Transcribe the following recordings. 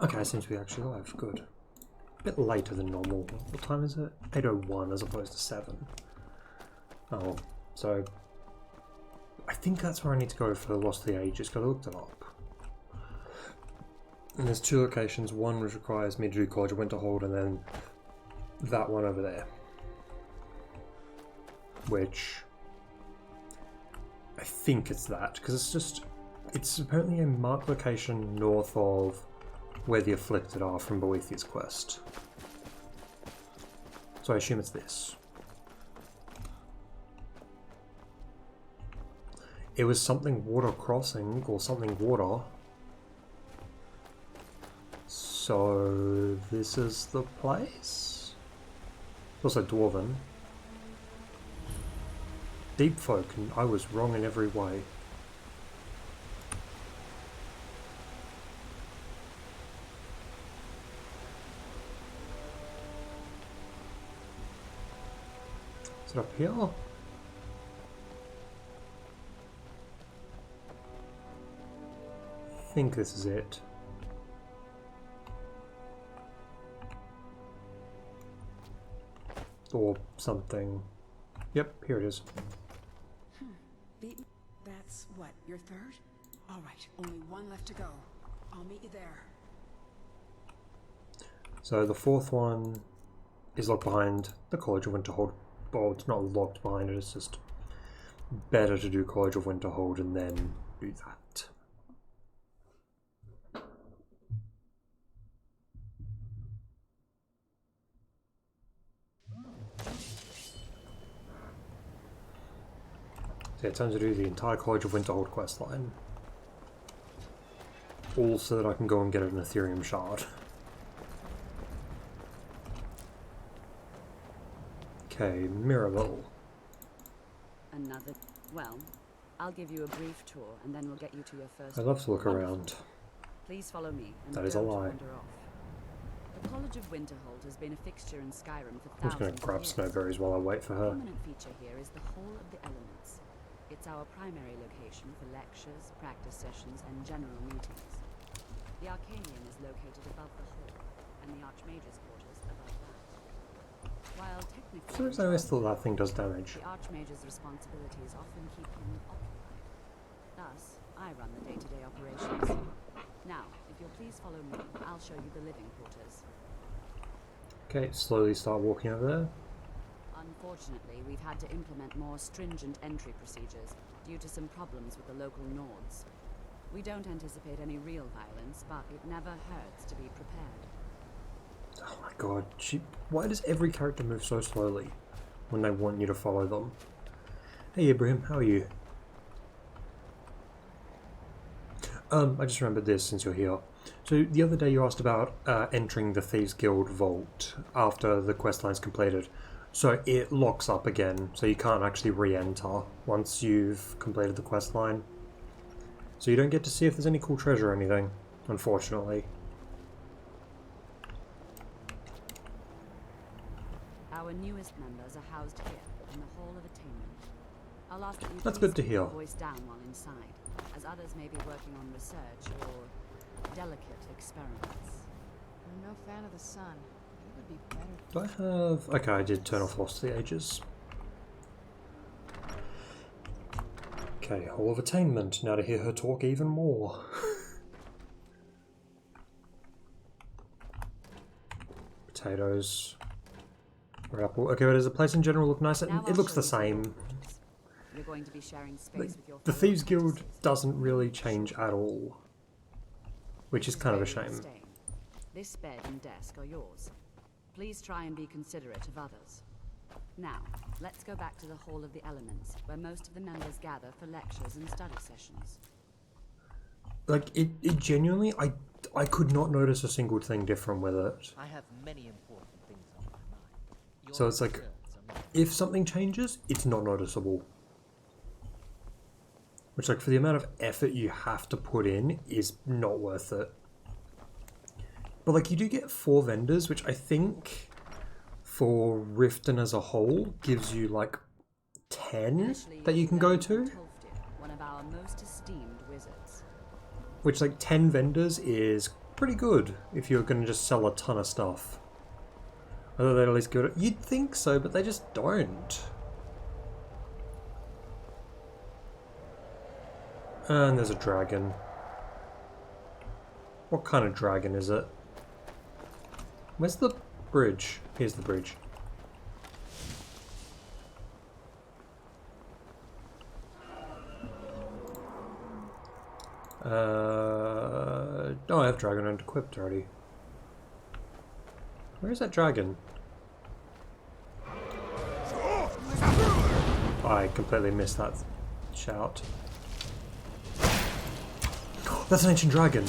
Okay, I seem to be actually alive. Good. A bit later than normal. What time is it? 8:01 as opposed to 7. Oh, so I think that's where I need to go for Lost of the Ages, because I looked it up. And there's 2 locations, one which requires me to do College of Winterhold, and then that one over there. Which I think it's that, because it's apparently a marked location north of where the Afflicted are from Boethiah's quest. So I assume it's this. It was something water crossing, or something water. So this is the place? It's also Dwarven. Deep folk, and I was wrong in every way. Is it up here? I think this is it. Or something. Yep, here it is. Beaten? That's what, your third? Alright, only one left to go. I'll meet you there. So the 4th one is locked behind the College of Winterhold. Well, it's not locked behind it, it's just better to do College of Winterhold and then do that. So yeah, time to do the entire College of Winterhold questline. All so that I can go and get an Ethereum shard. Okay, Mirabelle. Another... Well, I'll give you a brief tour and then we'll get you to your first... I'd love to look around. Please follow me and that is a lie. Wander off. The College of Winterhold has been a fixture in Skyrim for thousands of years. I'm just going to grab snowberries while I wait for her. The prominent feature here is the Hall of the Elements. It's our primary location for lectures, practice sessions, and general meetings. The Arcanium is located above the hall, and the Archmage's quarters above that. While technically... Seriously, I always thought that thing does damage. The Archmage's responsibilities often keep him occupied. Thus, I run the day-to-day operations. Now, if you'll please follow me, I'll show you the living quarters. Okay, slowly start walking over there. Unfortunately, we've had to implement more stringent entry procedures due to some problems with the local Nords. We don't anticipate any real violence, but it never hurts to be prepared. Oh my god, why does every character move so slowly when they want you to follow them? Hey Ibrahim, how are you? I just remembered this since you're here. So the other day you asked about entering the Thieves Guild vault after the questline's completed. So it locks up again, so you can't actually re-enter once you've completed the questline. So you don't get to see if there's any cool treasure or anything, unfortunately. Our newest members are housed here in the Hall of Attainment. I'll ask that you That's good to hear. voice down while inside, as others may be working on research or delicate experiments. I'm no fan of the sun. It would be better. Do I have... Okay, I did turn off Lost of the Ages. Okay, Hall of Attainment. Now to hear her talk even more. Potatoes. Or apple. Okay, but does the place in general look nice? It looks the same. You're going to be sharing space with your The fellow Thieves Guild apprentices. doesn't really change at all. Which is kind of a Stay, shame. stay. This bed and desk are yours. Please try and be considerate of others. Now, let's go back to the Hall of the Elements, where most of the members gather for lectures and study sessions. Like, it genuinely, I could not notice a single thing different with it. I have many important things on my mind. Your So it's like, concerns are not if something changes, it's not noticeable. Which, like, for the amount of effort you have to put in is not worth it. But, like, you do get 4 vendors, which I think for Riften as a whole gives you, like, 10 that you can go to. One of our most esteemed wizards. Which, like, 10 vendors is pretty good if you're going to just sell a ton of stuff. I thought they'd at least give it. You'd think so, but they just don't. And there's a dragon. What kind of dragon is it? Where's the bridge? Here's the bridge. Oh, I have dragon equipped already. Where is that dragon? I completely missed that shout. That's an ancient dragon.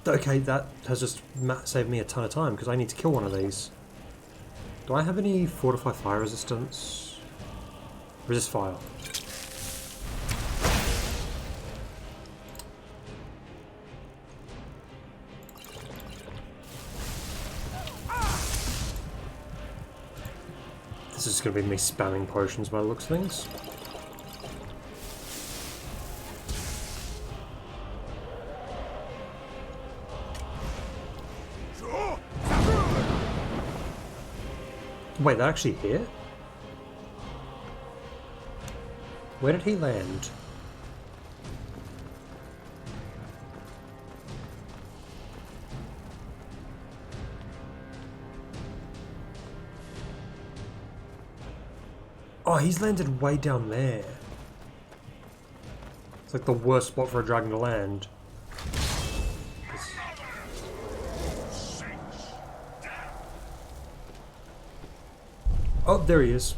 Okay, that has just saved me a ton of time because I need to kill one of these. Do I have any fortify fire resistance? Resist fire. This is going to be me spamming potions by the looks of things. Wait, they're actually here? Where did he land? Oh, he's landed way down there. It's like the worst spot for a dragon to land. Oh, there he is.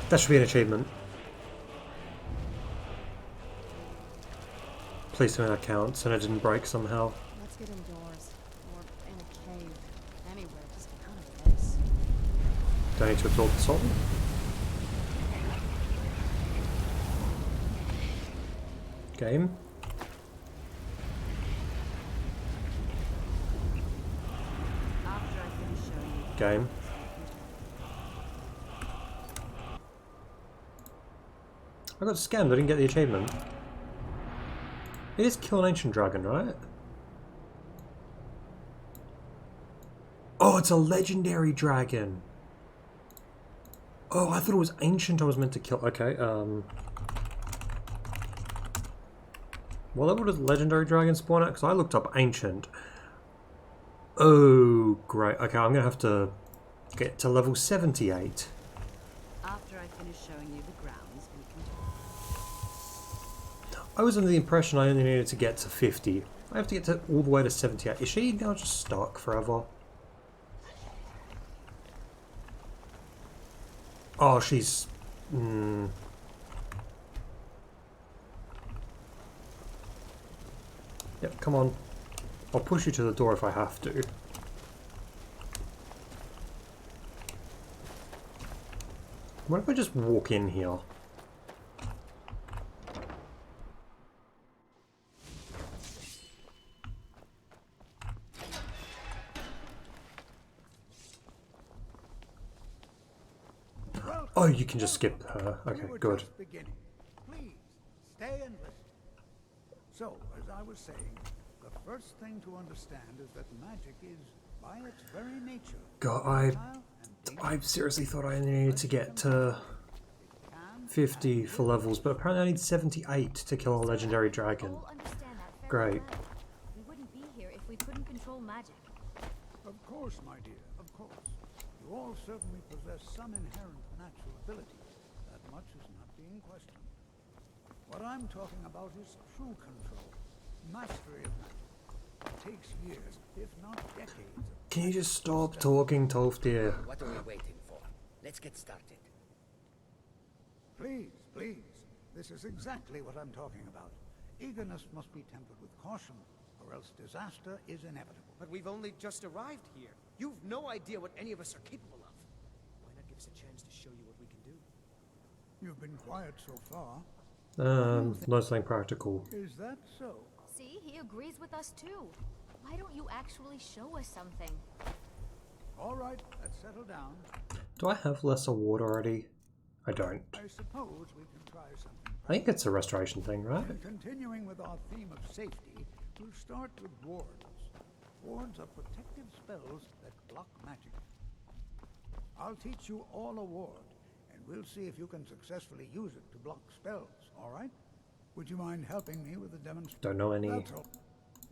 That should be an achievement. Please tell me that counts and it didn't break somehow. Let's get indoors. Or in a cave. Anywhere, just kind of this. Do I need to absorb the salt? Game. After I finish showing you Game. I got scammed, I didn't get the achievement. It is kill an ancient dragon, right? Oh, it's a legendary dragon! Oh, I thought it was ancient I was meant to kill. Okay, what level does legendary dragon spawn at? Because I looked up ancient. Oh, great. Okay, I'm going to have to get to level 78. after I finish showing you the grounds, we can talk. I was under the impression I only needed to get to 50. I have to get to all the way to 78. Is she now just stuck forever? Oh, she's... Yep, come on. I'll push you to the door if I have to. What if I just walk in here? Oh, you can just skip her. Okay, good. Just beginning. Please, stay and listen. So, as I was saying, the first thing to understand is that magic is, by its very nature, God, volatile and I seriously thought I needed to get to 50 for levels, but apparently I need 78 to kill a legendary dragon. All understand that very Great. well. We wouldn't be here if we couldn't control magic. Of course, my dear, of course. You all certainly possess some inherent natural ability. That much is not being questioned. What I'm talking about is true control, mastery of magic. It takes years, if not decades. Can you just stop talking, Tolfdir? What are we waiting for? Let's get started. Please, please. This is exactly what I'm talking about. Eagerness must be tempered with caution, or else disaster is inevitable. But we've only just arrived here. You've no idea what any of us are capable of. Why not give us a chance to show you what we can do? You've been quiet so far. Not something practical. Is that so? See, he agrees with us too. Why don't you actually show us something? All right, let's settle down. Do I have lesser ward already? I don't. I suppose we can try something. I think it's a restoration thing, right? And continuing with our theme of safety, we'll start with wards. Wards are protective spells that block magic. I'll teach you all a ward, and we'll see if you can successfully use it to block spells, all right? Would you mind helping me with the demonstration? Don't know any. That's all.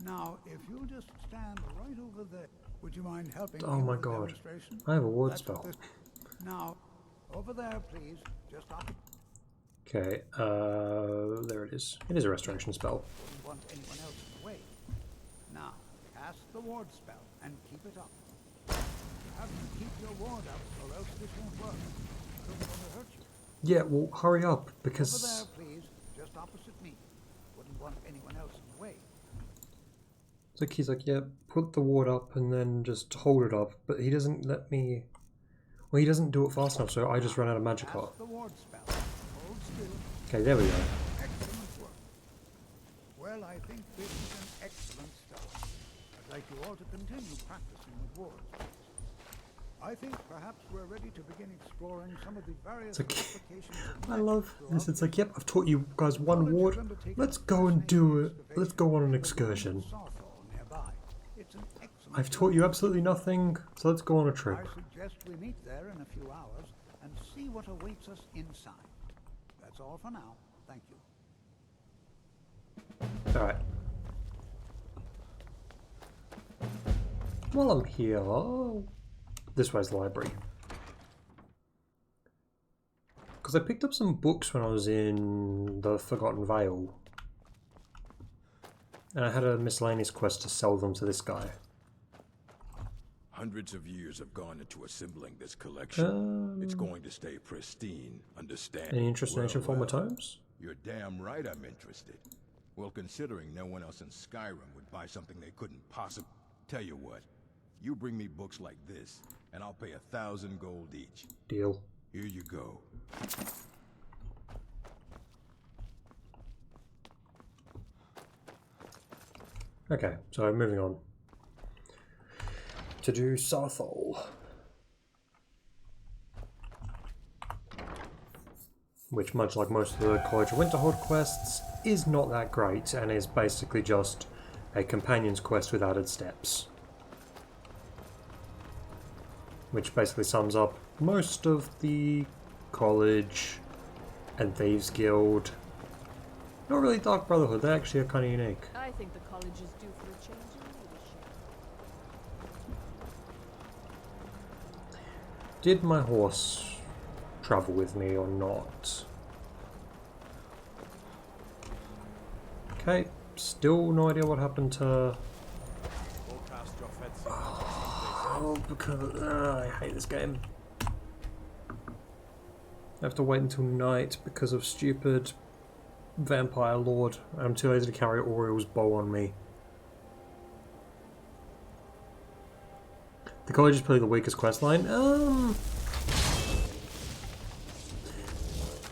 Now, if you'll just stand right over there, would you mind helping Oh me my with the god. demonstration? I have a ward That's spell. what this- Now, over there, please. Just off. Okay, there it is. It is a restoration spell. Wouldn't want anyone else in the way. Now, cast the ward spell and keep it up. You have to keep your ward up, or else this won't work. It doesn't want to hurt you. Yeah, well, hurry up, Over because... there, please. Just opposite me. Wouldn't want anyone else in the way. So he's like, yeah, put the ward up and then just hold it up, but he doesn't let me... Well, he doesn't do it fast enough, so I just run out of magic Cast art. the ward spell. Hold still. Okay, there we go. Excellent work. Well, I think this is an excellent start. I'd like you all to continue practicing with wards. I think perhaps we're ready to begin exploring some of the various It's like, applications of I magic love this. throughout It's like, yep, I've taught you guys one ward. Let's go and do it. Let's go on an excursion. Sawthorn nearby. It's an excellent. I've taught you absolutely nothing, so let's go on a trip. I suggest we meet there in a few hours and see what awaits us inside. That's all for now. Thank you. Alright. While I'm here, this way's the library. Because I picked up some books when I was in the Forgotten Vale. And I had a miscellaneous quest to sell them to this guy. Hundreds of years have gone into assembling this collection. It's going to stay pristine, understand? Any interest in ancient former well. tomes? You're damn right I'm interested. Well, considering no one else in Skyrim would buy something they couldn't possibly... Tell you what, you bring me books like this, and I'll pay 1,000 gold each. Deal. Here you go. Okay, so moving on. To do Sarthol. Which, much like most of the College of Winterhold quests, is not that great and is basically just a companion's quest with added steps. Which basically sums up most of the College and Thieves Guild. Not really Dark Brotherhood, they actually are kind of unique. I think the college is due for a change in leadership. Did my horse travel with me or not? Okay, still no idea what happened to... Oh, because I hate this game. I have to wait until night because of stupid vampire lord. I'm too lazy to carry Oriel's bow on me. The college is probably the weakest questline.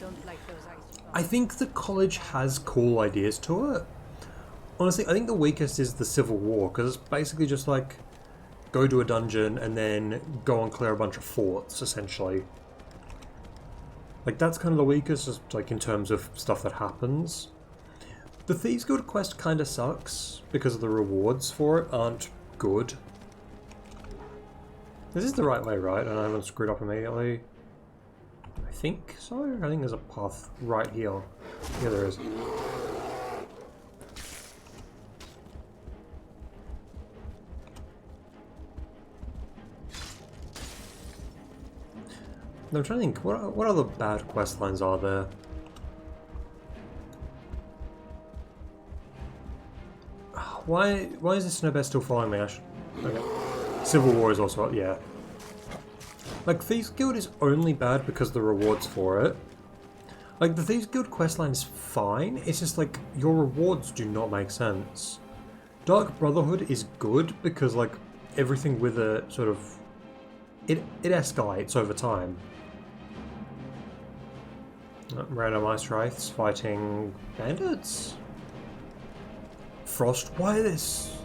Don't like those ice I think the college has cool ideas to it. Honestly, I think the weakest is the Civil War, because it's basically just like go to a dungeon and then go and clear a bunch of forts, essentially. Like, that's kind of the weakest, just like in terms of stuff that happens. The Thieves Guild quest kind of sucks, because the rewards for it aren't good. This is the right way, right? And I haven't screwed up immediately. I think so? I think there's a path right here. Yeah, there is. I'm trying to think, what other bad quest lines are there? Why is this Snowbear still following me? Okay. Civil War is also, yeah. Like, Thieves Guild is only bad because the rewards for it. Like, the Thieves Guild questline is fine, it's just like, your rewards do not make sense. Dark Brotherhood is good because, like, everything with it sort of... It escalates over time. Random ice wraiths fighting bandits? Frost, why this?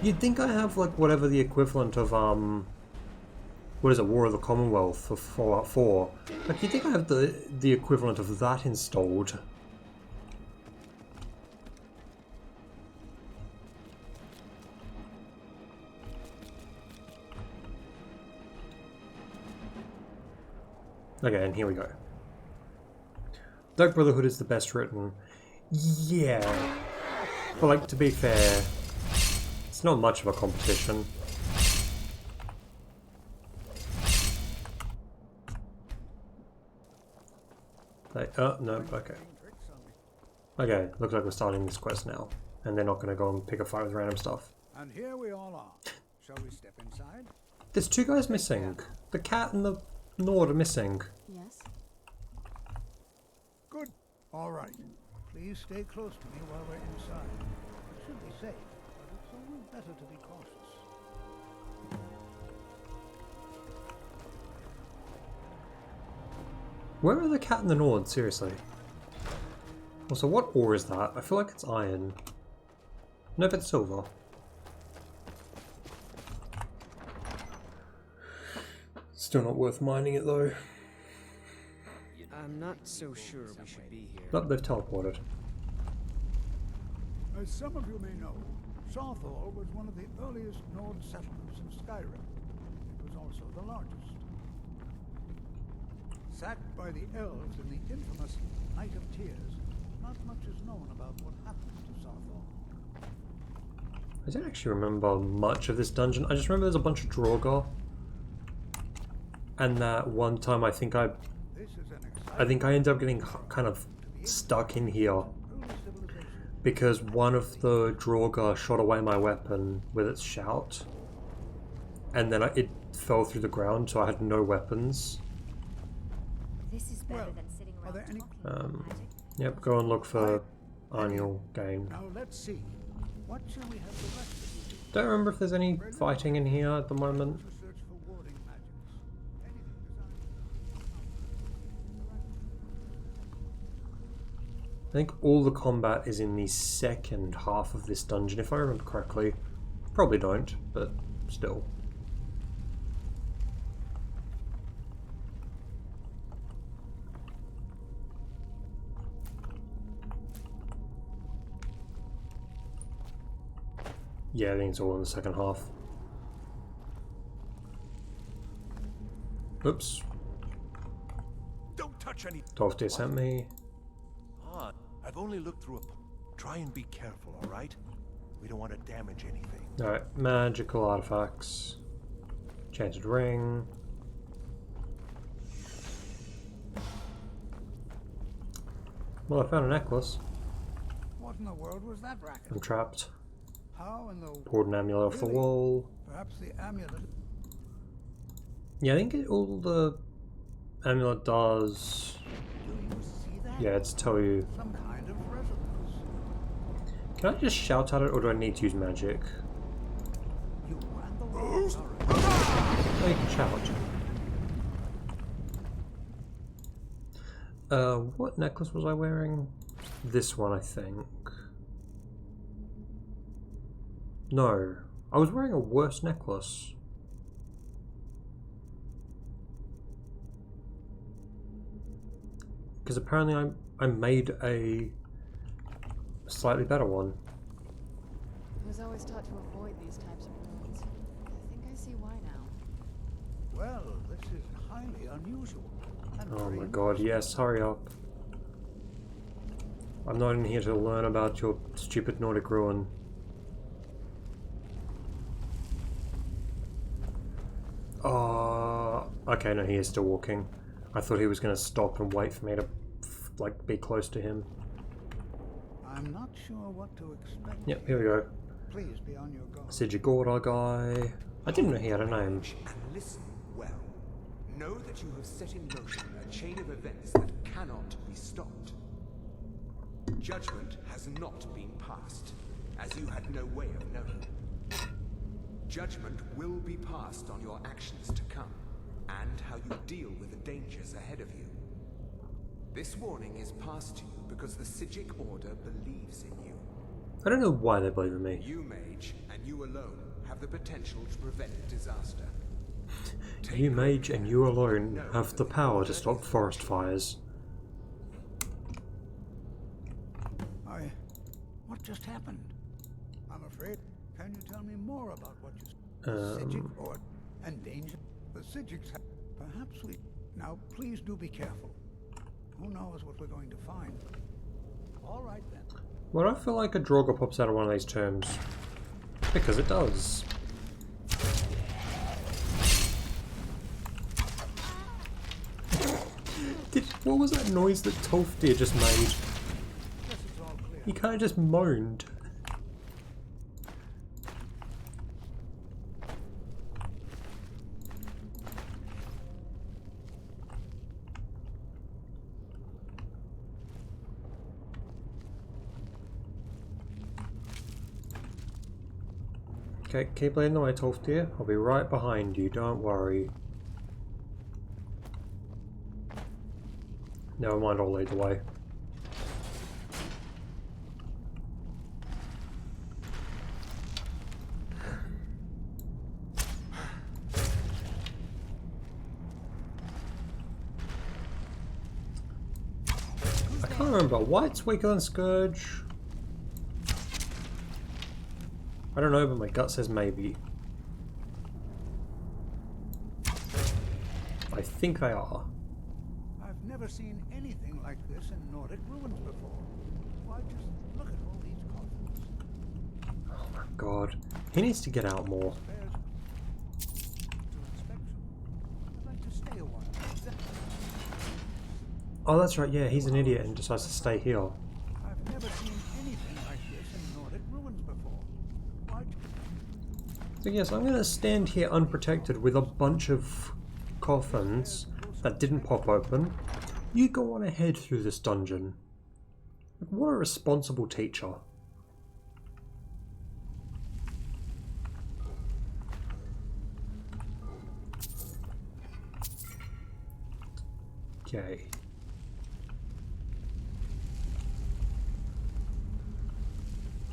You'd think I have like whatever the equivalent of what is it, War of the Commonwealth for Fallout 4. Like you'd think I have the equivalent of that installed. Okay, and here we go. Dark Brotherhood is the best written. Yeah. But like, to be fair, it's not much of a competition. Like, oh, no, okay. Okay, looks like we're starting this quest now. And they're not going to go and pick a fight with random stuff. And here we all are. Shall we step inside? There's two guys missing. The cat and the Nord are missing. Yes? Good. All right. Please stay close to me while we're inside. It should be safe, but it's always better to be cautious. Where are the cat and the Nord, seriously? Also, what ore is that? I feel like it's iron. Nope, it's silver. Still not worth mining it though. I'm not so sure we should be here. Nope, they've teleported. As some of you may know, Southall was one of the earliest Nord settlements in Skyrim. It was also the largest. Sacked by the elves in the infamous Night of Tears, not much is known about what happened to Southall. I don't actually remember much of this dungeon. I just remember there's a bunch of Draugr. And that one time I think I ended up getting kind of stuck in here because one of the Draugr shot away my weapon with its shout, and then it fell through the ground, so I had no weapons. This is better than sitting Are there any? Yep, go and look for Arniel Gain. Now let's see. What shall we have the rest of you do? Don't remember if there's any fighting in here at the moment. Search for warding magics. Anything designed. I think all the combat is in the second half of this dungeon, if I remember correctly. Probably don't, but still. Yeah, I think it's all in the second half. Oops. Don't touch any. Dovdir sent me. Ah, I've only looked through a. Try and be careful, all right? We don't want to damage anything. Alright, magical artifacts. Enchanted ring. Well, I found a necklace. What in the world was that racket? I'm trapped. How in the Pulled an amulet off the wall. Perhaps the amulet. Yeah, I think all the amulet does. Do you see that? Yeah, it's tell you. Some kind of resonance. Can I just shout at it, or do I need to use magic? You and the walls are. Oh, you can shout. What necklace was I wearing? This one, I think. No, I was wearing a worse necklace. Because apparently I made a slightly better one. I was always taught to avoid these types of ruins. I think I see why now. Well, this is highly unusual. And Oh very my god, yes, hurry up. I'm not in here to learn about your stupid Nordic ruin. Okay, no, he is still walking. I thought he was going to stop and wait for me to, like, be close to him. I'm not sure what to expect. Yep, here we go. Please be on your guard. Sigigorda guy. I didn't know he had a name. And listen well. Know that you have set in motion a chain of events that cannot be stopped. Judgment has not been passed, as you had no way of knowing. Judgment will be passed on your actions to come, and how you deal with the dangers ahead of you. This warning is passed to you because the Psijic Order believes in you. I don't know why they believe in me. You, mage, and you alone have the potential to prevent disaster. You mage and you alone have the power to stop forest fires. What just happened? I'm afraid. Can you tell me more about what you said? Psijic or and danger? The Psijics have... Perhaps we... Now, please do be careful. Who knows what we're going to find? All right, then. Well, I feel like a Draugr pops out of one of these terms. Because it does. What was that noise that Tolfdir just made? He kind of just moaned. Okay, keep leading the way, Tolfdir. I'll be right behind you, don't worry. Never mind, I'll lead the way. I can't remember. White's weaker than Scourge? I don't know, but my gut says maybe. I think they are. I've never seen anything like this in Nordic ruins before. Why, just look at all these coffins. Oh my god. He needs to get out more. I'd like to stay a while. Oh, that's right, yeah, he's an idiot and decides to stay here. I've never seen anything like this in Nordic ruins before. Why? So yes, I'm gonna stand here unprotected with a bunch of coffins that didn't pop open. You go on ahead through this dungeon. What a responsible teacher. Okay.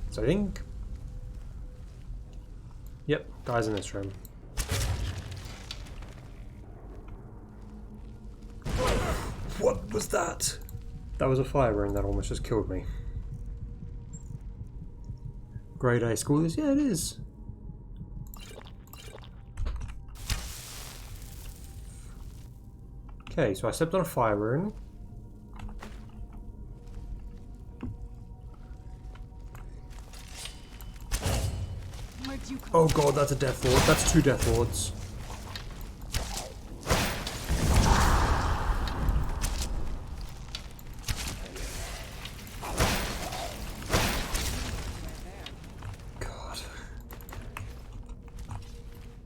So I think... Yep, guys in this room. What was that? That was a fire rune that almost just killed me. Grade A school is? Yeah, it is. Okay, so I stepped on a fire rune. Oh god, that's a Death Lord. That's two Death Lords. God.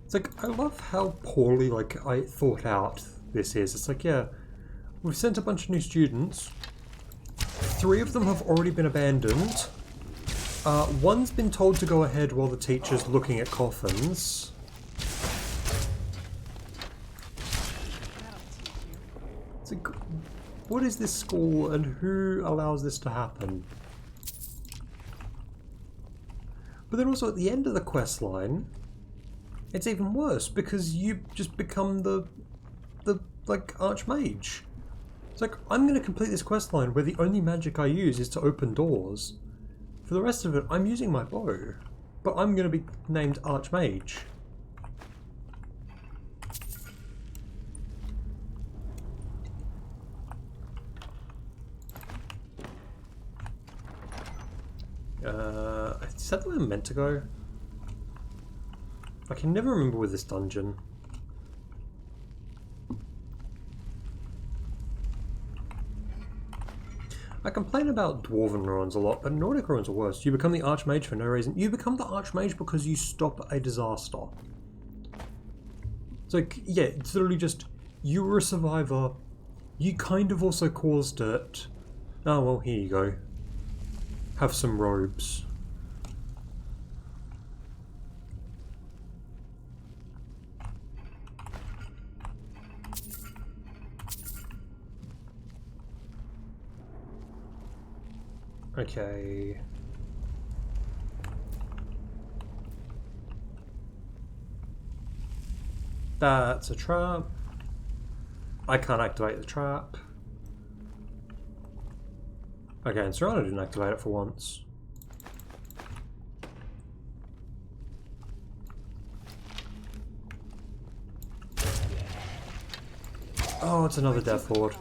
It's like, I love how poorly, like, I thought out this is. It's like, yeah, we've sent a bunch of new students. 3 of them have already been abandoned. One's been told to go ahead while the teacher's looking at coffins. It's like, what is this school and who allows this to happen? But then also at the end of the quest line, it's even worse because you just become the like Archmage. It's like, I'm going to complete this quest line where the only magic I use is to open doors. For the rest of it, I'm using my bow, but I'm going to be named Archmage. Is that the way I'm meant to go? I can never remember with this dungeon. I complain about Dwarven ruins a lot, but Nordic ruins are worse. You become the Archmage for no reason. You become the Archmage because you stop a disaster. It's like, yeah, it's literally just, you were a survivor, you kind of also caused it. Oh well, here you go. Have some robes. Okay. That's a trap. I can't activate the trap. Okay, and Serrano didn't activate it for once. Oh, it's another Death Lord.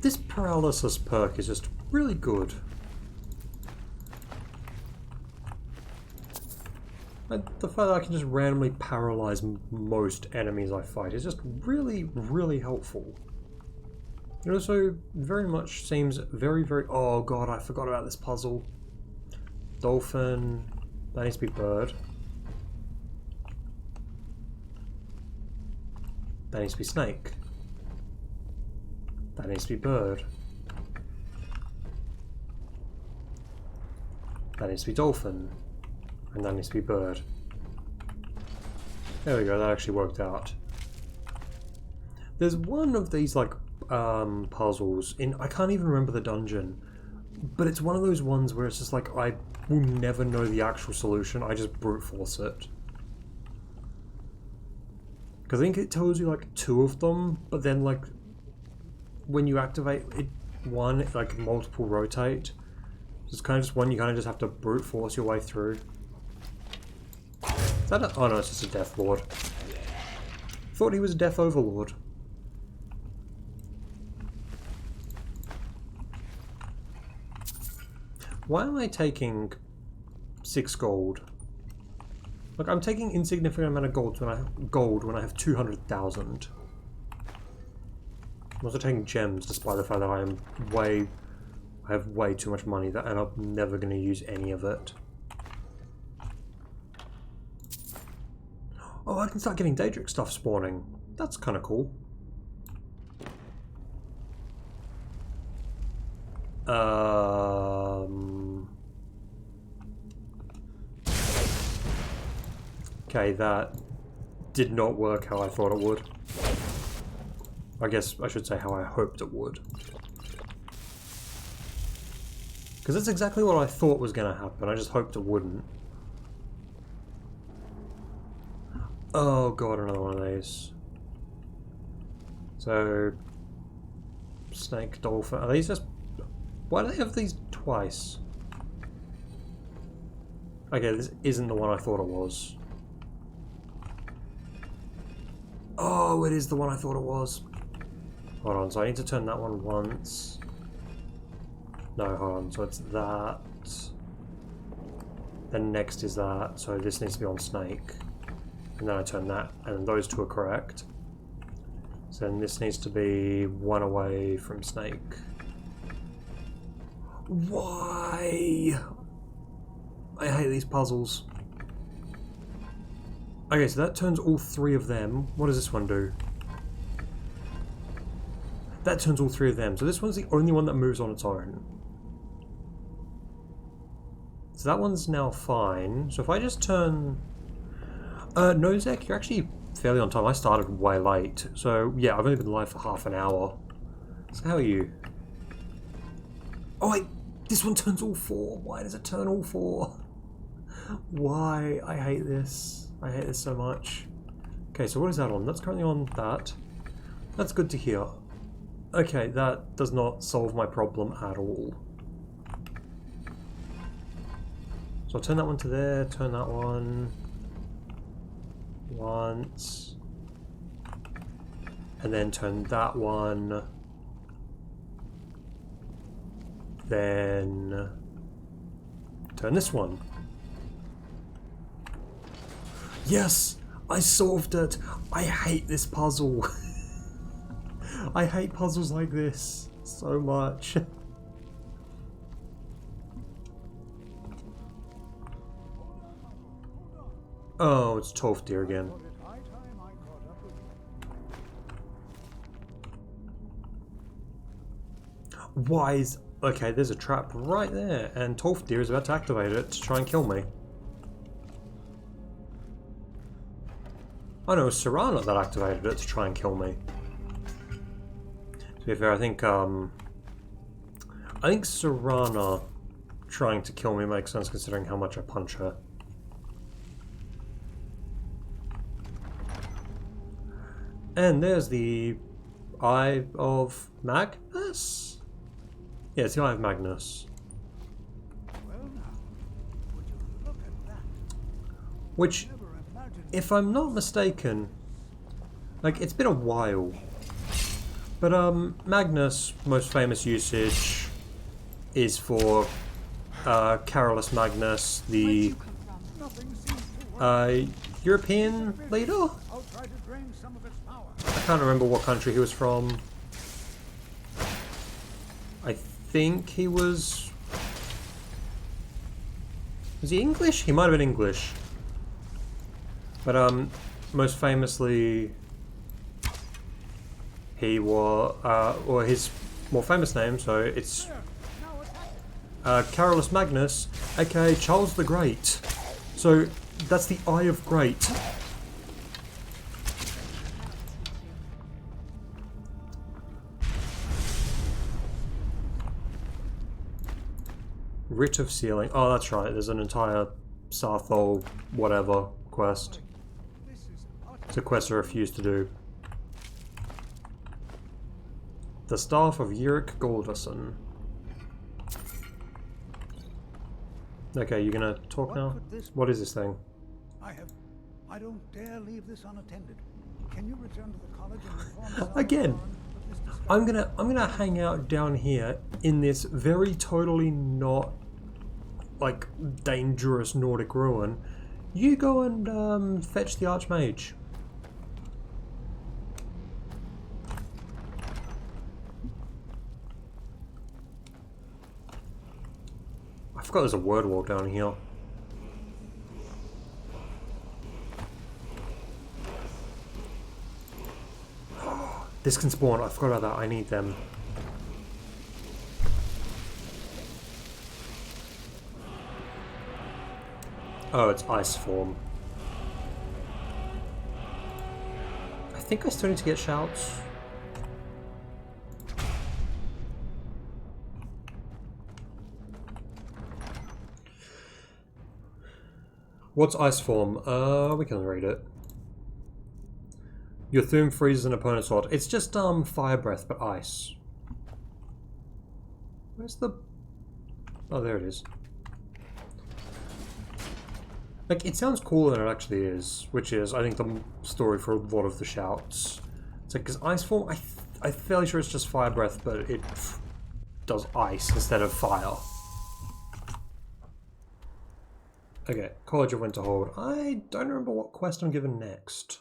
This paralysis perk is just really good. And the fact that I can just randomly paralyze most enemies I fight is just really, really helpful. It also very much seems very, very... Oh god, I forgot about this puzzle. Dolphin. That needs to be bird. That needs to be snake. That needs to be bird. That needs to be dolphin. And that needs to be bird. There we go, that actually worked out. There's one of these like puzzles in, I can't even remember the dungeon, but it's one of those ones where it's just like I will never know the actual solution, I just brute force it. Because I think it tells you like 2 of them, but then like when you activate it, one, like multiple rotate. So it's kind of just one you kind of just have to brute force your way through. Is that a, oh no, it's just a Death Lord. Thought he was a Death Overlord. Why am I taking 6 gold? Look, I'm taking insignificant amount of gold when I have 200,000. I'm also taking gems, despite the fact that I have way too much money that, and I'm never going to use any of it. Oh, I can start getting Daedric stuff spawning. That's kind of cool. Okay, that did not work how I thought it would. I guess I should say how I hoped it would. Because that's exactly what I thought was going to happen, I just hoped it wouldn't. Oh god, another one of these. So... Snake, dolphin, are these just... Why do they have these twice? Okay, this isn't the one I thought it was. Oh, it is the one I thought it was. Hold on, so I need to turn that one once. No, hold on, so it's that. Then next is that, so this needs to be on snake. And then I turn that, and those 2 are correct. So then this needs to be 1 away from snake. Why? I hate these puzzles. Okay, so that turns all 3 of them. What does this one do? That turns all 3 of them. So this one's the only one that moves on its own. So that one's now fine. So if I just turn... no, Zek, you're actually fairly on time. I started way late. So, yeah, I've only been live for half an hour. So how are you? Oh, wait! This one turns all 4. Why does it turn all 4? Why? I hate this. I hate this so much. Okay, so what is that on? That's currently on that. That's good to hear. Okay, that does not solve my problem at all. So I'll turn that one to there, turn that one once, and then turn that one, then turn this one. Yes! I solved it! I hate this puzzle! I hate puzzles like this so much. Oh, it's Tolfdir again. Why is... Okay, there's a trap right there, and Tolfdir is about to activate it to try and kill me. Oh no, it was Serrano that activated it to try and kill me. To be fair, I think Serrano trying to kill me makes sense considering how much I punch her. And there's the Eye of Magnus? Yeah, it's the Eye of Magnus. Well now, would you look at that? Which, if I'm not mistaken, like, it's been a while. But, Magnus' most famous usage is for, Carolus Magnus, the, European leader? I'll try to drain some of its power. I can't remember what country he was from. I think he was... Was he English? He might have been English. But, most famously... He was, or his more famous name, so it's Carolus Magnus, aka Charles the Great. So that's the Eye of Great. Writ of Sealing. Oh, that's right. There's an entire Sarthol whatever quest. It's a quest I refuse to do. The Staff of Yurik Galderson. Okay, you're gonna talk now? What is this thing? I don't dare leave this unattended. Can you return to the college and inform us Again, I'm gonna hang out down here in this very totally not like dangerous Nordic ruin. You go and fetch the Archmage. I forgot there's a word wall down here. This can spawn. I forgot about that. I need them. Oh, it's ice form. I think I still need to get shouts. What's ice form? We can read it. Your Thum freezes an opponent's sword. It's just fire breath but ice. Where's the... Oh, there it is. Like, it sounds cooler than it actually is, which is, I think, the story for a lot of the shouts. It's like, because ice form, I'm fairly sure it's just fire breath, but it does ice instead of fire. Okay, College of Winterhold. I don't remember what quest I'm given next.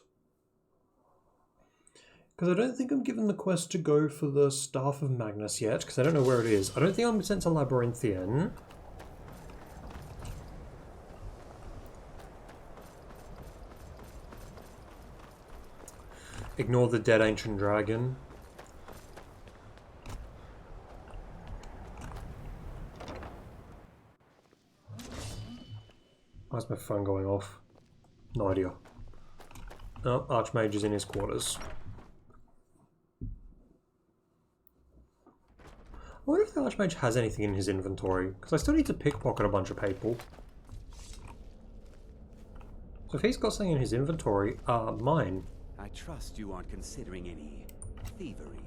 Because I don't think I'm given the quest to go for the Staff of Magnus yet, because I don't know where it is. I don't think I'm sent to Labyrinthian. Ignore the dead ancient dragon. Why's my phone going off? No idea. Oh, Archmage is in his quarters. I wonder if the Archmage has anything in his inventory, because I still need to pickpocket a bunch of people. So if he's got something in his inventory, mine. I trust you aren't considering any thievery.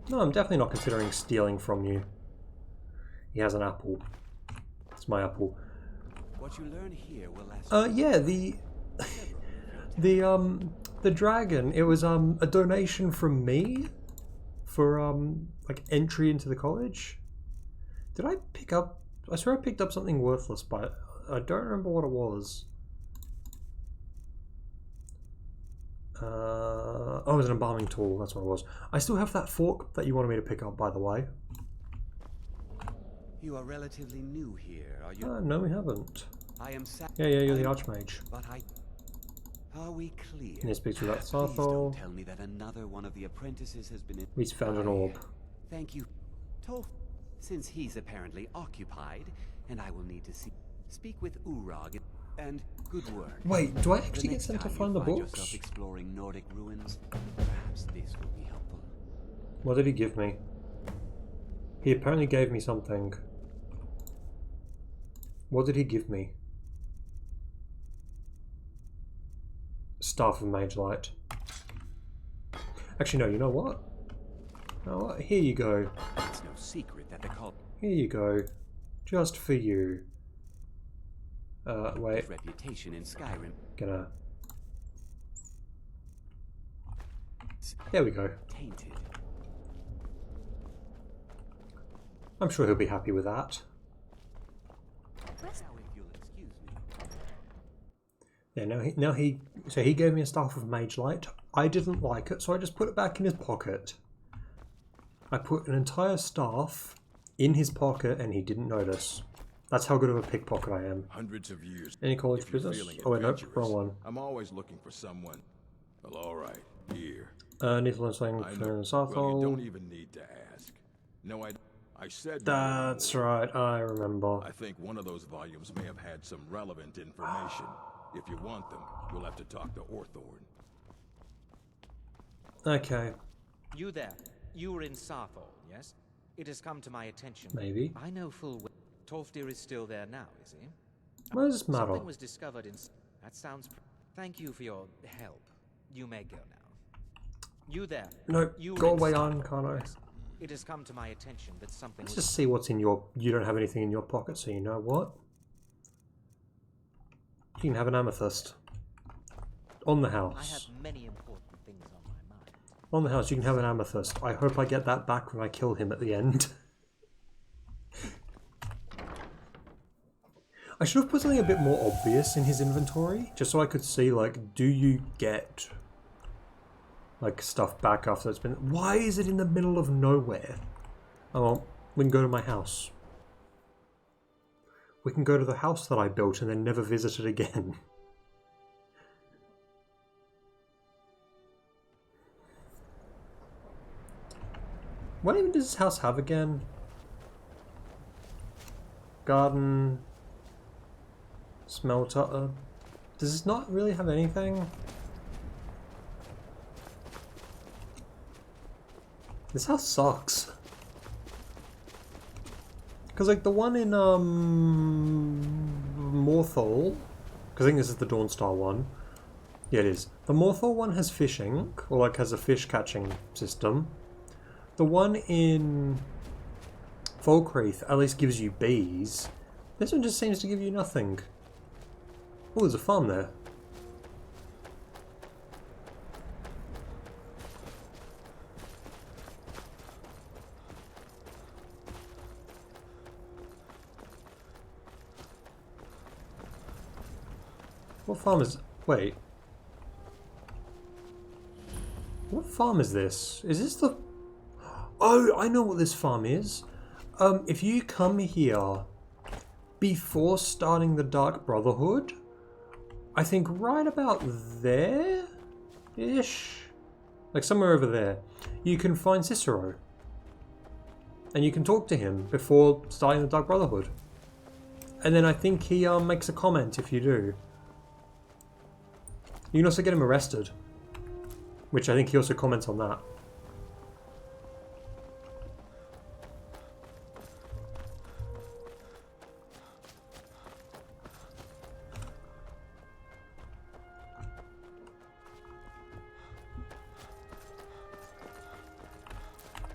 No, I'm definitely not considering stealing from you. He has an apple. It's my apple. What you learn here will last. Yeah, the dragon, it was a donation from me for like entry into the college. Did I pick up... I swear I picked up something worthless, but I don't remember what it was. Oh, it was an embalming tool, that's what it was. I still have that fork that you wanted me to pick up, by the way. You are relatively new here, are you? No, we haven't. I am yeah, you're the Archmage. But are we clear? And he speaks with that Please Sarthol. don't tell me that another one of the apprentices has been... He's found an orb. Thank you, Toph. Since he's apparently occupied, and I will need to speak with Urag, and good work. Wait, do I actually get sent to find the books? Yourself exploring Nordic ruins, perhaps this will be helpful. What did he give me? He apparently gave me something. What did he give me? Staff of Mage Light. Actually, no, you know what? You know what? Here you go. It's no secret that the cult Here you go. Just for you. Wait. reputation in Skyrim. Gonna... There we go. Tainted. I'm sure he'll be happy with that. Now, if you'll excuse me. Yeah, so he gave me a staff of Mage Light. I didn't like it, so I just put it back in his pocket. I put an entire staff in his pocket and he didn't notice. That's how good of a pickpocket I am. Hundreds of years. Any college If you're business? feeling Oh wait, nope, adventurous, wrong one. I'm always looking for someone. Well, all right, here. Niflheim Slang I for know. Southall. Well, you don't even need to ask. No, I said. That's right, I remember. I think one of those volumes may have had some relevant information. If you want them, you'll have to talk to Orthorn. Okay. You there. You were in Sarthol, yes? It has come to my attention. Maybe. I know full well. Tolfdir is still there now, is he? What does this matter? Something was discovered in... That sounds... Thank you for your help. You may go now. You there. No, you go away, Sarthol, Kano. yes? It has come to my attention that something Let's was... just see what's in your... You don't have anything in your pocket, so you know what? You can have an amethyst. On the I have house. many important things on my mind. On the house, you can have an amethyst. I hope I get that back when I kill him at the end. I should have put something a bit more obvious in his inventory, just so I could see, like, do you get, like, stuff back after it's been... Why is it in the middle of nowhere? Oh, well, we can go to my house. We can go to the house that I built and then never visit it again. What even does this house have again? Garden... Smelter. Does this not really have anything? This house sucks. Because like the one in Morthal, because I think this is the Dawnstar one. Yeah, it is. The Morthal one has fishing, or like has a fish catching system. The one in Falkreath at least gives you bees. This one just seems to give you nothing. Oh, there's a farm there. What farm is... Wait. What farm is this? Is this the... Oh, I know what this farm is. If you come here before starting the Dark Brotherhood, I think right about there-ish? Like somewhere over there. You can find Cicero. And you can talk to him before starting the Dark Brotherhood. And then I think he makes a comment if you do. You can also get him arrested. Which I think he also comments on that.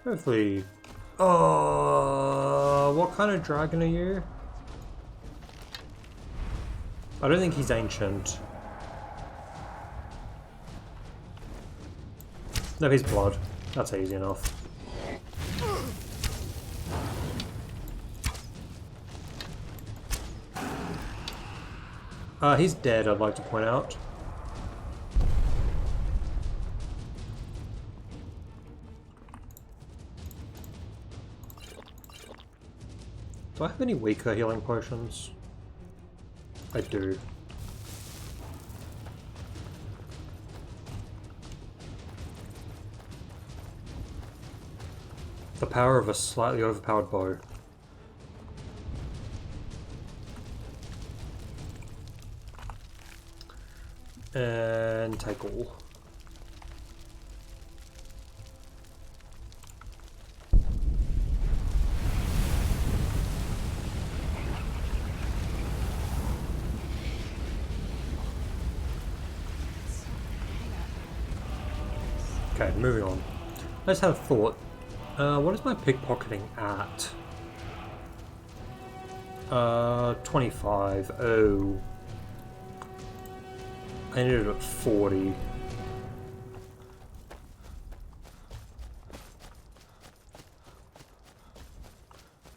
Hopefully... Oh, what kind of dragon are you? I don't think he's ancient. No, he's blood. That's easy enough. He's dead, I'd like to point out. Do I have any weaker healing potions? I do. The power of a slightly overpowered bow. And take all. Okay, moving on. I just had a thought. What is my pickpocketing at? 25. Oh. I need it at 40.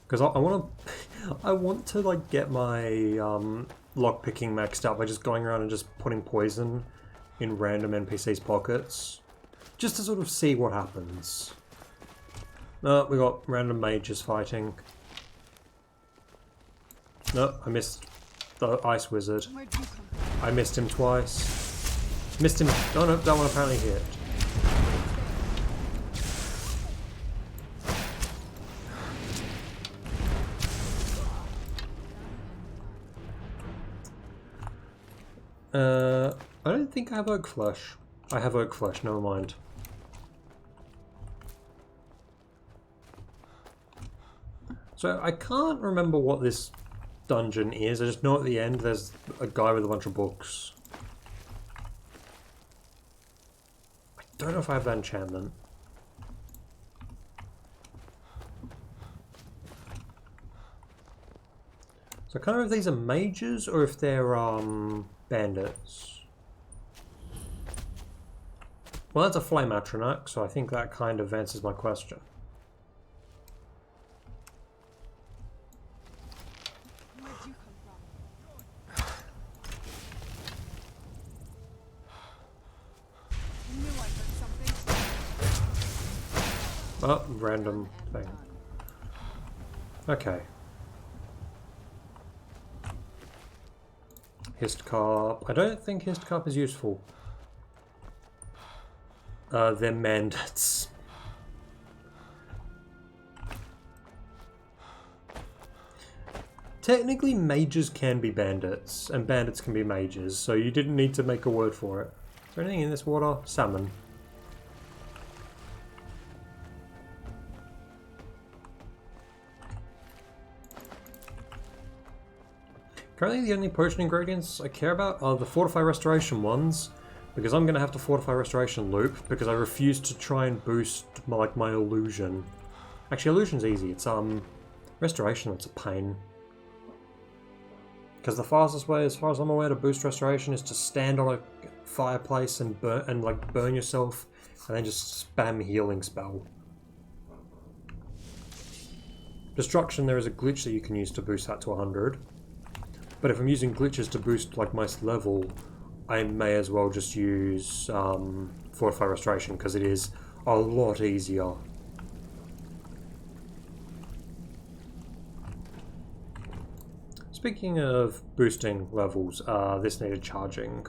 Because I want to like get my lockpicking maxed out by just going around and just putting poison in random NPCs' pockets, just to sort of see what happens. No, we got random mages fighting. No, I missed the ice wizard. I missed him twice. Missed him. Oh no, that one apparently hit. I don't think I have Oak Flesh. I have Oak Flesh, never mind. So I can't remember what this dungeon is, I just know at the end there's a guy with a bunch of books. I don't know if I have that enchantment. So I can't remember if these are mages or if they're bandits. Well, that's a flame atronach, so I think that kind of answers my question. Oh, random thing. Okay. Histcarp. I don't think Histcarp is useful. They're mandates. Technically, mages can be bandits, and bandits can be mages, so you didn't need to make a word for it. Is there anything in this water? Salmon. Currently, the only potion ingredients I care about are the Fortify Restoration ones, because I'm going to have to Fortify Restoration loop, because I refuse to try and boost my illusion. Actually, illusion's easy. It's Restoration that's a pain. Because the fastest way, as far as I'm aware, to boost Restoration is to stand on a fireplace and burn yourself, and then just spam healing spell. Destruction, there is a glitch that you can use to boost that to 100. But if I'm using glitches to boost my level, I may as well just use Fortify Restoration, because it is a lot easier. Speaking of boosting levels, this needed charging.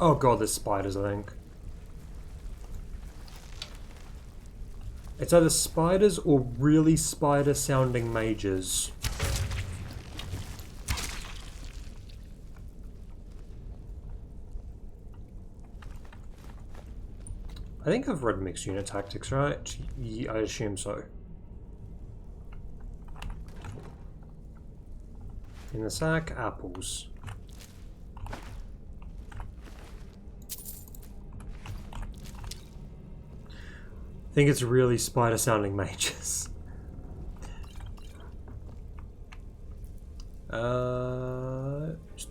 Oh god, there's spiders, I think. It's either spiders or really spider-sounding mages. I think I've read Mixed Unit Tactics, right? Yeah, I assume so. In the sack, apples. I think it's really spider-sounding mages.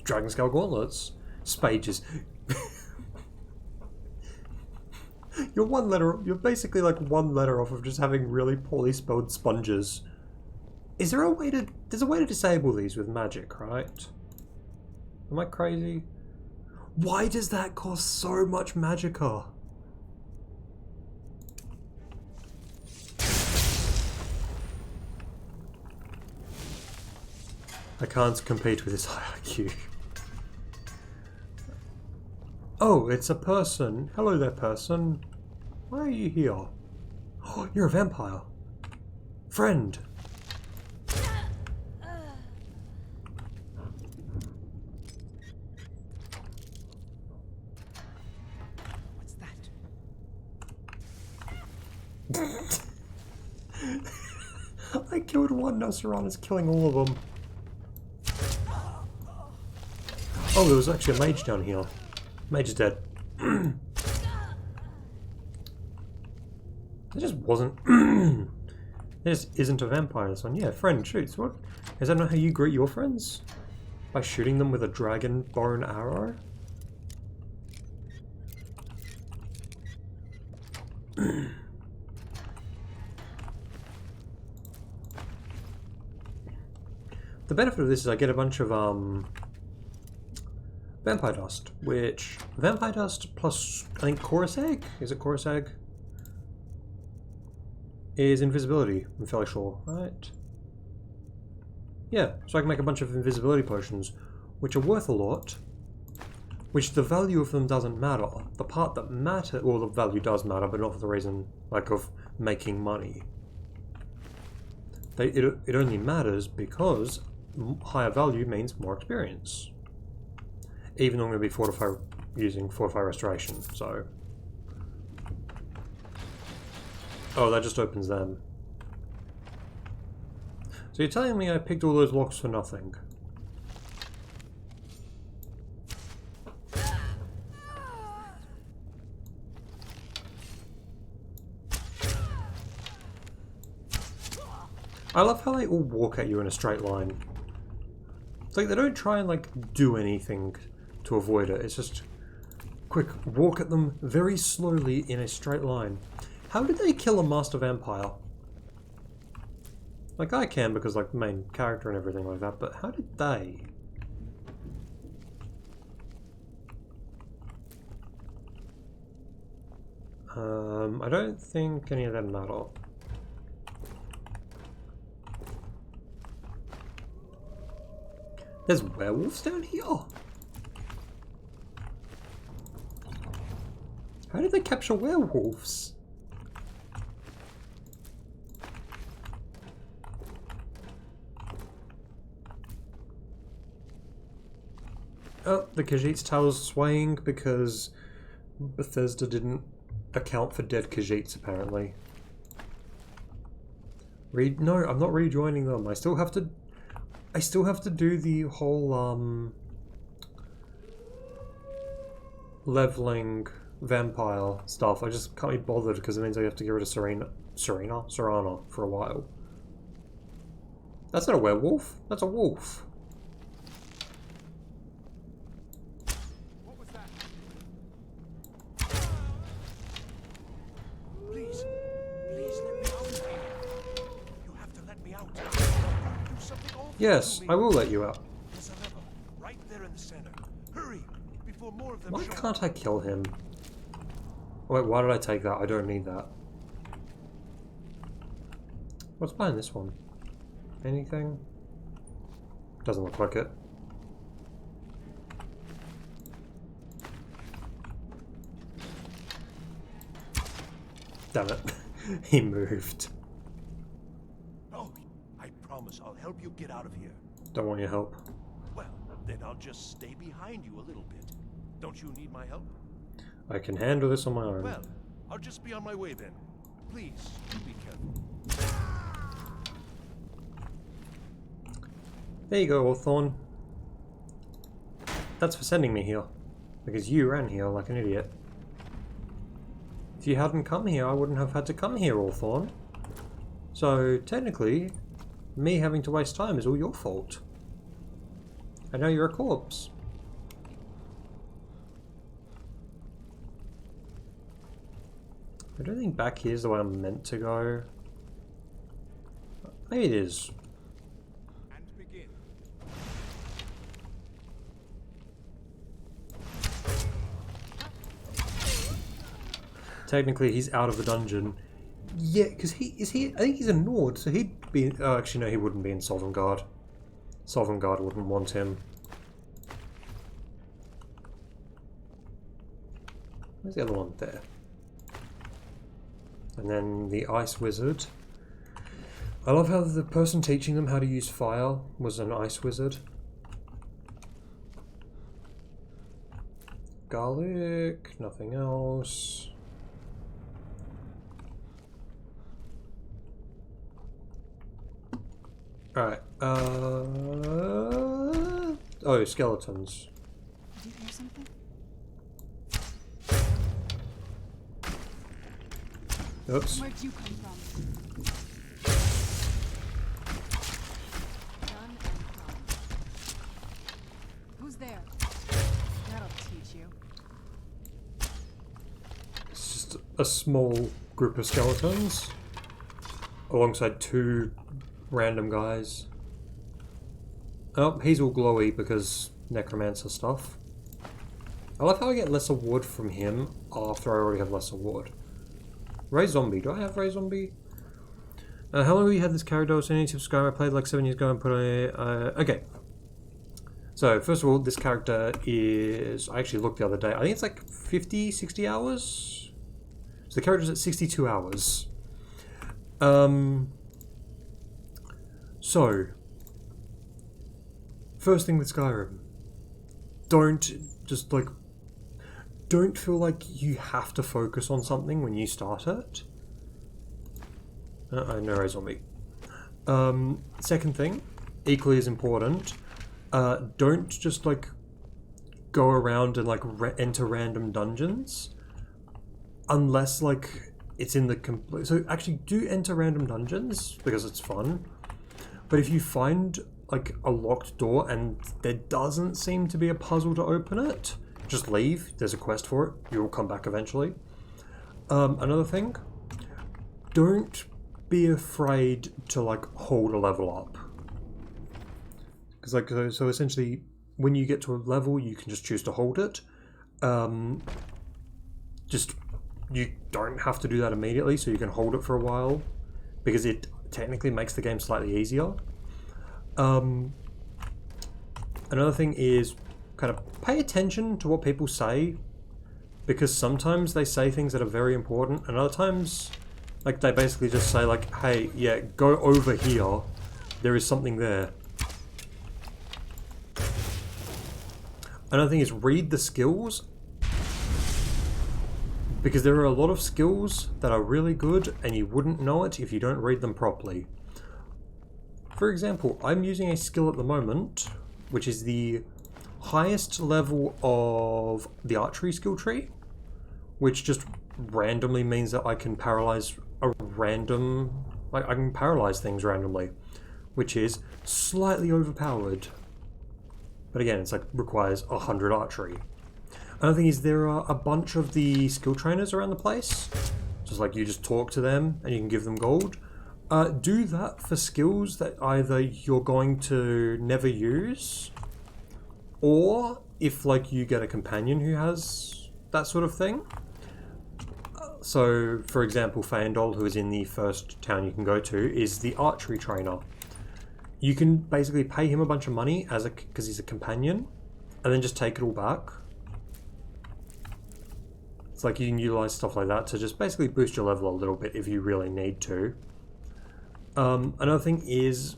Dragon Scale Gauntlets. Spages. You're basically like one letter off of just having really poorly spelled sponges. Is there a way to... There's a way to disable these with magic, right? Am I crazy? Why does that cost so much magicka? I can't compete with his high IQ. Oh, it's a person. Hello there, person. Why are you here? Oh, you're a vampire. Friend. What's that? killed one, now Serana's killing all of them. Oh, there was actually a mage down here. Mage is dead. It just wasn't... There just isn't a vampire in this one. Yeah, friend shoots. What? Is that not how you greet your friends? By shooting them with a dragon bow and arrow? The benefit of this is I get a bunch of vampire dust, which vampire dust plus I think chorus egg? Is it chorus egg? Is invisibility, I'm fairly sure, right? Yeah, so I can make a bunch of invisibility potions, which are worth a lot, which the value of them doesn't matter. The part that matters, well, the value does matter, but not for the reason, like, of making money. It only matters because higher value means more experience. Even though I'm going to be using Fortify Restoration, so... Oh, that just opens them. So you're telling me I picked all those locks for nothing? I love how they all walk at you in a straight line. It's like they don't try and like do anything to avoid it. It's just quick walk at them very slowly in a straight line. How did they kill a master vampire? Like I can because like main character and everything like that, but how did they? I don't think any of them matter. There's werewolves down here? How did they capture werewolves? Oh, the Khajiit's tower's swaying because Bethesda didn't account for dead Khajiits, apparently. No, I'm not rejoining them. I still have to do the whole leveling vampire stuff. I just can't be bothered because it means I have to get rid of Serana for a while. That's not a werewolf. That's a wolf. What was that? Please let me out. You have to let me out. Do something awful. Yes, I will let you out. There's a lever right there in the center. Hurry before more of them Why show up. can't I kill him? Wait, why did I take that? I don't need that. What's behind this one? Anything? Doesn't look like it. Damn it. He moved. Oh, I promise I'll help you get out of here. Don't want your help. Well, then I'll just stay behind you a little bit. Don't you need my help? I can handle this on my own. Well, I'll just be on my way then. Please, do be careful. There you go, Hawthorne. That's for sending me here. Because you ran here like an idiot. If you hadn't come here, I wouldn't have had to come here, Hawthorne. So, technically, me having to waste time is all your fault. I know you're a corpse. I don't think back here is the way I'm meant to go. Maybe it is. And begin. Technically, he's out of the dungeon. Yeah, because I think he's a Nord, so he'd be... Oh, actually, no, he wouldn't be in Sovngarde. Sovngarde wouldn't want him. Where's the other one? There. And then the Ice Wizard. I love how the person teaching them how to use fire was an Ice Wizard. Garlic, nothing else. Alright, oh, skeletons. Did you hear something? Oops. Where'd you come from? Done and done. Who's there? That'll teach you. It's just a small group of skeletons alongside two random guys. Oh, he's all glowy because necromancer stuff. I love how I get lesser wood from him after I already have lesser wood. Ray Zombie. Do I have Ray Zombie? How long have you had this character? So any tips Skyrim I played like 7 years ago and put on a... okay. So, first of all, this character is... I actually looked the other day. I think it's like 50, 60 hours? So the character's at 62 hours. So... First thing with Skyrim. Don't just, like... Don't feel like you have to focus on something when you start it. No Ray Zombie. Second thing, equally as important, don't just like go around and like enter random dungeons unless like it's in the complete. So actually, do enter random dungeons because it's fun. But if you find like a locked door and there doesn't seem to be a puzzle to open it, just leave. There's a quest for it. You will come back eventually. Another thing, don't be afraid to like hold a level up. Because like so essentially, when you get to a level, you can just choose to hold it. Just you don't have to do that immediately, so you can hold it for a while, because it technically makes the game slightly easier. Another thing is kind of pay attention to what people say, because sometimes they say things that are very important, and other times like they basically just say like, hey, yeah, go over here, there is something there. Another thing is read the skills, because there are a lot of skills that are really good and you wouldn't know it if you don't read them properly. For example, I'm using a skill at the moment which is the highest level of the archery skill tree, which just randomly means that I can paralyze a random, like I can paralyze things randomly, which is slightly overpowered. But again, it's like requires 100 archery. Another thing is there are a bunch of the skill trainers around the place. Just like you just talk to them and you can give them gold. Do that for skills that either you're going to never use, or if like you get a companion who has that sort of thing. So, for example, Fandol, who is in the first town you can go to, is the archery trainer. You can basically pay him a bunch of money because he's a companion, and then just take it all back. It's like you can utilize stuff like that to just basically boost your level a little bit if you really need to. Another thing is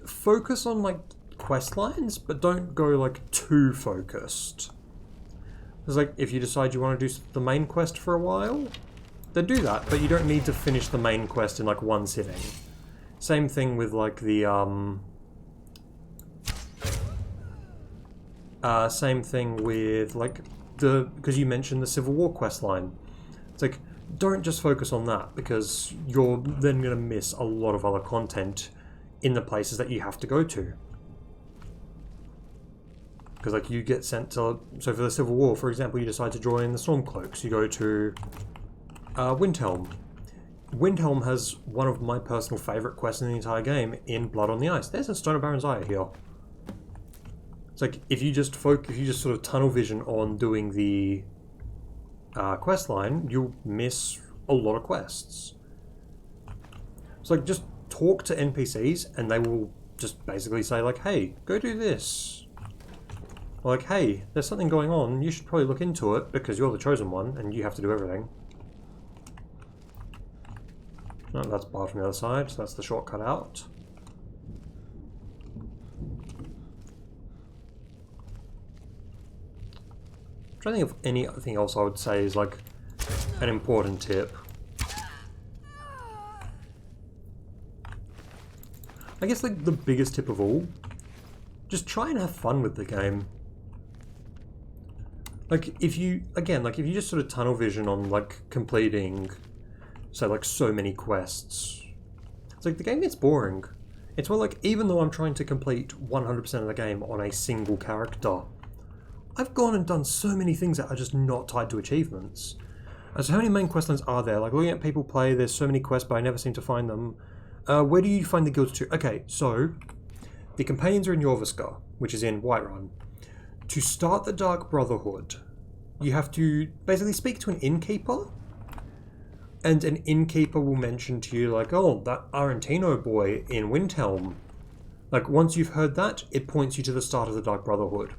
focus on like quest lines, but don't go like too focused. It's like if you decide you want to do the main quest for a while, then do that, but you don't need to finish the main quest in like one sitting. Same thing with like the same thing with like because you mentioned the Civil War quest line. It's like, don't just focus on that, because you're then going to miss a lot of other content in the places that you have to go to. Because like you get sent to, so for the Civil War, for example, you decide to join the Stormcloaks. You go to Windhelm. Windhelm has one of my personal favourite quests in the entire game in Blood on the Ice. There's a Stone of Baron's Eye here. It's like if you just sort of tunnel vision on doing the quest line, you'll miss a lot of quests. So like just talk to NPCs and they will just basically say like, hey, go do this. Or like, hey, there's something going on, you should probably look into it because you're the chosen one and you have to do everything. Oh, that's barred from the other side, so that's the shortcut out. I'm trying to think of anything else I would say is like an important tip. I guess like the biggest tip of all, just try and have fun with the game. Like if you, again, like if you just sort of tunnel vision on like completing, say like so many quests, it's like the game gets boring. It's where like, even though I'm trying to complete 100% of the game on a single character, I've gone and done so many things that are just not tied to achievements. And so how many main quest lines are there? Like looking at people play, there's so many quests but I never seem to find them. Where do you find the guilds to? Okay, so the companions are in Jorviska, which is in Whiterun. To start the Dark Brotherhood, you have to basically speak to an innkeeper, and an innkeeper will mention to you like, oh, that Arentino boy in Windhelm. Like once you've heard that, it points you to the start of the Dark Brotherhood.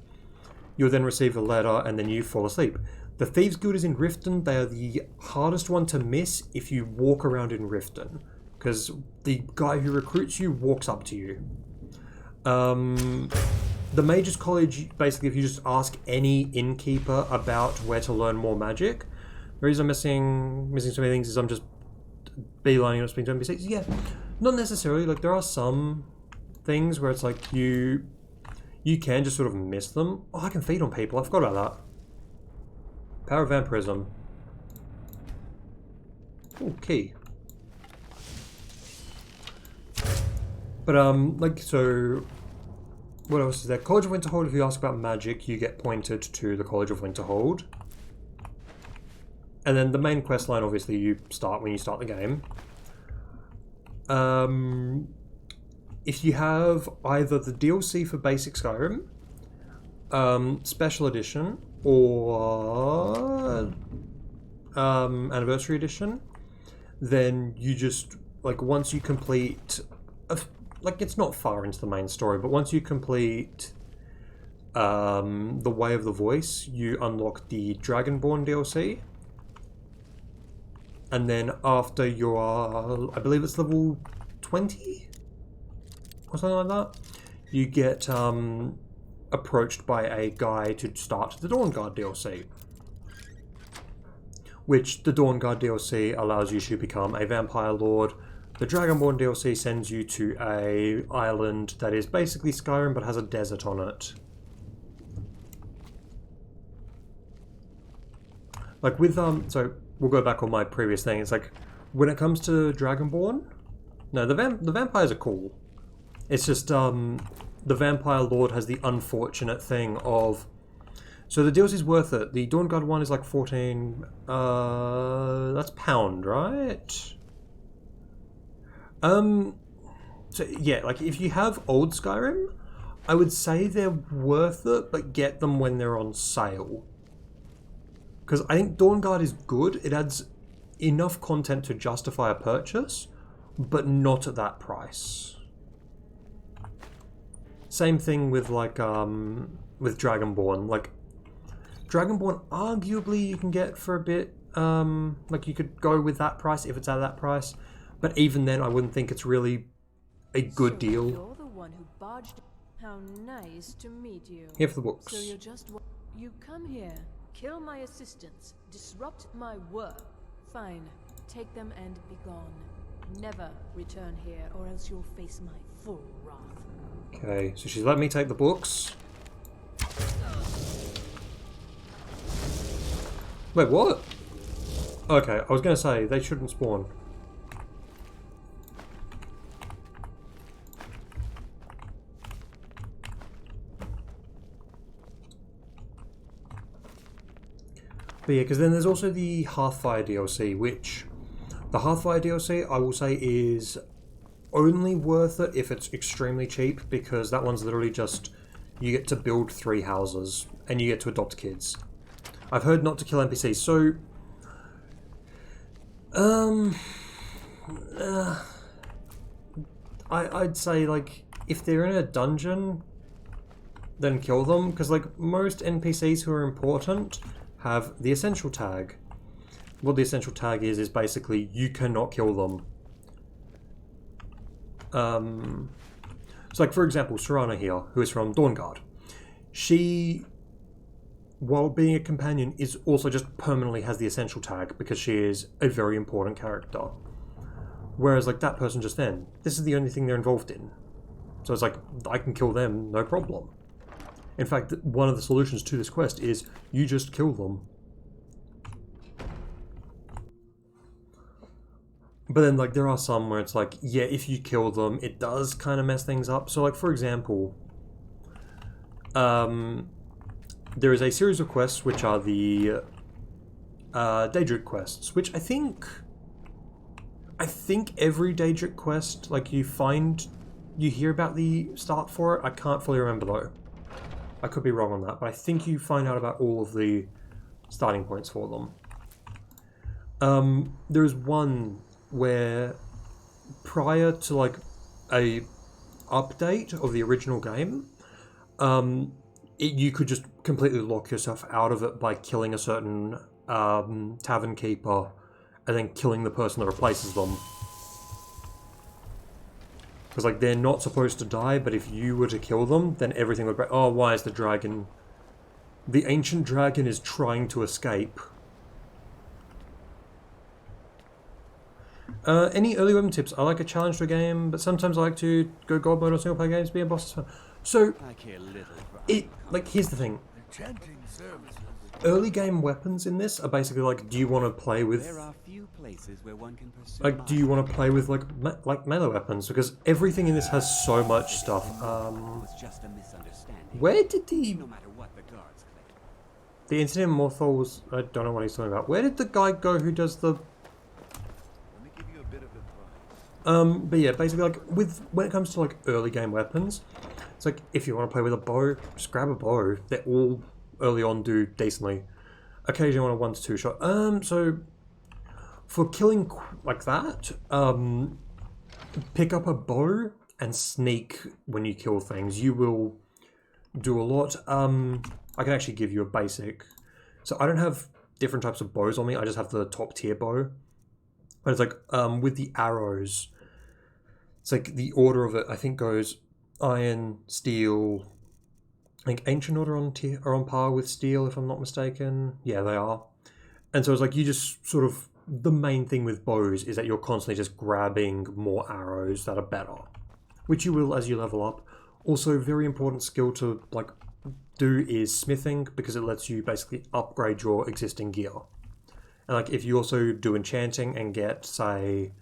You'll then receive a letter and then you fall asleep. The Thieves Guild is in Riften. They are the hardest one to miss if you walk around in Riften, because the guy who recruits you walks up to you. The Mage's College, basically if you just ask any innkeeper about where to learn more magic. The reason I'm missing so many things is I'm just beelining up speaking to NPCs. Yeah, not necessarily. Like there are some things where it's like you can just sort of miss them. Oh, I can feed on people. I forgot about that. Power of Vampirism. Oh, key. But like so. What else is there? College of Winterhold, if you ask about magic, you get pointed to the College of Winterhold. And then the main quest line, obviously, you start when you start the game. If you have either the DLC for Basic Skyrim, Special Edition, or Anniversary Edition, then you just, like, once you complete... like, it's not far into the main story, but once you complete the Way of the Voice, you unlock the Dragonborn DLC. And then after you are, I believe it's level 20? Or something like that? You get approached by a guy to start the Dawnguard DLC. Which, the Dawnguard DLC allows you to become a Vampire Lord. The Dragonborn DLC sends you to a island that is basically Skyrim but has a desert on it. Like with, so we'll go back on my previous thing. It's like, when it comes to Dragonborn, no, the vampires are cool. It's just, the Vampire Lord has the unfortunate thing of, so the DLC's worth it. The Dawnguard one is like 14, that's pound, right? So yeah, like if you have old Skyrim, I would say they're worth it, but get them when they're on sale. Because I think Dawnguard is good. It adds enough content to justify a purchase, but not at that price. Same thing with like with Dragonborn. Like Dragonborn, arguably you can get for a bit. Like you could go with that price if it's at that price, but even then, I wouldn't think it's really a good deal. You're the one who barged. How nice to meet you. Here for the books. So you're just you come here, kill my assistants, disrupt my work. Fine, take them and be gone. Never return here, or else you'll face my full wrath. Okay, so she's let me take the books. Wait, what? Okay, I was going to say, they shouldn't spawn. But yeah, because then there's also the Hearthfire DLC, which... The Hearthfire DLC, I will say, is only worth it if it's extremely cheap, because that one's literally just... You get to build 3 houses, and you get to adopt kids. I've heard not to kill NPCs, so... I'd say, like, if they're in a dungeon, then kill them, because, like, most NPCs who are important have the Essential Tag. What the Essential Tag is basically you cannot kill them. So, like, for example, Serana here, who is from Dawnguard. She, while being a companion, is also just permanently has the Essential Tag because she is a very important character. Whereas, like, that person just then, this is the only thing they're involved in. So it's like, I can kill them, no problem. In fact, one of the solutions to this quest is you just kill them. But then, like, there are some where it's like, yeah, if you kill them, it does kind of mess things up. So, like, for example, there is a series of quests which are the Daedric quests, which I think every Daedric quest, like, you hear about the start for it. I can't fully remember though. I could be wrong on that, but I think you find out about all of the starting points for them. There is one where prior to like a update of the original game, you could just completely lock yourself out of it by killing a certain tavern keeper and then killing the person that replaces them. Because, like, they're not supposed to die, but if you were to kill them, then everything would break. Oh, why is the dragon... The ancient dragon is trying to escape. Any early weapon tips? I like a challenge to a game, but sometimes I like to go god mode on single player games, be a boss is fun. So, here's the thing. Early game weapons in this are basically like, do you want to play with... There are few places where one can pursue like, do you want to play with, like melee weapons? Because everything in this has so much stuff. just a misunderstanding. Where did the... No matter what the guards claim. The incident Morthals... I don't know what he's talking about. Where did the guy go who does the... Let me give you a bit of advice. But yeah, basically, like, when it comes to, like, early game weapons, it's like, if you want to play with a bow, just grab a bow. They're all... early on do decently. Occasionally on a 1 to 2 shot. So for killing like that, pick up a bow and sneak when you kill things. You will do a lot. I can actually give you a basic. So I don't have different types of bows on me. I just have the top tier bow. But it's like with the arrows, it's like the order of it I think goes iron, steel. I think Ancient Order are on par with Steel, if I'm not mistaken. Yeah, they are. And so it's like you just sort of... The main thing with bows is that you're constantly just grabbing more arrows that are better. Which you will as you level up. Also, very important skill to like do is smithing, because it lets you basically upgrade your existing gear. And like if you also do enchanting and get, say,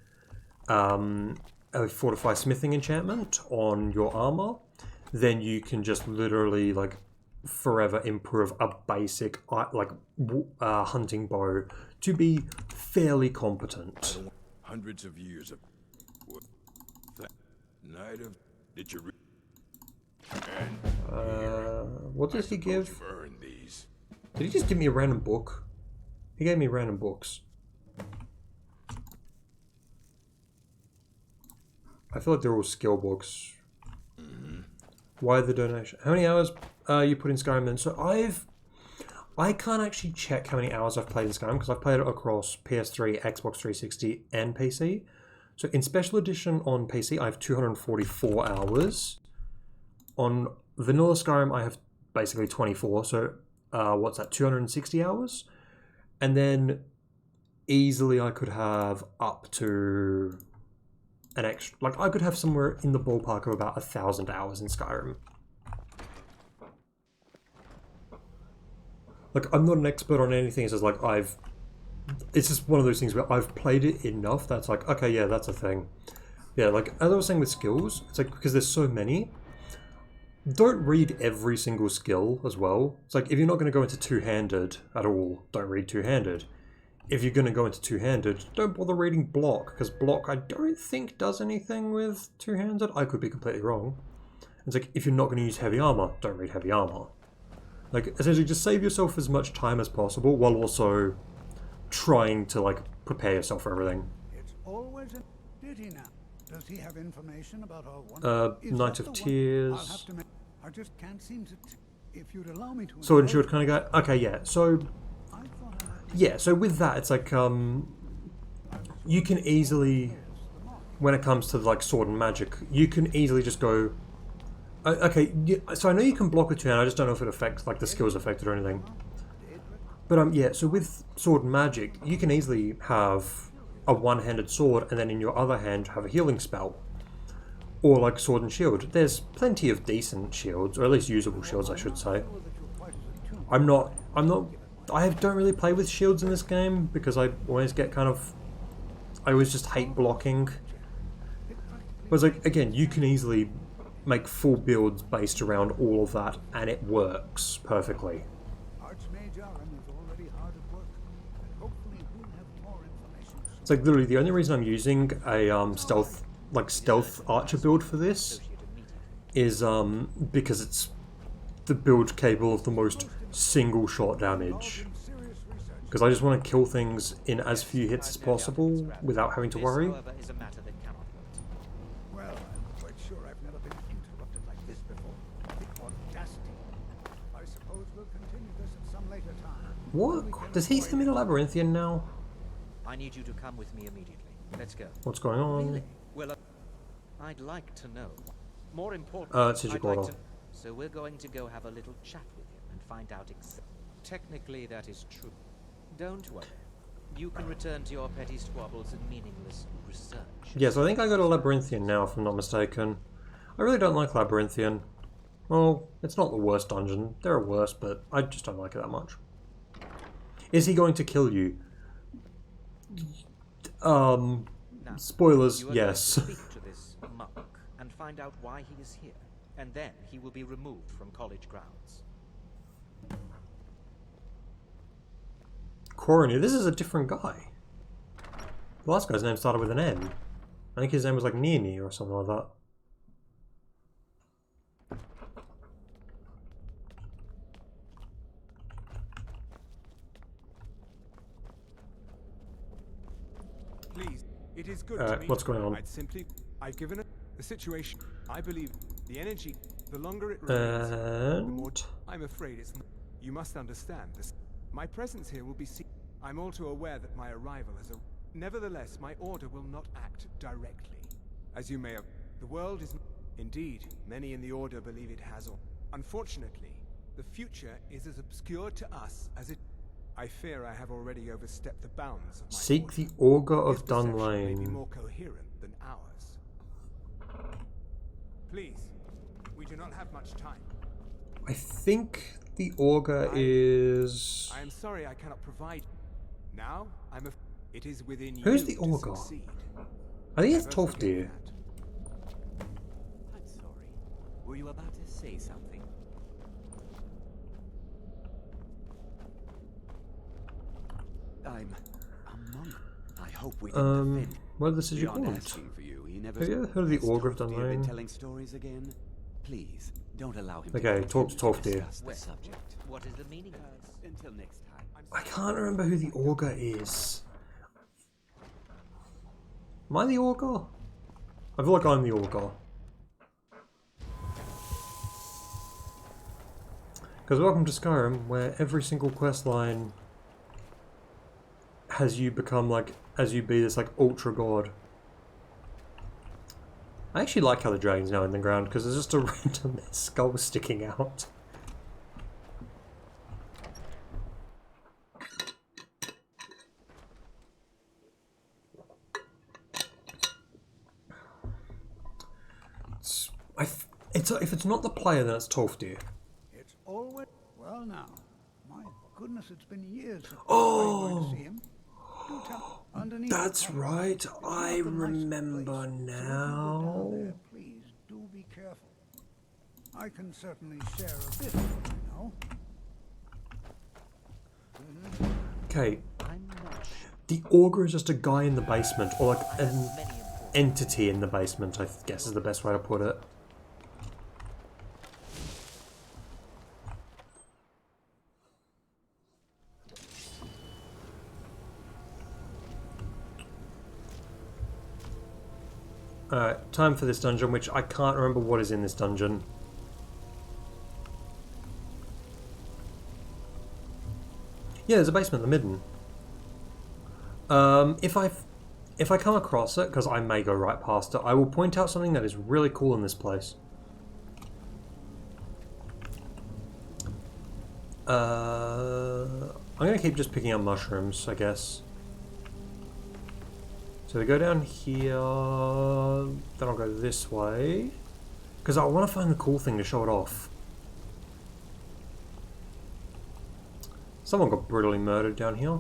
a Fortify Smithing enchantment on your armor, then you can just literally, like, forever improve a basic, like, hunting bow to be fairly competent. Hundreds of years of... Night of... Did you... What did he give? Did he just give me a random book? He gave me random books. I feel like they're all skill books. Why the donation? How many hours you put in Skyrim then? So I can't actually check how many hours I've played in Skyrim because I've played it across PS3, Xbox 360, and PC. So in Special Edition on PC, I have 244 hours. On Vanilla Skyrim, I have basically 24. So what's that? 260 hours? And then easily I could have up to an extra, like I could have somewhere in the ballpark of about 1,000 hours in Skyrim. Like I'm not an expert on anything. It's just like it's just one of those things where I've played it enough that's like, okay, yeah, that's a thing. Yeah, like as I was saying with skills, it's like because there's so many, don't read every single skill as well. It's like if you're not going to go into two-handed at all, don't read two-handed. If you're going to go into two-handed, don't bother reading block, because block I don't think does anything with two-handed. I could be completely wrong. It's like, if you're not going to use heavy armor, don't read heavy armor. Like, essentially just save yourself as much time as possible, while also trying to, like, prepare yourself for everything. It's always a... Did he now? Does he have information about our one? Knight of Tears. I'll have to make... I just can't seem to... If you'd allow me to... Sword and Shield kind of guy? Okay, yeah, so... Yeah, so with that, it's like, you can easily, when it comes to, like, sword and magic, you can easily just go, okay, so I know you can block with two hand, I just don't know if it affects, like, the skills affected or anything. But, yeah, so with sword and magic, you can easily have a one-handed sword, and then in your other hand have a healing spell. or like Sword and Shield. There's plenty of decent shields, or at least usable shields, I should say. I don't really play with shields in this game because I always get I always just hate blocking. But like, again, you can easily make full builds based around all of that, and it works perfectly. It's like literally the only reason I'm using a stealth archer build for this is because it's the build capable of the most single shot damage. Because I just want to kill things in as few hits as possible without having to worry. Well, I'm quite sure I've never been interrupted like this before. The audacity. I suppose we'll continue this at some later time. What? Does he send me to Labyrinthian now? I need you to come with me immediately. Let's go. What's going on? Really? Well, I'd like to know. More important, I'd like to... So we're going to go have a little chat with him and find out exactly. Technically, that is true. Don't worry. You can return to your petty squabbles and meaningless research. Yes, I think I go to Labyrinthian now, if I'm not mistaken. I really don't like Labyrinthian. Well, it's not the worst dungeon. There are worse, but I just don't like it that much. Is he going to kill you? Now, spoilers, you are yes. going to speak to this monk and find out why he is here, and then he will be removed from college grounds. Corony, this is a different guy. The last guy's name started with an N. I think his name was like Nini or something like that. Please, it is good to me. What's going on? I've given it the situation. I believe the energy, the longer it remains, the more I'm afraid it's. You must understand this. My presence here will be seen. I'm all too aware that my arrival is a. Nevertheless, my order will not act directly. As you may have, the world is. Indeed, many in the order believe it has all. Unfortunately, the future is as obscure to us as it. I fear I have already overstepped the bounds of my Seek order. the Augur of His perception Dunlane. may be more coherent than ours. Please, we do not have much time. I think the Augur is... I am sorry I cannot provide. Now, it is within you. Who's the to Augur? succeed. I think it's Never forget Tolfdir. that. I'm sorry. Were you about to say something? I'm a monk. I hope we didn't offend. Well, this is your Beyond point. asking for you, he never. Have you ever heard of the Has Augur of Tolfdir been Dunlane? telling stories again? Please, don't allow him Okay, to talk to continue Tolfdir. discuss the subject. What is the meaning of this? Until next time. I can't remember who the Augur is. Am I the Augur? I feel like I'm the Augur. Because welcome to Skyrim, where every single quest line has you become like, as you be this like ultra god. I actually like how the dragon's now in the ground because there's just a random skull sticking out. If it's not the player, then it's Tolfdir. It's always well now. My goodness, it's been years since Oh! I went to see him. Do tell underneath. That's right, I remember now. There, please do be careful. I can certainly share a bit, you know. Okay, the Augur is just a guy in the basement, or like an entity in the basement, I guess is the best way to put it. Alright, time for this dungeon, which I can't remember what is in this dungeon. Yeah, there's a basement in the midden. If I come across it, because I may go right past it, I will point out something that is really cool in this place. I'm going to keep just picking up mushrooms, I guess. So we go down here, then I'll go this way, because I want to find the cool thing to show it off. Someone got brutally murdered down here.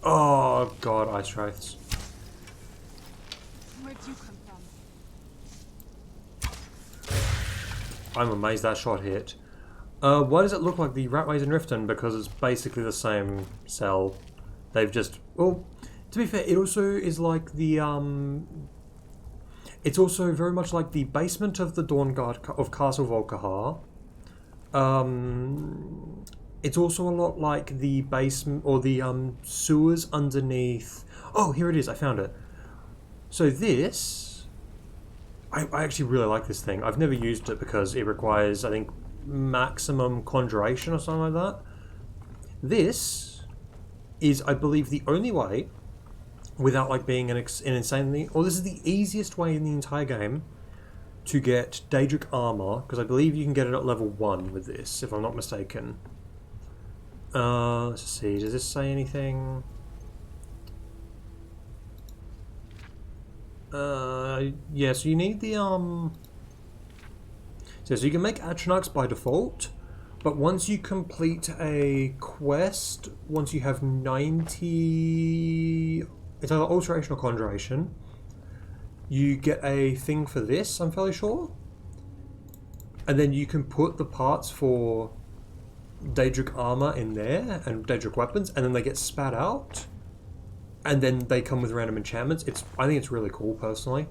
Oh god, ice wraiths. Where'd you come from? I'm amazed that shot hit. Why does it look like the Ratways in Riften? Because it's basically the same cell. They've just... Well, to be fair, it also is like the... It's also very much like the basement of the Dawnguard of Castle Volkihar. It's also a lot like the basement, or the sewers underneath... Oh, here it is, I found it. So this... I actually really like this thing. I've never used it because it requires, I think, maximum conjuration or something like that. This is, I believe, the only way, without like being an insanely... Or this is the easiest way in the entire game to get Daedric armor, because I believe you can get it at level 1 with this, if I'm not mistaken. Let's see, does this say anything? Yeah, so you need the, so you can make Atronachs by default, but once you complete a quest, once you have 90... It's either Alteration or Conjuration, you get a thing for this, I'm fairly sure. And then you can put the parts for Daedric armor in there and Daedric weapons, and then they get spat out, and then they come with random enchantments. I think it's really cool personally.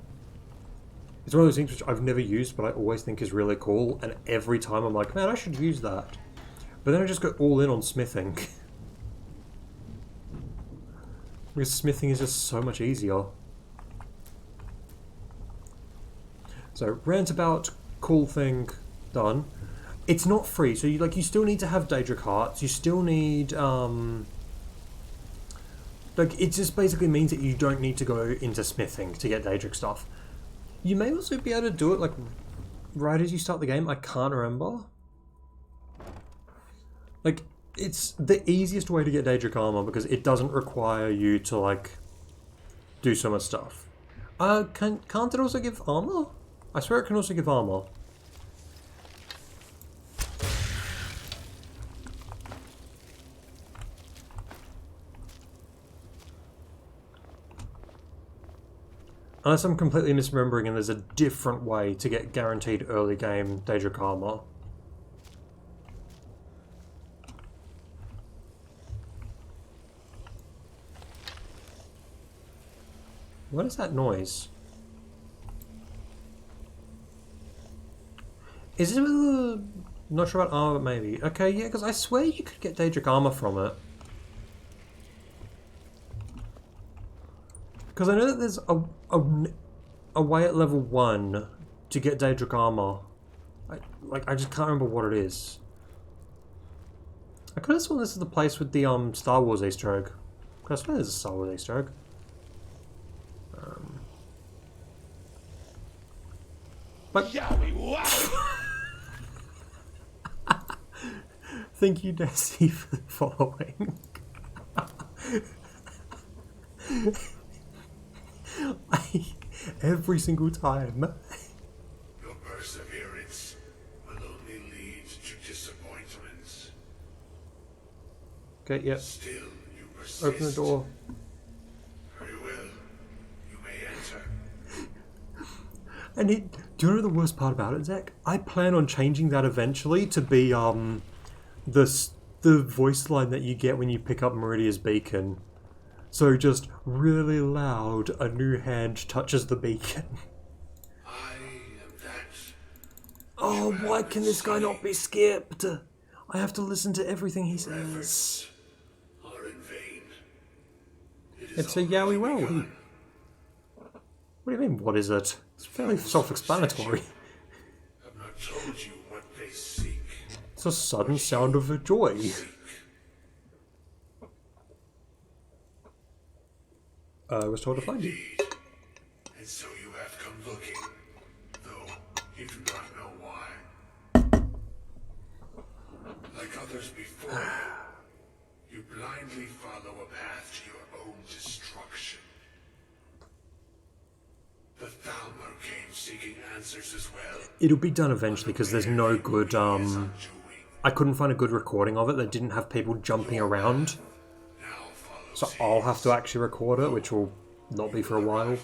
It's one of those things which I've never used, but I always think is really cool, and every time I'm like, man, I should use that. But then I just go all in on smithing. Because smithing is just so much easier. So, rant about cool thing done. It's not free, so you still need to have Daedric hearts. You still need like, it just basically means that you don't need to go into smithing to get Daedric stuff. You may also be able to do it like right as you start the game. I can't remember. Like, it's the easiest way to get Daedric armor because it doesn't require you to like do so much stuff. Can't it also give armor? I swear it can also give armor. Unless I'm completely misremembering and there's a different way to get guaranteed early game Daedric armor. What is that noise? Is it a... Not sure about armor, but maybe. Okay, yeah, because I swear you could get Daedric armor from it. Because I know that there's a way at level 1 to get Daedric armor. I just can't remember what it is. I could have sworn this is the place with the Star Wars Easter egg. I swear there's a Star Wars Easter egg. But thank you, Desi, for following. Every single time. Your perseverance will only lead to disappointments. Okay, yep. Still, you persist. Open the door. Very well. You may enter. And do you know the worst part about it, Zach? I plan on changing that eventually to be the voice line that you get when you pick up Meridia's beacon. So just really loud, a new hand touches the beacon. I am that. Oh, why can this guy not be skipped? I have to listen to everything he says. Are in vain. It's a Yowie well. What do you mean, what is it? It's fairly self-explanatory. I've not told you what they seek. It's a sudden sound of a joy. I was told to find you. And so you have come looking, though you do not know why. You blindly follow a path to your own destruction. The Thalmor came seeking answers as well. It'll be done eventually because there's no good, I couldn't find a good recording of it that didn't have people jumping around. So I'll have to actually record it, which will not be for a while.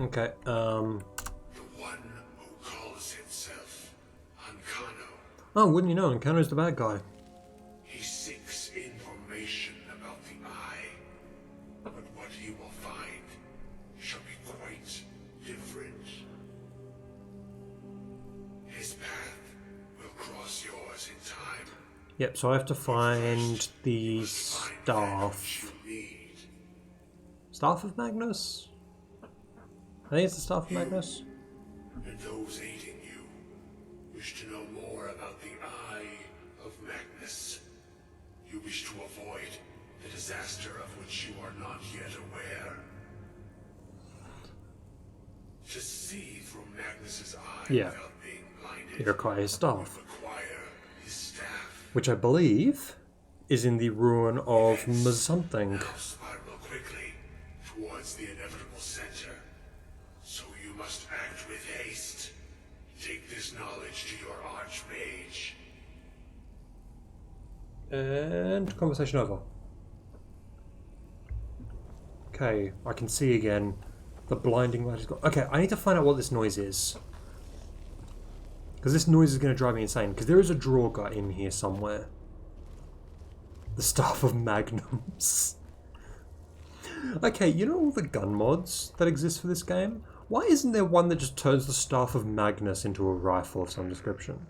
Okay, The one who calls himself Ancano. Oh, wouldn't you know, Ancano's the bad guy. He seeks information about the Eye, but what he will find shall be quite different. His path will cross yours in time. Yep, so I have to find the staff. Staff of Magnus? I think it's the Staff of Magnus. And those aiding you wish to know more about the Eye of Magnus. You wish to avoid the disaster of which you are not yet aware. To see through Magnus's eye without being blinded, you require his staff. require his staff. Which I believe is in the ruin of something. Now spiral quickly towards the inevitable center. So you must act with haste. Take this knowledge to your Archmage. And conversation over. Okay, I can see again. The blinding light is gone. Okay, I need to find out what this noise is. Because this noise is going to drive me insane. Because there is a Draugr in here somewhere. The Staff of Magnums. Okay, you know all the gun mods that exist for this game? Why isn't there one that just turns the Staff of Magnus into a rifle of some description?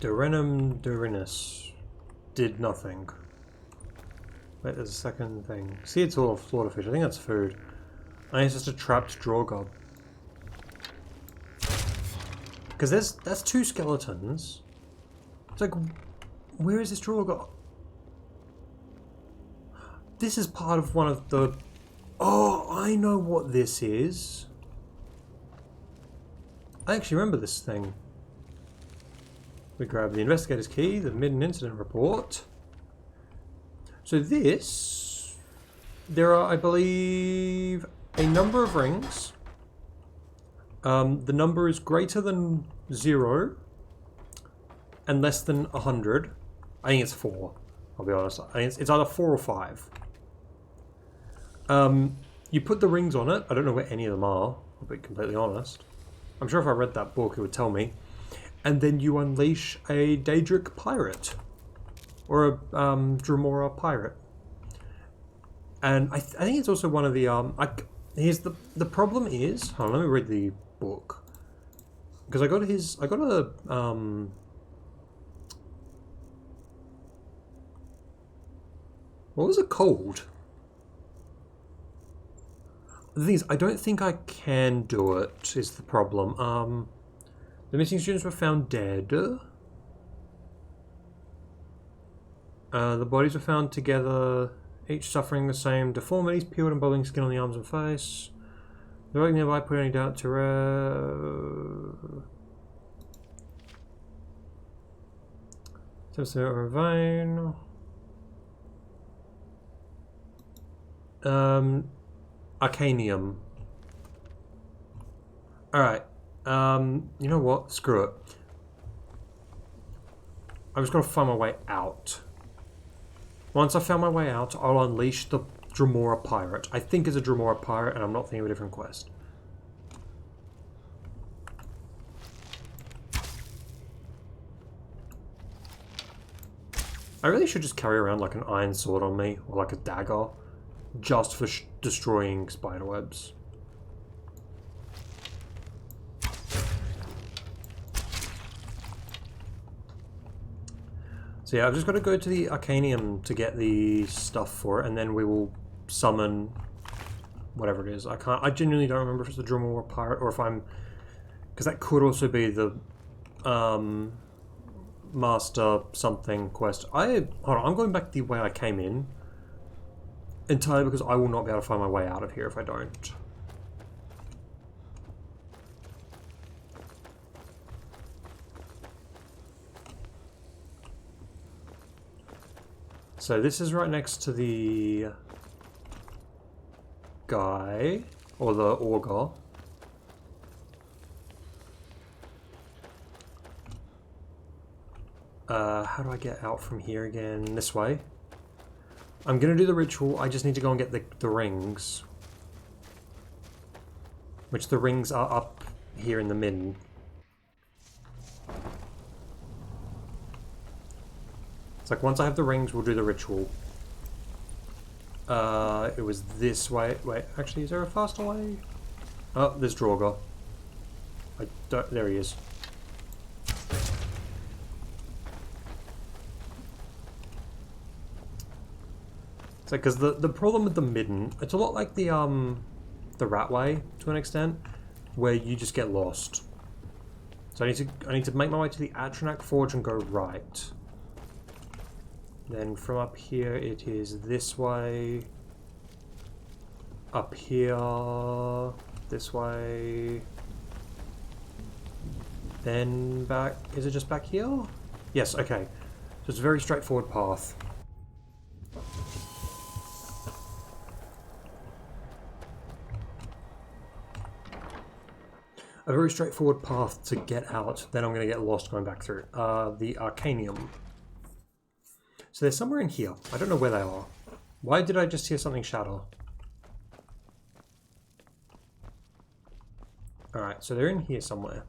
Durenum Durinus did nothing. Wait, there's a second thing. Seeds or slaughterfish, I think that's food. I think it's just a trapped Draugr. Because that's two skeletons. It's like, where is this Draugr? This is part of one of the... Oh, I know what this is. I actually remember this thing. We grab the investigator's key, the midden incident report. So this... There are, I believe, a number of rings. The number is greater than 0 and less than 100. I think it's 4, I'll be honest. I think it's either 4 or 5. You put the rings on it. I don't know where any of them are, I'll be completely honest. I'm sure if I read that book it would tell me. And then you unleash a Daedric pirate. Or a Dremora pirate. And I think it's also one of the... here's the problem is... Hold on, let me read the book. Because I got a... what was it called? The thing is, I don't think I can do it, is the problem. The missing students were found dead. The bodies were found together, each suffering the same deformities, peeled and bubbling skin on the arms and face. The rogue nearby put any doubt to attempts to in vain. Arcanium. Alright. You know what? Screw it. I'm just gonna find my way out. Once I found my way out, I'll unleash the Dremora pirate. I think it's a Dremora pirate, and I'm not thinking of a different quest. I really should just carry around like an iron sword on me, or like a dagger, just for destroying spiderwebs. So yeah, I've just got to go to the Arcanium to get the stuff for it, and then we will summon whatever it is. I genuinely don't remember if it's the Dremora pirate or if I'm... Because that could also be the master something quest. Hold on, I'm going back the way I came in. Entirely because I will not be able to find my way out of here if I don't. So this is right next to the guy, or the augur. How do I get out from here again? This way. I'm gonna do the ritual, I just need to go and get the rings. Which the rings are up here in the midden. It's like once I have the rings, we'll do the ritual. It was this way. Wait, actually, is there a faster way? Oh, there's Draugr. I don't. There he is. It's like, because the problem with the midden, it's a lot like the rat way to an extent, where you just get lost. So I need to make my way to the Atronach Forge and go right. Then from up here it is this way, up here, this way, then back. Is it just back here? Yes, okay. So it's a very straightforward path. A very straightforward path to get out, then I'm going to get lost going back through. The Arcanium. So they're somewhere in here. I don't know where they are. Why did I just hear something shatter? Alright, so they're in here somewhere.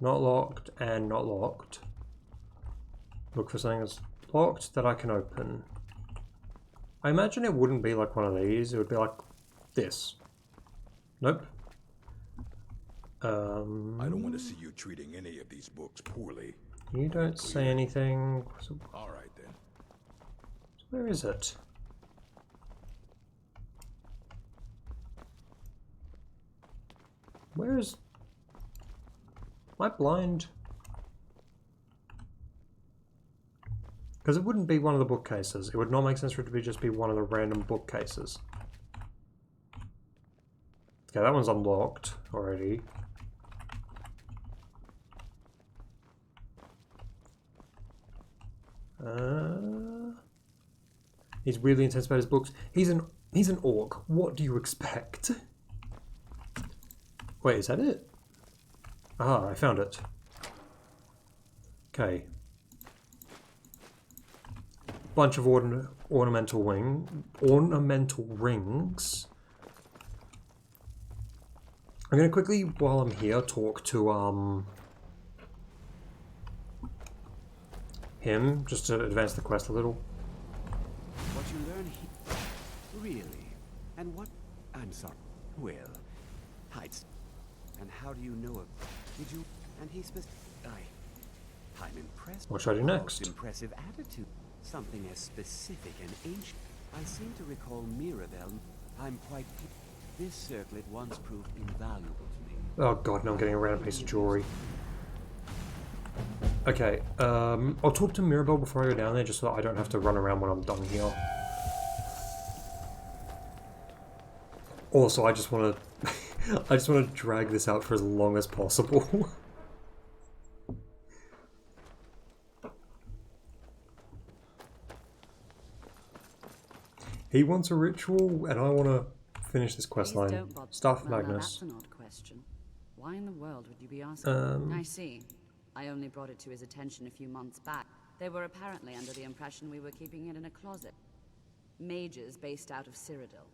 Not locked and not locked. Look for something that's locked that I can open. I imagine it wouldn't be like one of these. It would be like this. Nope. I don't want to see you treating any of these books poorly. You don't say anything. All right then. Where is it? Where is... Am I blind? Because it wouldn't be one of the bookcases. It would not make sense for it to just be one of the random bookcases. Okay, that one's unlocked already. He's really intense about his books. He's an orc. What do you expect? Wait, is that it? Ah, I found it. Okay. Bunch of ornamental rings. I'm gonna quickly, while I'm here, talk to him, just to advance the quest a little. What you learn here... Really? And what... I'm sorry. Will. Hides. And how do you know it? Did you... And he I'm impressed. What should I do next? Impressive attitude. Something as specific and ancient. I seem to recall Mirabelle. I'm quite... This circlet once proved invaluable to me. Oh god, now I'm getting a random piece of jewelry. Okay, I'll talk to Mirabelle before I go down there, just so that I don't have to run around when I'm done here. Also, I just want to drag this out for as long as possible. He wants a ritual, and I want to finish this quest line. Stuff Magnus. That's an odd question. Why in the world would you be asking? I see. I only brought it to his attention a few months back. They were apparently under the impression we were keeping it in a closet. Mages based out of Cyrodiil.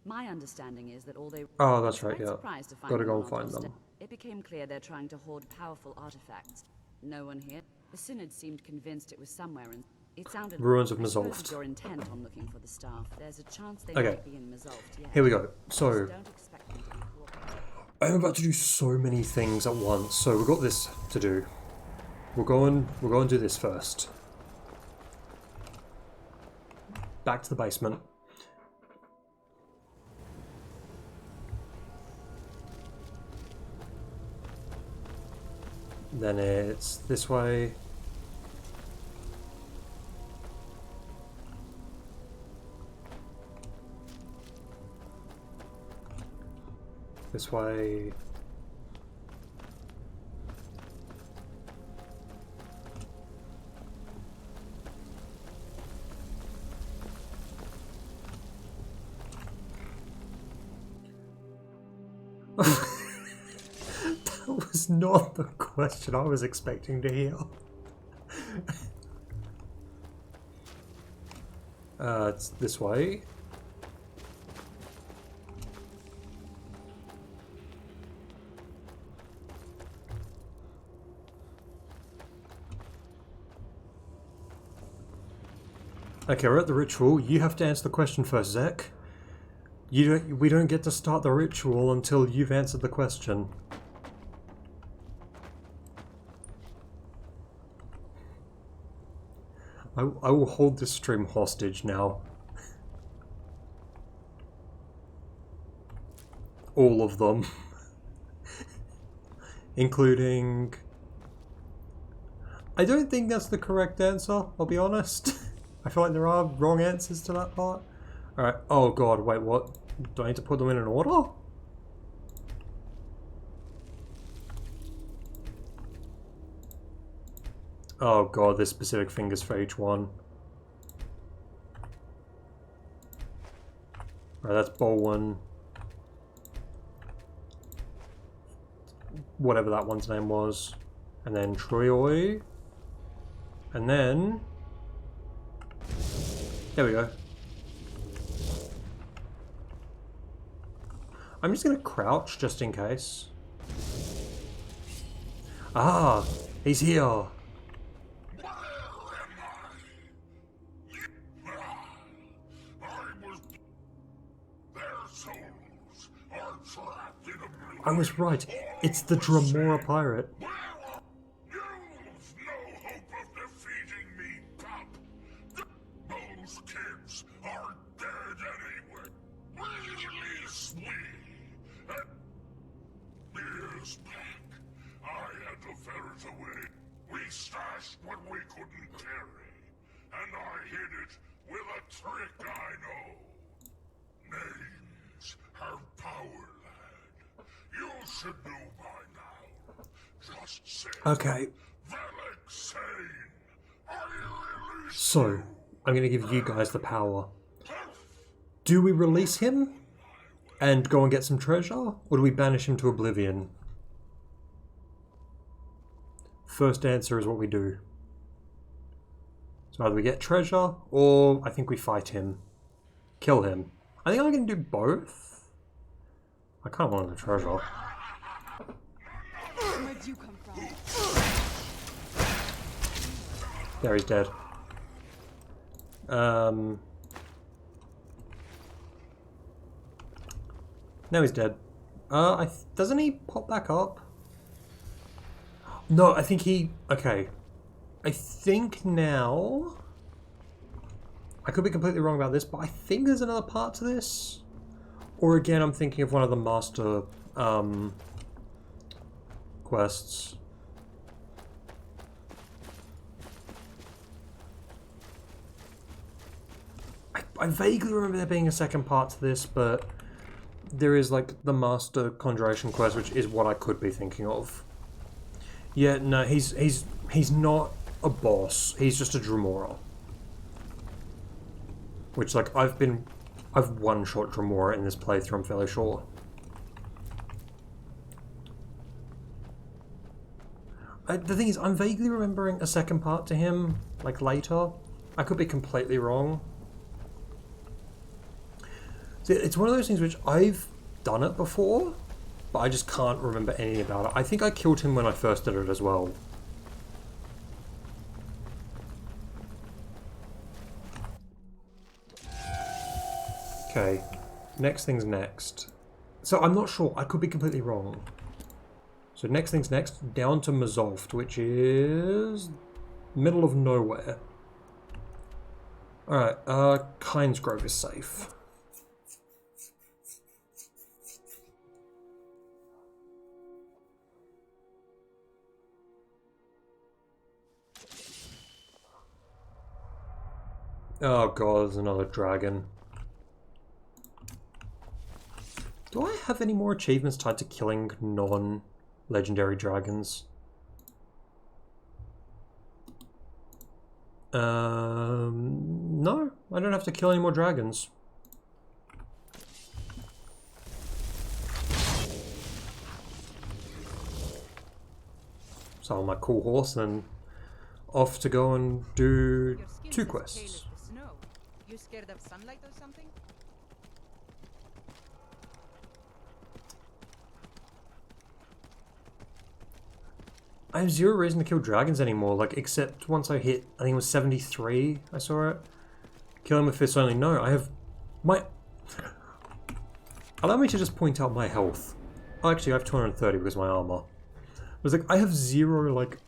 My understanding is that all they... Oh, that's right, yeah. Surprised to find Gotta go and find them. It became clear they're trying to hoard powerful artifacts. No one here. The Synod seemed convinced it was somewhere in... It sounded... Ruins of I suppose Mazolft. you're intent on looking for the staff. There's a chance they Okay. might be in Mazolft, yes. Here we go. So... Don't expect them to be cooperative. I'm about to do so many things at once, so we've got this to do. We'll go and do this first. Back to the basement. Then it's this way. This way. That was not the question I was expecting to hear. It's this way. Okay, we're at the ritual. You have to answer the question first, Zek. We don't get to start the ritual until you've answered the question. I will hold this stream hostage now. All of them. Including... I don't think that's the correct answer, I'll be honest. I feel like there are wrong answers to that part. Alright, oh god, wait, what? Do I need to put them in an order? Oh god, there's specific fingers for each one. Alright, that's Bolwyn. Whatever that one's name was. And then Troy. And then... There we go. I'm just gonna crouch just in case. Ah, he's here. I was right. It's the Dremora pirate. Okay. So, I'm going to give you guys the power. Do we release him and go and get some treasure, or do we banish him to oblivion? First answer is what we do. So either we get treasure, or I think we fight him. Kill him. I think I'm going to do both. I kind of want the treasure. Where'd you come from? There, he's dead. Now he's dead. Doesn't he pop back up? No, I think he... Okay. I think now... I could be completely wrong about this, but I think there's another part to this. Or again, I'm thinking of one of the master quests. I vaguely remember there being a second part to this, but there is like the master conjuration quest, which is what I could be thinking of. Yeah, no, he's not a boss. He's just a Dremora. Which, like, I've one-shot Dremora in this playthrough, I'm fairly sure. The thing is, I'm vaguely remembering a second part to him, like, later. I could be completely wrong. See, it's one of those things which I've done it before, but I just can't remember anything about it. I think I killed him when I first did it as well. Okay, next thing's next. So I'm not sure, I could be completely wrong. So next thing's next, down to Mazolft, which is middle of nowhere. Alright, Kynesgrove is safe. Oh god, there's another dragon. Do I have any more achievements tied to killing non-legendary dragons? No, I don't have to kill any more dragons. So on my cool horse, and off to go and do 2 quests. You scared of sunlight or something? I have 0 reason to kill dragons anymore, like, except once I hit, I think it was 73, I saw it. Kill him with fists only. No, I have my... Allow me to just point out my health. Oh, actually, I have 230 because of my armor. It was like, I have 0, like,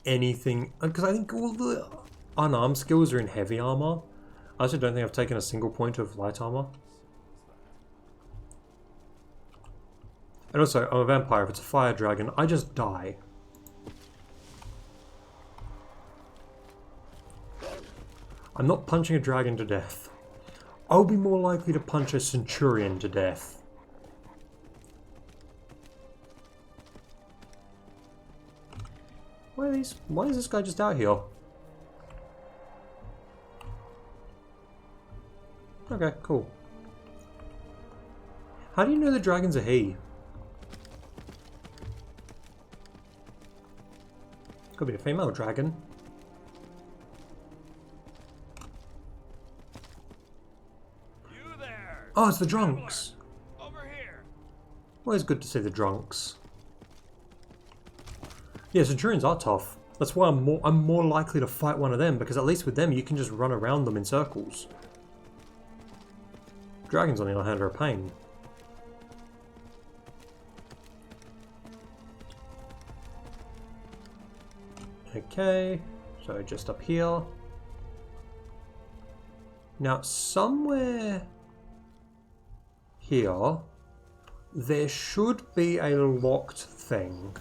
anything, because I think all the unarmed skills are in heavy armor. I also don't think I've taken a single point of light armor. And also, I'm a vampire. If it's a fire dragon, I just die. I'm not punching a dragon to death. I'll be more likely to punch a centurion to death. Why is this guy just out here? Okay, cool. How do you know the dragon's a he? Could be a female dragon. Oh, it's the drunks. Over here. Always good to see the drunks. Yeah, centurions are tough. That's why I'm more likely to fight one of them, because at least with them you can just run around them in circles. Dragons, on the other hand, are a pain. Okay, so just up here. Now, somewhere here, there should be a locked thing.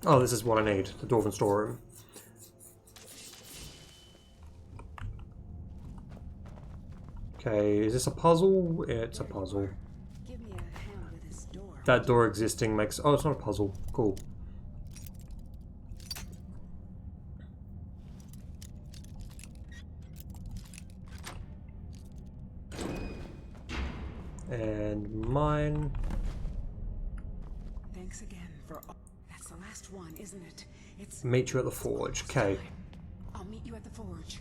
Oh, this is what I need, the Dwarven storeroom. Okay, is this a puzzle? It's a puzzle. Give me a hand with this door. That door existing makes... Oh, it's not a puzzle. Cool. And mine. Thanks again for all. That's the last one, isn't it? It's... Meet you at the forge. Okay. I'll meet you at the forge.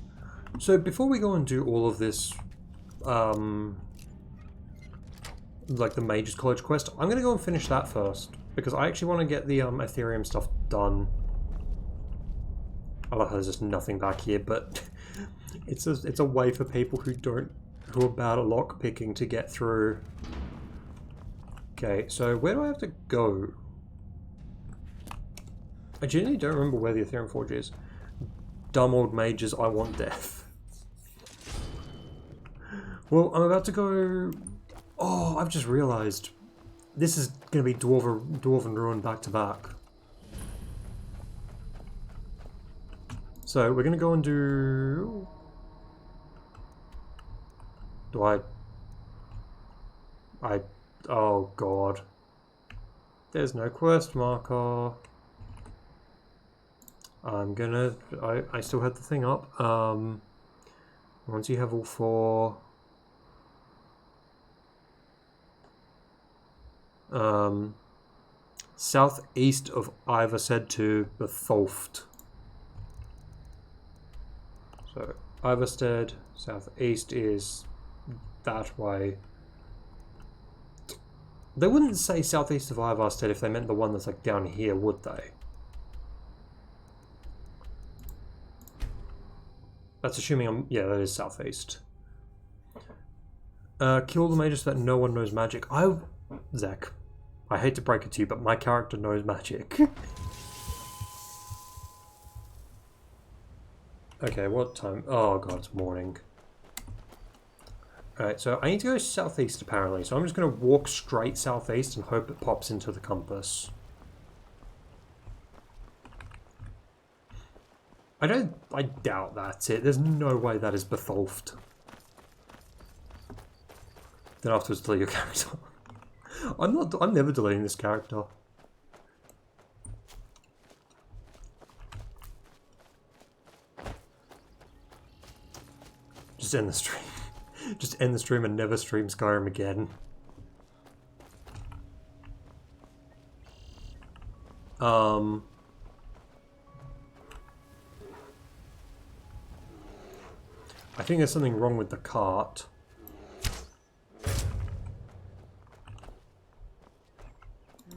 So before we go and do all of this, like the Mage's College quest, I'm going to go and finish that first, because I actually want to get the Ethereum stuff done. I love how there's just nothing back here, but it's a way for people who are bad at lockpicking to get through. Okay, so where do I have to go? I genuinely don't remember where the Ethereum Forge is. Dumb old mages, I want death. Well, I'm about to go... Oh, I've just realised. This is going to be Dwarven Ruin back to back. So, we're going to go and do... Oh, God. There's no quest marker. I'm gonna... I still had the thing up. Once you have all 4... southeast of Iverstead to Betholft. So, Iverstead, southeast is that way. They wouldn't say southeast of Iverstead if they meant the one that's like down here, would they? That's assuming I'm... Yeah, that is southeast. Kill the mages so that no one knows magic. Zach, I hate to break it to you, but my character knows magic. Okay, what time? Oh god, it's morning. Alright, so I need to go southeast apparently, so I'm just going to walk straight southeast and hope it pops into the compass. I doubt that's it. There's no way that is Betholfed. Then afterwards delete your character. I'm never deleting this character. Just end the stream. Just end the stream and never stream Skyrim again. I think there's something wrong with the cart. I'm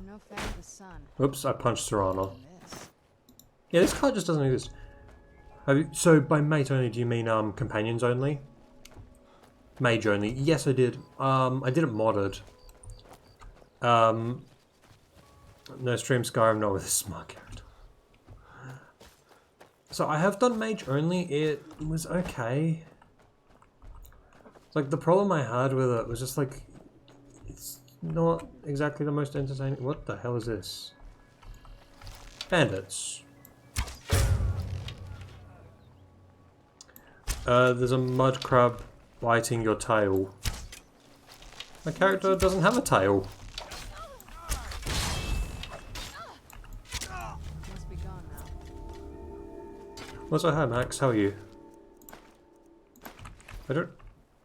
no fan of the sun. Oops, I punched Serana. Yeah, this cart just doesn't exist. So by mate only, do you mean companions only? Mage only. Yes, I did. I did it modded. No stream Skyrim, not with a smart character. So I have done mage only. It was okay. Like the problem I had with it was just like it's not exactly the most entertaining. What the hell is this? Bandits. There's a mud crab biting your tail. My character doesn't have a tail. Must be gone now. Also, hi Max, how are you?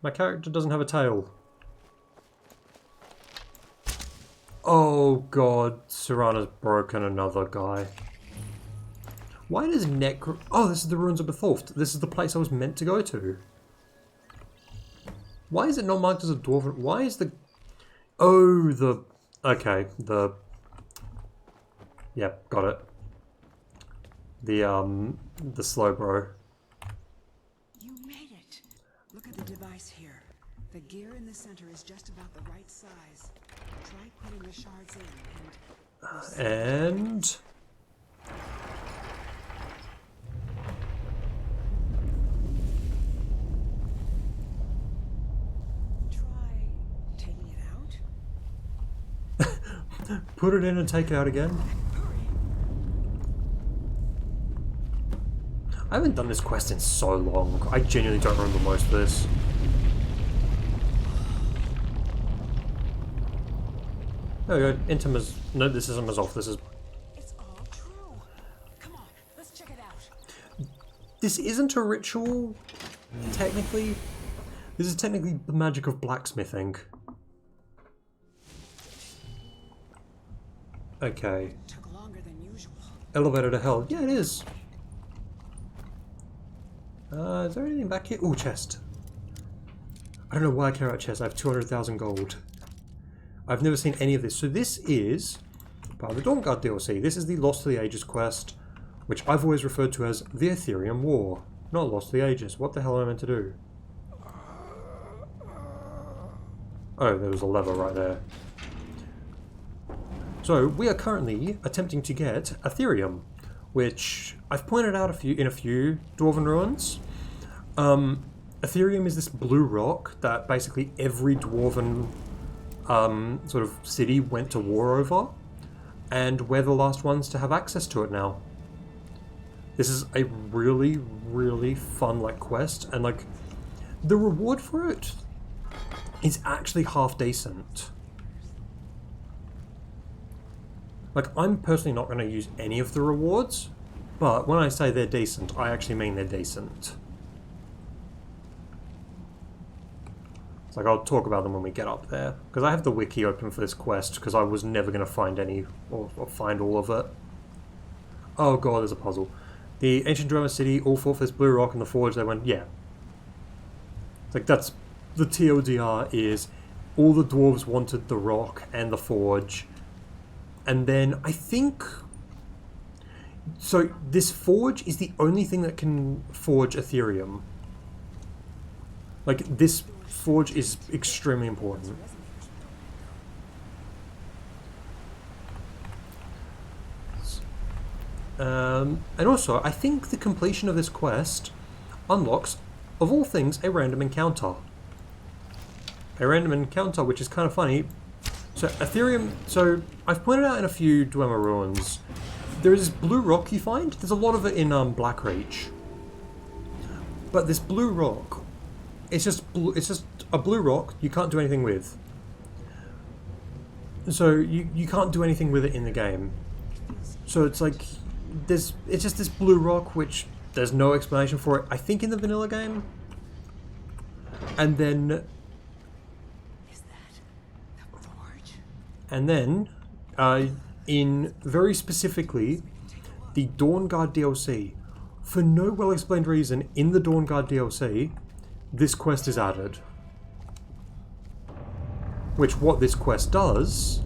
My character doesn't have a tail. Oh god, Serana's broken another guy. Why does Oh, this is the Ruins of Betholfed. This is the place I was meant to go to. Why is it not marked as a dwarven? Why is the... Oh, the... Okay, the... Yep, got it. The slow bro. You made it. Look at the device here. The gear in the center is just about the right size. Try putting the shards in And... Try taking it out. Put it in and take it out again. I haven't done this quest in so long. I genuinely don't remember most of this. There we go. Intima's... No, this isn't Mazov. This is... It's all true. Come on, let's check it out. This isn't a ritual, technically. This is technically the magic of blacksmithing. Okay. Took longer than usual. Elevator to hell. Yeah, it is. Is there anything back here? Ooh, chest. I don't know why I care about chest. I have 200,000 gold. I've never seen any of this. So this is part of the Dawnguard DLC. This is the Lost to the Ages quest, which I've always referred to as the Ethereum War, not Lost to the Ages. What the hell am I meant to do? Oh, there was a lever right there. So we are currently attempting to get Ethereum, which I've pointed out in a few Dwarven Ruins. Ethereum is this blue rock that basically every Dwarven sort of city went to war over, and we're the last ones to have access to it now. This is a really, really fun quest, and the reward for it is actually half decent. I'm personally not going to use any of the rewards, but when I say they're decent, I actually mean they're decent. It's I'll talk about them when we get up there, because I have the wiki open for this quest, because I was never going to find any, or find all of it. Oh god, there's a puzzle. The ancient Drummer City all fought for this blue rock, and the Forge, they went, yeah. That's, the TLDR is, all the dwarves wanted the rock and the Forge, and then I think... So, this Forge is the only thing that can forge Ethereum. This Forge is extremely important. And also, I think the completion of this quest unlocks, of all things, a random encounter. a random encounter, which is kind of funny. So Ethereum, so I've pointed out in a few Dwemer ruins, there is this blue rock you find. There's a lot of it in Blackreach. But this blue rock, it's just a blue rock you can't do anything with. So you can't do anything with it in the game. So it's like it's just this blue rock which there's no explanation for it, I think, in the vanilla game. And then in very specifically the Dawnguard DLC, for no well explained reason in the Dawnguard DLC, this quest is added. Which, what this quest does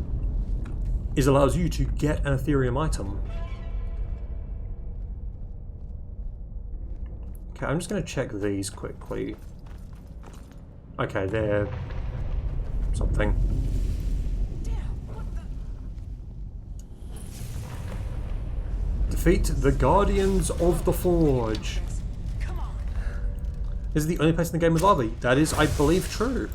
is allows you to get an Ethereum item. Okay, I'm just going to check these quickly. Okay, they're something. Defeat the Guardians of the Forge. This is the only place in the game with lava. That is, I believe, true.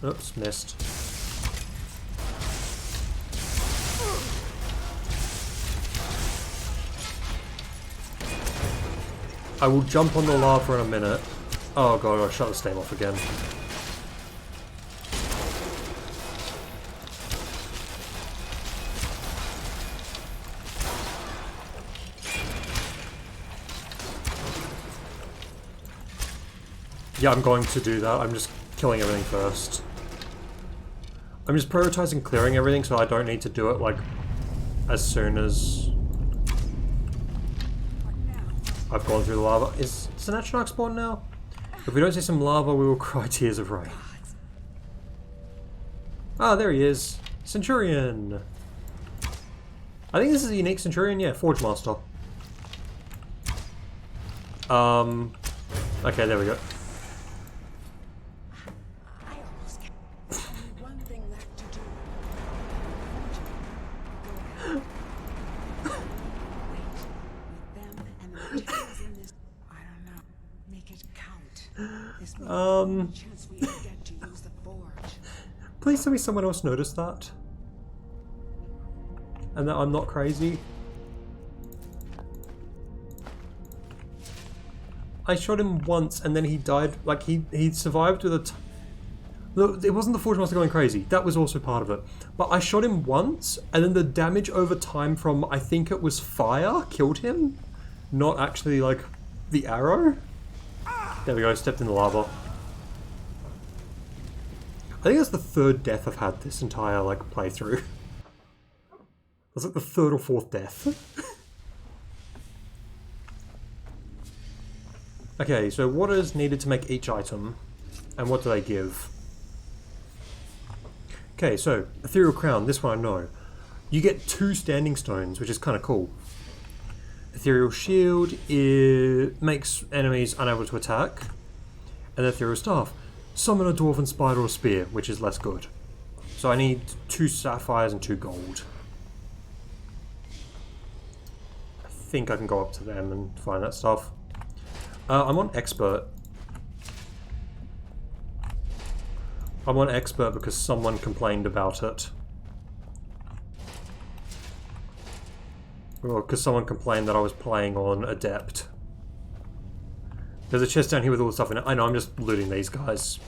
Oops, missed. I will jump on the lava in a minute. Oh god, I'll shut the steam off again. Yeah, I'm going to do that. I'm just killing everything first. I'm just prioritizing clearing everything so I don't need to do it, like, as soon as I've gone through the lava. Is Sinatronach spawned now? If we don't see some lava, we will cry tears of rain. Ah, there he is. Centurion! I think this is a unique Centurion, yeah, Forge Master. Okay, there we go. Please tell me someone else noticed that. And that I'm not crazy. I shot him once and then he died, like he survived with a Look, it wasn't the Forge Master going crazy, that was also part of it. But I shot him once and then the damage over time from, I think it was fire, killed him. Not actually like the arrow. There we go, stepped in the lava. I think that's the third death I've had this entire, like, playthrough. That's like the third or fourth death. Okay, so what is needed to make each item? And what do they give? Okay, so, Ethereal Crown, this one I know. You get 2 standing stones, which is kind of cool. Ethereal Shield makes enemies unable to attack. And Ethereal Staff. Summon a Dwarven Spider or Spear, which is less good. So I need 2 sapphires and 2 gold. I think I can go up to them and find that stuff. I'm on Expert. I'm on Expert because someone complained about it. Well, because someone complained that I was playing on Adept. There's a chest down here with all the stuff in it. I know, I'm just looting these guys.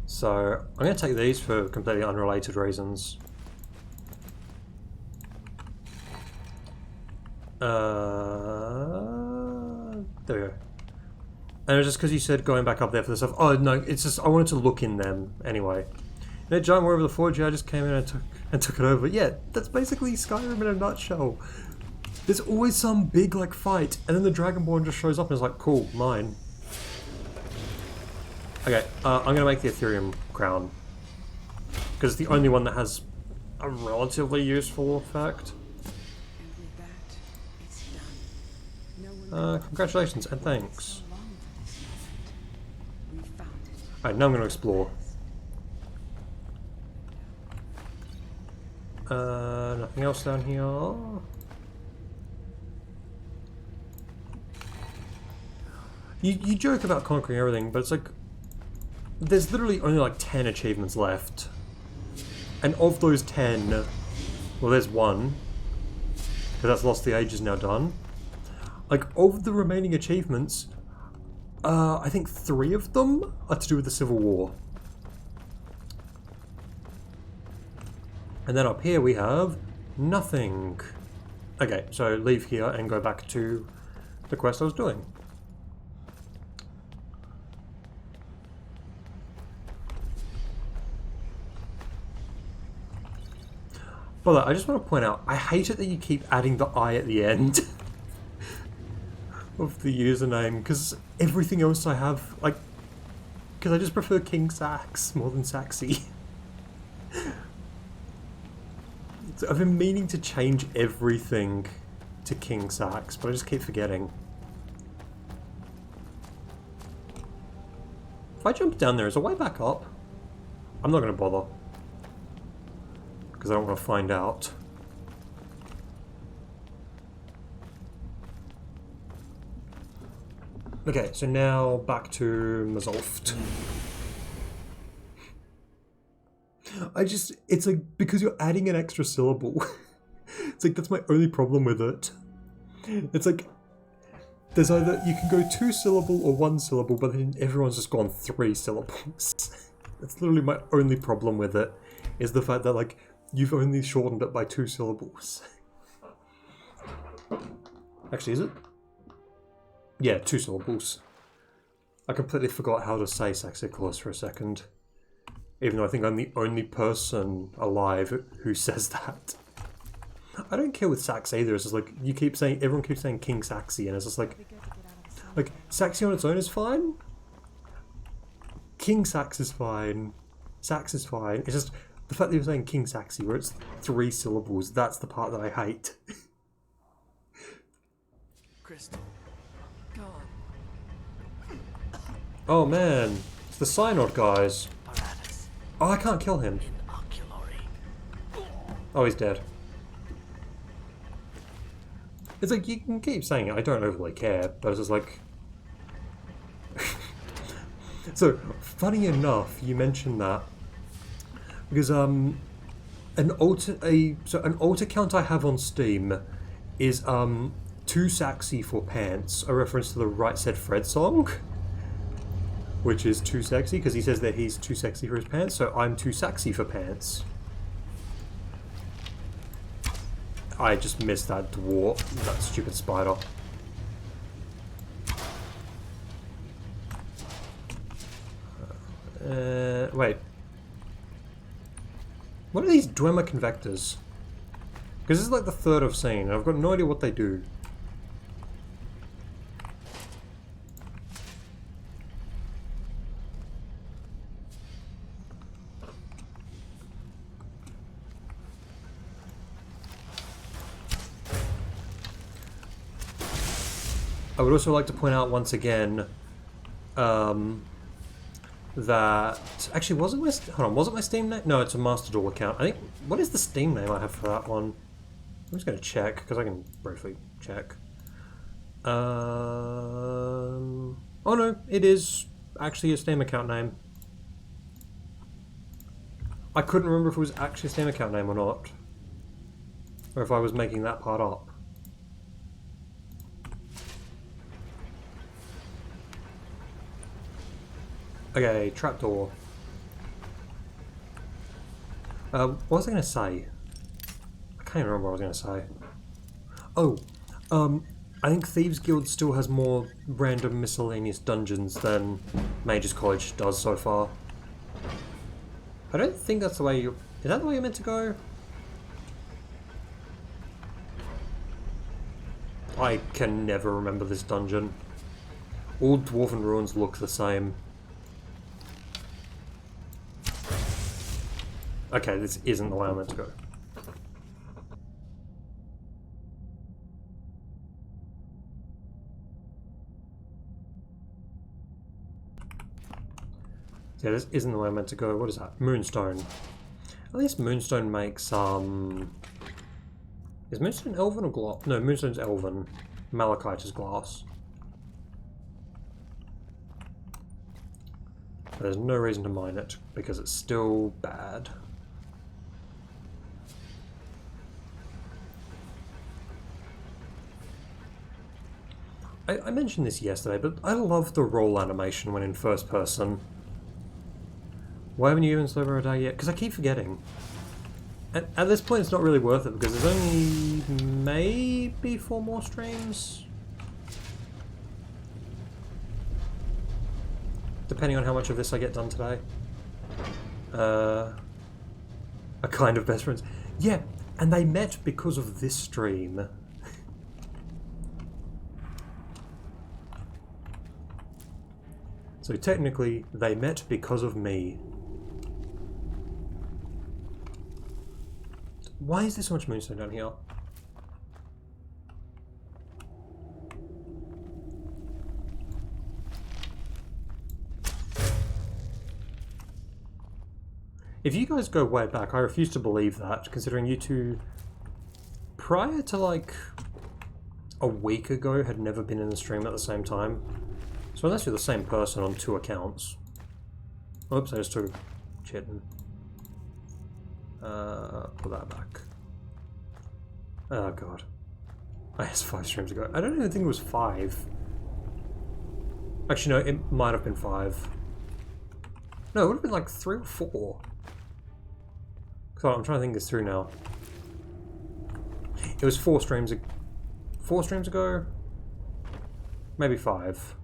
So, I'm going to take these for completely unrelated reasons. There we go. And it was just because you said going back up there for the stuff. Oh, no, it's just, I wanted to look in them anyway. That giant war over the forge, I just came in and took it over. Yeah, that's basically Skyrim in a nutshell. There's always some big, like, fight, and then the Dragonborn just shows up and is like, cool, mine. Okay, I'm going to make the Ethereum Crown. Because it's the only one that has a relatively useful effect. Congratulations and thanks. Alright, now I'm going to explore. Nothing else down here. You joke about conquering everything, but it's like there's literally only like 10 achievements left. And of those 10, well, there's one, because that's Lost the Age is now done. Like, of the remaining achievements, I think 3 of them are to do with the Civil War. And then up here we have nothing. Okay, so leave here and go back to the quest I was doing. But I just want to point out, I hate it that you keep adding the I at the end of the username, because everything else I have, like, because I just prefer King Sax more than Saxy. I've been meaning to change everything to King Sax, but I just keep forgetting. If I jump down there, is there a way back up? I'm not going to bother, because I don't want to find out. Okay, so now back to Mazolft. It's like, because you're adding an extra syllable. It's like, that's my only problem with it. It's like, there's either, you can go 2 syllable or 1 syllable, but then everyone's just gone 3 syllables. That's literally my only problem with it, is the fact that, like, you've only shortened it by 2 syllables. Actually, is it? Yeah, 2 syllables. I completely forgot how to say Saxiclaus for a second. Even though I think I'm the only person alive who says that. I don't care with Sax either, it's just like, you keep saying, everyone keeps saying King Saxy, and it's just like Saxy on its own is fine. King Sax is fine. Sax is fine. It's just, the fact that you're saying King Saxy, where it's 3 syllables, that's the part that I hate. Crystal. God. Oh man, it's the Synod guys. Oh, I can't kill him. Oh, he's dead. It's like, you can keep saying it, I don't overly care, but it's just like... So, funny enough, you mentioned that, because an alt account I have on Steam is Too Sexy for Pants, a reference to the Right Said Fred song. Which is too sexy, because he says that he's too sexy for his pants, so I'm too sexy for pants. I just missed that dwarf, that stupid spider. Wait. What are these Dwemer convectors? Because this is like the 3rd I've seen, and I've got no idea what they do. I would also like to point out once again that actually wasn't my Steam name? No, it's a Master Duel account. I think, what is the Steam name I have for that one? I'm just going to check because I can briefly check. Oh no, it is actually a Steam account name. I couldn't remember if it was actually a Steam account name or not, or if I was making that part up. Okay, trapdoor. What was I going to say? I can't even remember what I was going to say. Oh, I think Thieves Guild still has more random miscellaneous dungeons than Mage's College does so far. I don't think that's the way you... Is that the way you're meant to go? I can never remember this dungeon. All Dwarven Ruins look the same. Okay, this isn't the way I'm meant to go. Yeah, this isn't the way I meant to go. What is that? Moonstone. At least Moonstone makes, Is Moonstone Elven or glass? No, Moonstone's Elven. Malachite is glass. But there's no reason to mine it, because it's still bad. I mentioned this yesterday, but I love the roll animation when in first person. Why haven't you even Slow a day yet? Because I keep forgetting. At this point it's not really worth it because there's only maybe 4 more streams. Depending on how much of this I get done today. A kind of best friends. Yeah, and they met because of this stream. So technically, they met because of me. Why is there so much moonstone down here? If you guys go way back, I refuse to believe that, considering you two, prior to like a week ago, had never been in the stream at the same time. So unless you're the same person on 2 accounts. Oops, I just took chitting. Put that back. Oh god. I guess 5 streams ago. I don't even think it was 5. Actually no, it might have been 5. No, it would have been like 3 or 4. So I'm trying to think this through now. It was 4 streams ago. 4 streams ago? Maybe 5.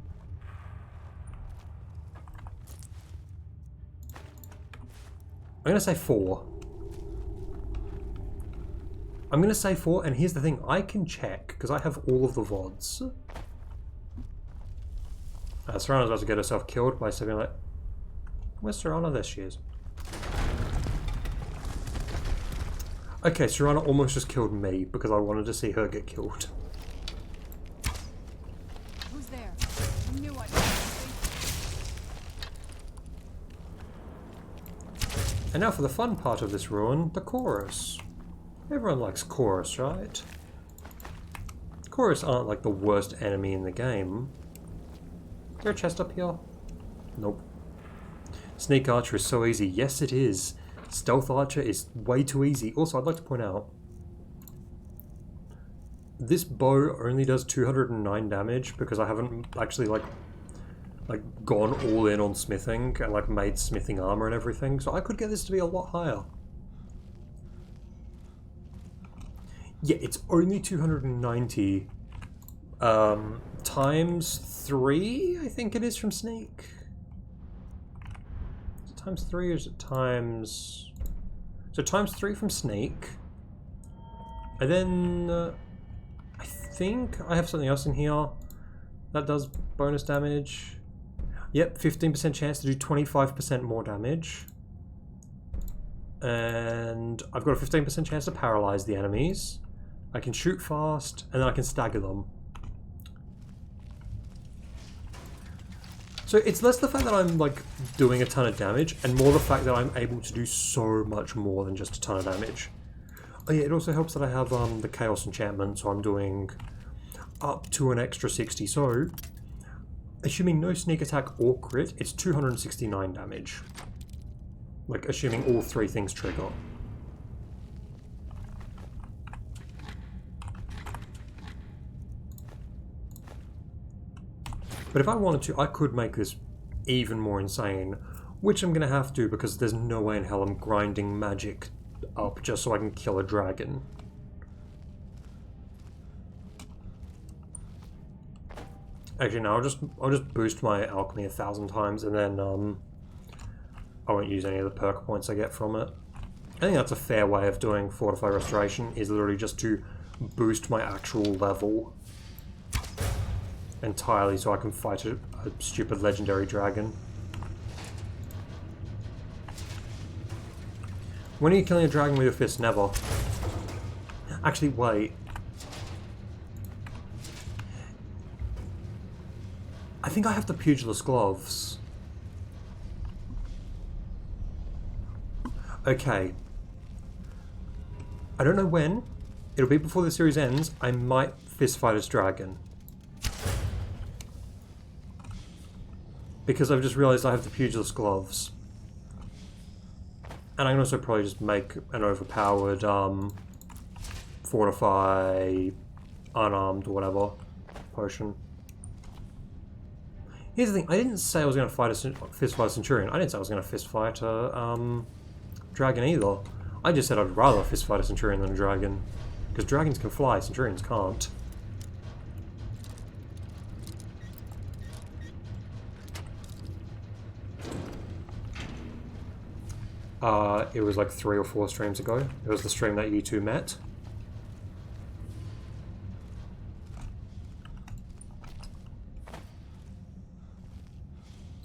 I'm gonna say 4. I'm gonna say 4, and here's the thing, I can check, because I have all of the VODs. Serrana's about to get herself killed by something like... Where's Serrana? There she is. Okay, Serrana almost just killed me, because I wanted to see her get killed. Who's there? I knew I'd And now for the fun part of this run, the chorus. Everyone likes chorus, right? Chorus aren't like the worst enemy in the game. Is there a chest up here? Nope. Sneak Archer is so easy. Yes, it is. Stealth Archer is way too easy. Also, I'd like to point out, this bow only does 209 damage because I haven't actually like gone all in on smithing and like made smithing armor and everything, so I could get this to be a lot higher. Yeah, it's only 290 times 3, I think it is from Sneak. Is it times 3 or is it times... So times 3 from Sneak. And then I think I have something else in here that does bonus damage. Yep, 15% chance to do 25% more damage. And I've got a 15% chance to paralyze the enemies. I can shoot fast, and then I can stagger them. So it's less the fact that I'm like doing a ton of damage, and more the fact that I'm able to do so much more than just a ton of damage. Oh yeah, it also helps that I have the Chaos Enchantment, so I'm doing up to an extra 60. So, assuming no sneak attack or crit, it's 269 damage. Like, assuming all 3 things trigger. But if I wanted to, I could make this even more insane, which I'm going to have to because there's no way in hell I'm grinding magic up just so I can kill a dragon. Actually, no, I'll just boost my alchemy 1,000 times, and then I won't use any of the perk points I get from it. I think that's a fair way of doing Fortify Restoration, is literally just to boost my actual level entirely so I can fight a stupid legendary dragon. When are you killing a dragon with your fist? Never. Actually, wait. I think I have the Pugilist Gloves. Okay. I don't know when. It'll be before the series ends. I might fistfight this dragon. Because I've just realised I have the pugilist gloves. And I can also probably just make an overpowered, fortify, unarmed, whatever, potion. Here's the thing, I didn't say I was going to fistfight a Centurion. I didn't say I was going to fistfight a, dragon either. I just said I'd rather fistfight a Centurion than a dragon. Because dragons can fly, Centurions can't. It was like 3 or 4 streams ago. It was the stream that you two met.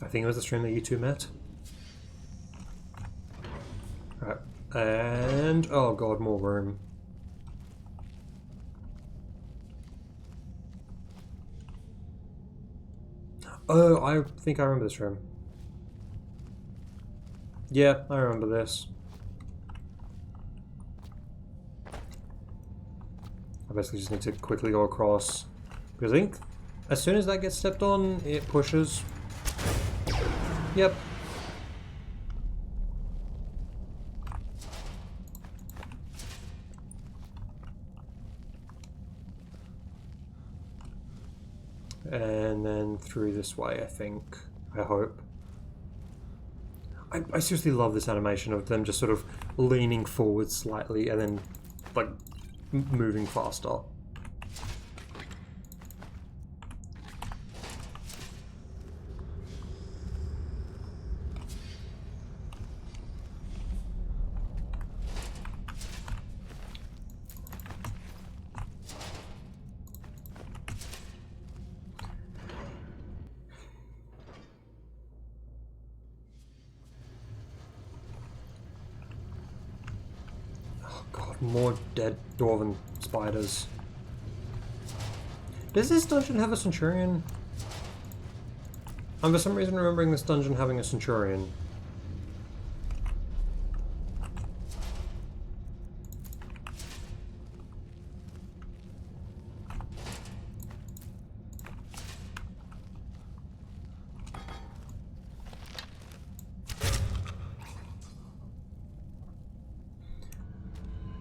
I think it was the stream that you two met. Right. And... oh god, more room. Oh, I think I remember this room. Yeah, I remember this. I basically just need to quickly go across. Because I think as soon as that gets stepped on, it pushes. Yep. And then through this way, I think. I hope. I seriously love this animation of them just sort of leaning forward slightly and then, like, moving faster. More dead dwarven spiders. Does this dungeon have a Centurion? I'm for some reason remembering this dungeon having a Centurion.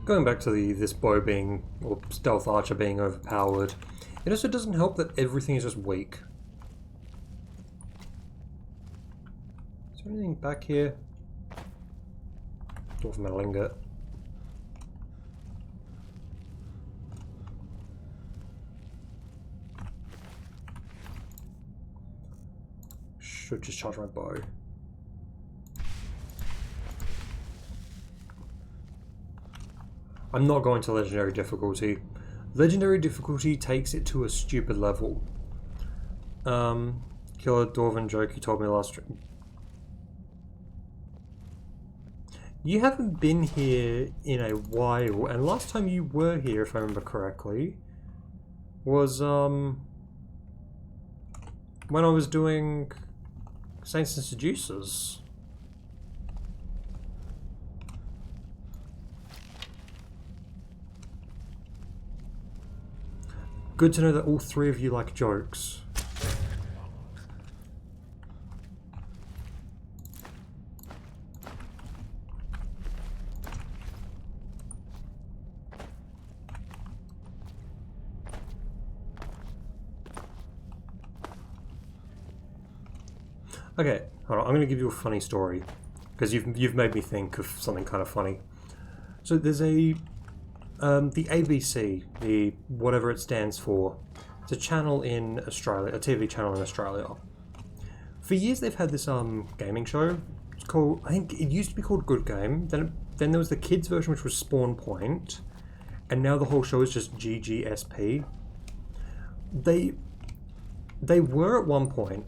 Going back to this bow being, or stealth archer being overpowered, it also doesn't help that everything is just weak. Is there anything back here? Dwarf metal ingot. Should just charge my bow. I'm not going to legendary difficulty. Legendary difficulty takes it to a stupid level. Killer Dwarven joke you told me last stream. You haven't been here in a while, and last time you were here, if I remember correctly, was when I was doing Saints and Seducers. Good to know that all 3 of you like jokes. Okay, hold on. I'm going to give you a funny story because you've made me think of something kind of funny. So there's a the ABC, the whatever it stands for, it's a channel in Australia, a TV channel in Australia. For years they've had this gaming show. It's called, I think it used to be called Good Game. Then there was the kids version, which was Spawn Point, and now the whole show is just GGSP. They were at one point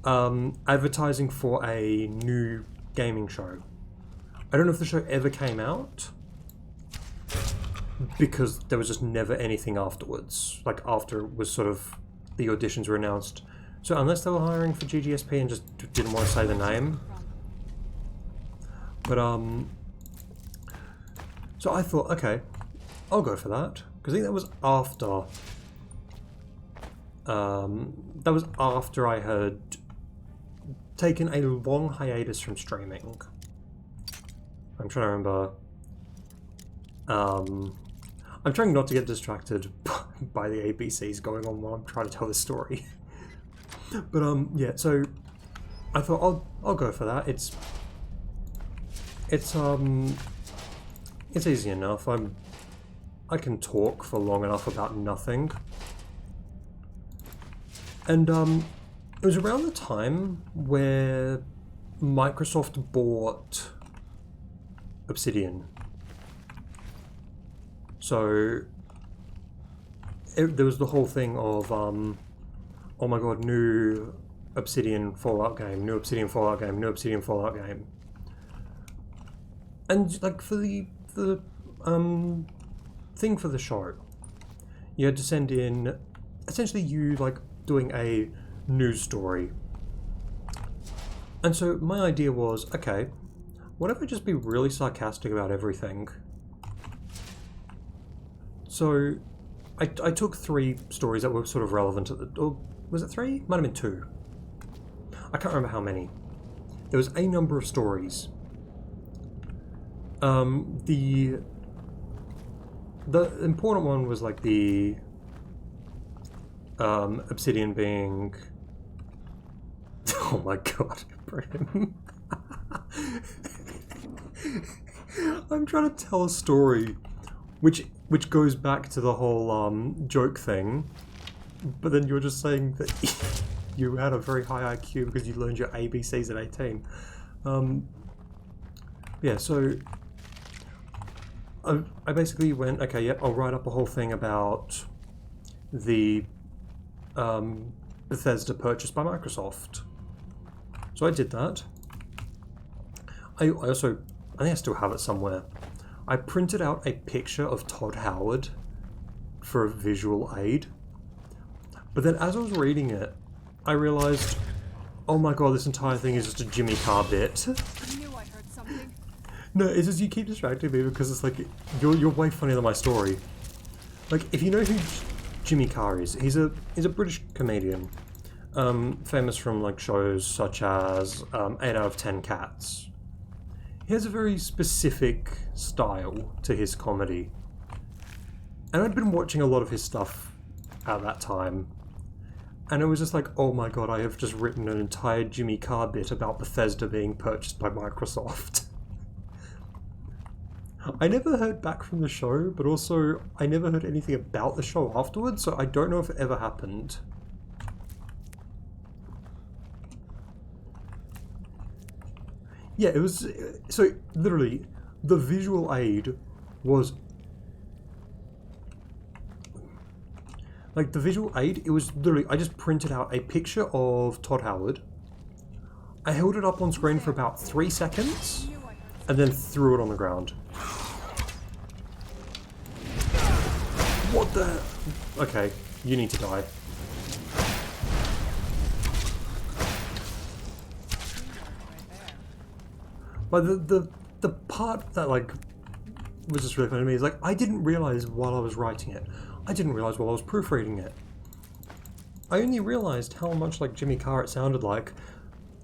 advertising for a new gaming show. I don't know if the show ever came out, because there was just never anything afterwards. Like, after it was sort of, the auditions were announced. So unless they were hiring for GGSP and just didn't want to say the name. But so I thought, okay, I'll go for that, because I think that was after I had taken a long hiatus from streaming. I'm trying to remember. I'm trying not to get distracted by the ABCs going on while I'm trying to tell this story. But yeah, so I thought I'll go for that. It's easy enough. I can talk for long enough about nothing. And it was around the time where Microsoft bought Obsidian. So there was the whole thing of oh my god, new Obsidian Fallout game, new Obsidian Fallout game, new Obsidian Fallout game. And like for the thing for the show, you had to send in essentially you like doing a news story. And so my idea was, okay, what if I just be really sarcastic about everything? So I took 3 stories that were sort of relevant at the, or was it 3? Might have been 2. I can't remember how many. There was a number of stories. The important one was like the Obsidian being... Oh my god, Brim. I'm trying to tell a story which goes back to the whole joke thing, but then you're just saying that you had a very high IQ because you learned your ABCs at 18. Yeah, so I basically went, okay, yep, I'll write up a whole thing about the Bethesda purchase by Microsoft. So I did that. I think I still have it somewhere. I printed out a picture of Todd Howard for a visual aid. But then as I was reading it, I realized, oh my god, this entire thing is just a Jimmy Carr bit. I knew I heard something. No, it's just you keep distracting me because it's like, you're way funnier than my story. Like, if you know who Jimmy Carr is, he's a British comedian. Famous from like shows such as 8 out of 10 Cats. He has a very specific style to his comedy. And I'd been watching a lot of his stuff at that time. And it was just like, oh my god, I have just written an entire Jimmy Carr bit about Bethesda being purchased by Microsoft. I never heard back from the show, but also I never heard anything about the show afterwards, so I don't know if it ever happened. Yeah, it was... So, literally, the visual aid was... Like, the visual aid, it was literally... I just printed out a picture of Todd Howard. I held it up on screen for about 3 seconds, and then threw it on the ground. What the... Okay, you need to die. But the part that like was just really funny to me is like I didn't realize while I was writing it. I didn't realize while I was proofreading it. I only realized how much like Jimmy Carr it sounded like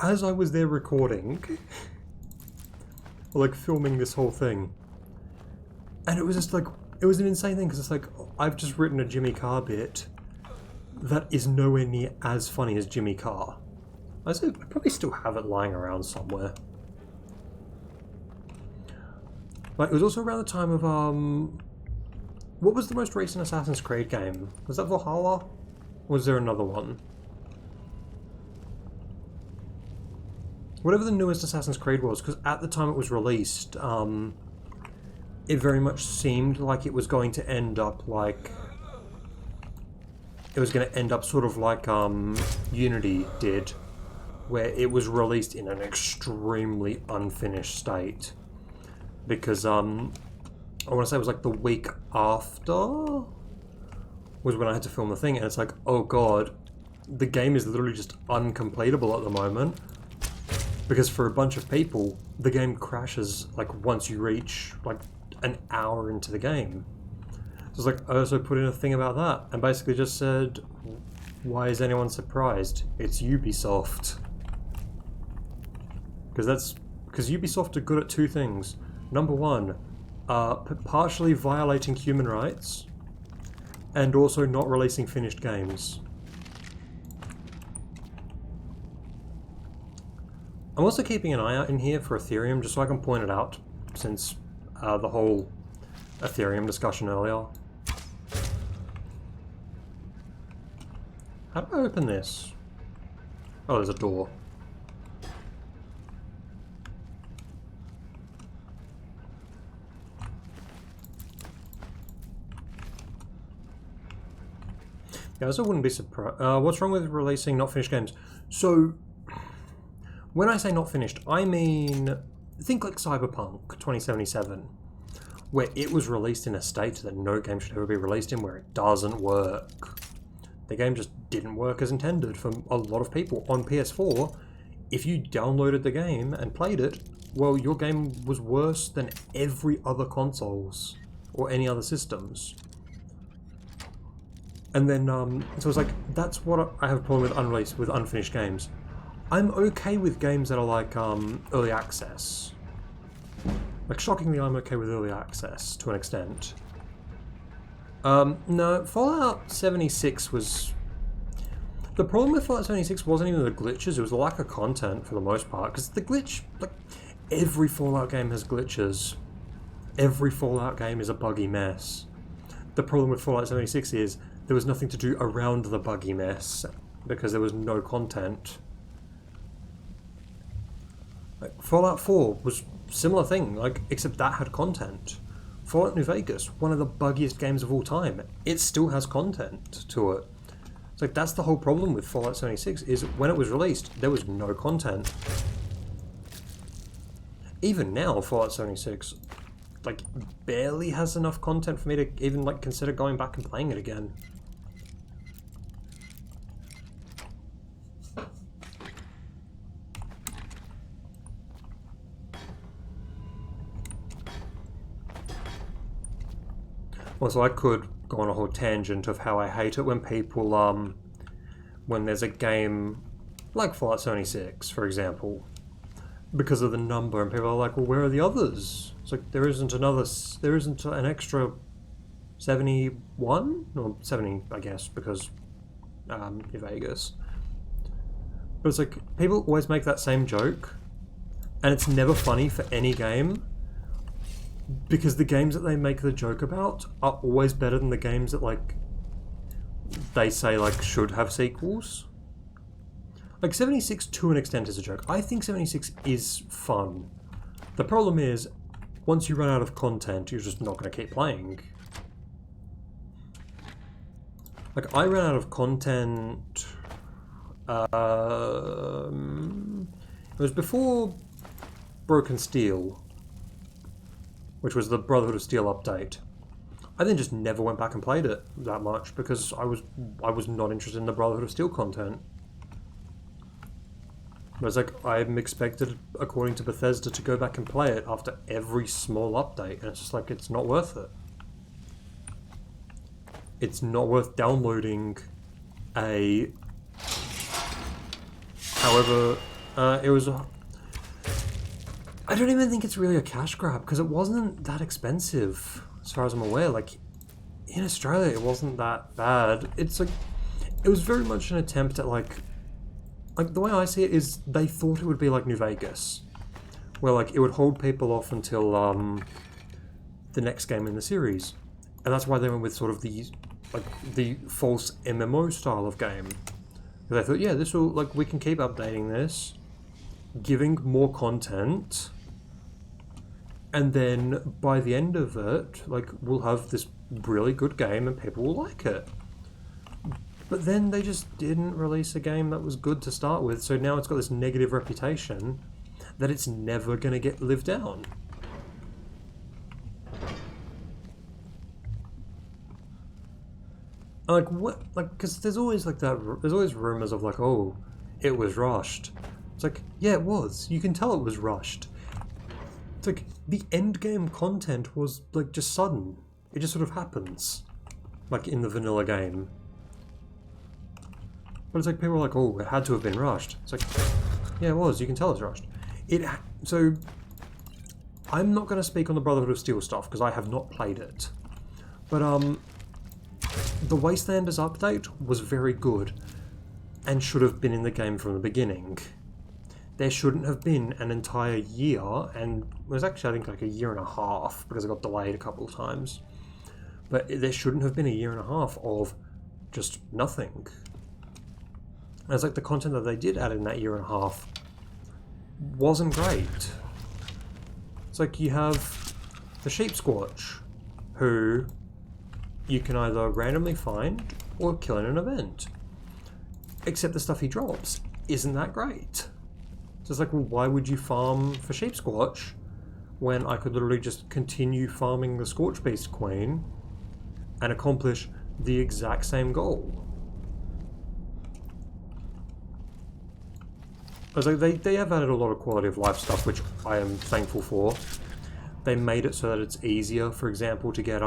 as I was there recording, or like filming this whole thing. And it was just like it was an insane thing because it's like I've just written a Jimmy Carr bit that is nowhere near as funny as Jimmy Carr. I probably still have it lying around somewhere. Like, it was also around the time of, what was the most recent Assassin's Creed game? Was that Valhalla? Or was there another one? Whatever the newest Assassin's Creed was, because at the time it was released, it very much seemed like it was going to end up like... It was going to end up sort of like, Unity did, where it was released in an extremely unfinished state. Because, I want to say it was like the week after was when I had to film the thing, and it's like, oh god, the game is literally just uncompletable at the moment. Because for a bunch of people, the game crashes like once you reach like an hour into the game. So it's like I also put in a thing about that and basically just said, why is anyone surprised? It's Ubisoft. Because Ubisoft are good at two things. Number one, partially violating human rights, and also not releasing finished games. I'm also keeping an eye out in here for Ethereum, just so I can point it out, since the whole Ethereum discussion earlier. How do I open this? Oh, there's a door. Yeah, I also wouldn't be surprised. What's wrong with releasing not finished games? So, when I say not finished, I mean, think like Cyberpunk 2077, where it was released in a state that no game should ever be released in, where it doesn't work. The game just didn't work as intended for a lot of people. On PS4, if you downloaded the game and played it, well, your game was worse than every other consoles or any other systems. And then, so it's like, that's what I have a problem with unreleased, with unfinished games. I'm okay with games that are like, early access. Like, shockingly, I'm okay with early access, to an extent. No, Fallout 76 was... The problem with Fallout 76 wasn't even the glitches, it was the lack of content for the most part, because the glitch, like, every Fallout game has glitches. Every Fallout game is a buggy mess. The problem with Fallout 76 is there was nothing to do around the buggy mess, because there was no content. Like, Fallout 4 was a similar thing, like, except that had content. Fallout New Vegas, one of the buggiest games of all time, it still has content to it. It's like, that's the whole problem with Fallout 76, is when it was released, there was no content. Even now, Fallout 76, like, barely has enough content for me to even, like, consider going back and playing it again. Also, I could go on a whole tangent of how I hate it when people, when there's a game like Fallout 76, for example, because of the number, and people are like, well, where are the others? It's like, there isn't an extra 71? Or 70, I guess, because, New Vegas. But it's like, people always make that same joke, and it's never funny for any game, because the games that they make the joke about are always better than the games that, like, they say, like, should have sequels. Like, 76 to an extent is a joke. I think 76 is fun. The problem is, once you run out of content, you're just not going to keep playing. Like, I ran out of content... it was before Broken Steel, which was the Brotherhood of Steel update. I then just never went back and played it that much because I was not interested in the Brotherhood of Steel content. But it's like, I'm expected, according to Bethesda, to go back and play it after every small update, and it's just like, it's not worth it. It's not worth downloading a... However, it was... I don't even think it's really a cash grab, because it wasn't that expensive, as far as I'm aware. Like, in Australia, it wasn't that bad. It's like, it was very much an attempt at, like, the way I see it is, they thought it would be like New Vegas, where, like, it would hold people off until, the next game in the series. And that's why they went with sort of the, like, the false MMO style of game. They thought, yeah, this will, like, we can keep updating this, giving more content, and then by the end of it, like, we'll have this really good game and people will like it. But then they just didn't release a game that was good to start with, so now it's got this negative reputation that it's never going to get lived down. Like, what? Like, because there's always, like, there's always rumors of, like, oh, it was rushed. It's like, yeah, it was. You can tell it was rushed. It's like, the end game content was, like, just sudden. It just sort of happens. Like, in the vanilla game. But it's like, people are like, oh, it had to have been rushed. It's like, yeah, it was. You can tell it's rushed. So, I'm not going to speak on the Brotherhood of Steel stuff, because I have not played it. But, the Wastelanders update was very good, and should have been in the game from the beginning. There shouldn't have been an entire year, and it was actually, I think, like a year and a half, because it got delayed a couple of times. But there shouldn't have been a year and a half of just nothing. And it's like the content that they did add in that year and a half wasn't great. It's like you have the Sheep Squatch, who you can either randomly find or kill in an event. Except the stuff he drops isn't that great. So it's like, well, why would you farm for Sheep Squatch when I could literally just continue farming the Scorch Beast Queen and accomplish the exact same goal? So they have added a lot of quality of life stuff, which I am thankful for. They made it so that it's easier, for example, to get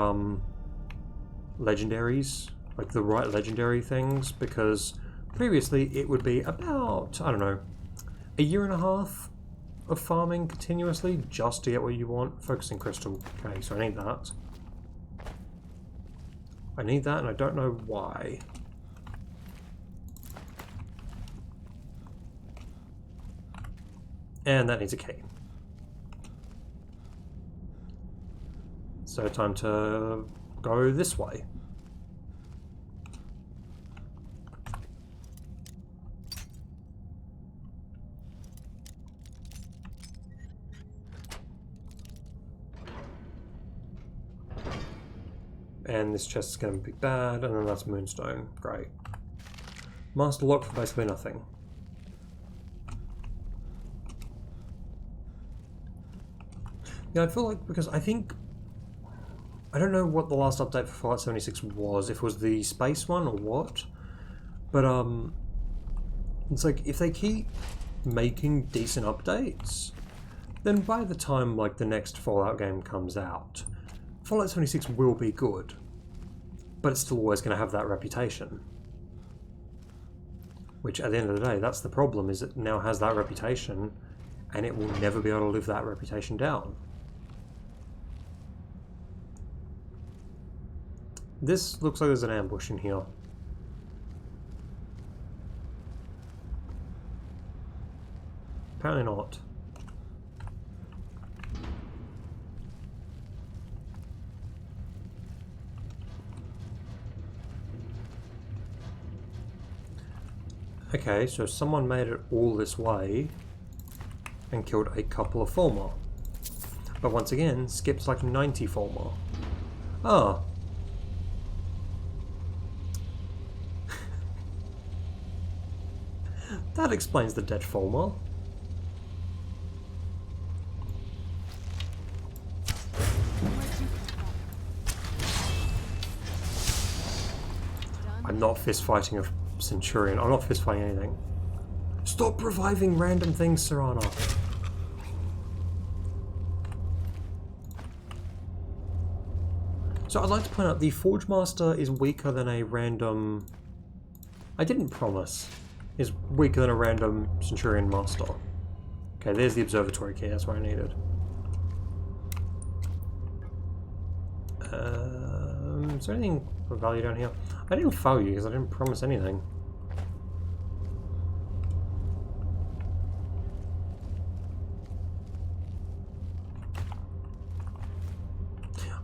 legendaries, like the right legendary things, because previously it would be about, I don't know, a year and a half of farming continuously just to get what you want. Focusing crystal. Okay, so I need that. I need that, and I don't know why. And that needs a key. So time to go this way. And this chest is going to be bad, and then that's Moonstone. Great. Master lock for basically nothing. Yeah, I feel like, because I don't know what the last update for Fallout 76 was, if it was the space one or what, but it's like, if they keep making decent updates, then by the time like the next Fallout game comes out, Fallout 76 will be good, but it's still always going to have that reputation. Which, at the end of the day, that's the problem, is it now has that reputation, and it will never be able to live that reputation down. This looks like there's an ambush in here. Apparently not. Okay, so someone made it all this way and killed a couple of Fulmar. But once again, skips like 90 Fulmar. Ah. That explains the dead Fulmar. I'm not fist fighting a Centurion. I'm not fist fighting anything. Stop reviving random things, Serana. So I'd like to point out the Forge Master is weaker than a random... I didn't promise. Is weaker than a random Centurion Master. Okay, there's the observatory key. That's what I needed. Is there anything of value down here? I didn't fail you because I didn't promise anything.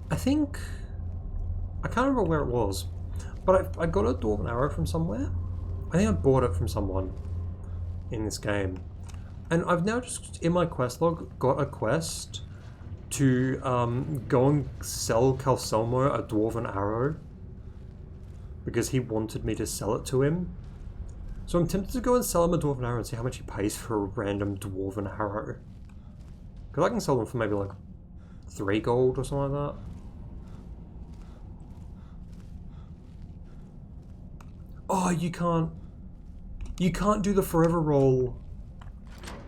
I think... I can't remember where it was, but I got a Dwarven Arrow from somewhere. I think I bought it from someone in this game. And I've now just, in my quest log, got a quest to go and sell Calcelmo a Dwarven Arrow. Because he wanted me to sell it to him. So I'm tempted to go and sell him a Dwarven Arrow and see how much he pays for a random Dwarven Arrow. Because I can sell them for maybe like 3 gold or something like that. Oh, you can't do the forever roll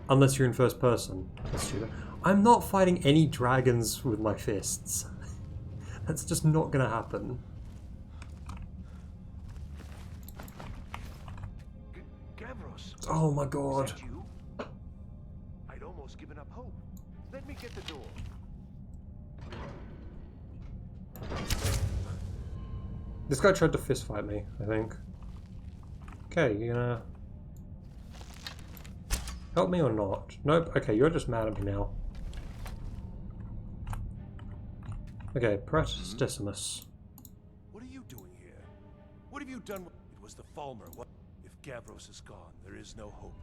Unless you're in first person. That's stupid. I'm not fighting any dragons with my fists. That's just not gonna happen. Gavros. Oh my god. Is that you? I'd almost given up hope. Let me get the door. This guy tried to fist fight me, I think. Okay, you gonna help me or not? Nope. Okay, you're just mad at me now. Okay, press Decimus. What are you doing here? What have you done? It was the Falmer. What? If Gavros is gone, there is no hope.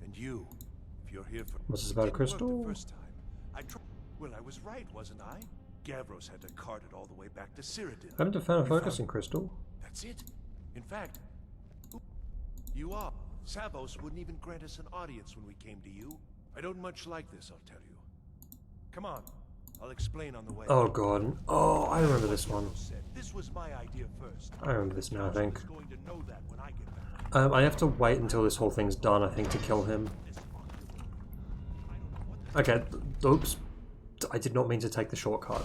And you, if you're here for... Was this about a crystal? The first time. Well, I was right, wasn't I? Gavros had to cart it all the way back to Cyrodiil. I haven't found a focusing crystal. That's it. In fact, you are. Savos wouldn't even grant us an audience when we came to you. I don't much like this, I'll tell you. Come on. I'll explain on the way. Oh god. Oh, I remember this one. This was my idea first. I remember this now, I think. I have to wait until this whole thing's done, I think, to kill him. Okay, oops. I did not mean to take the shortcut.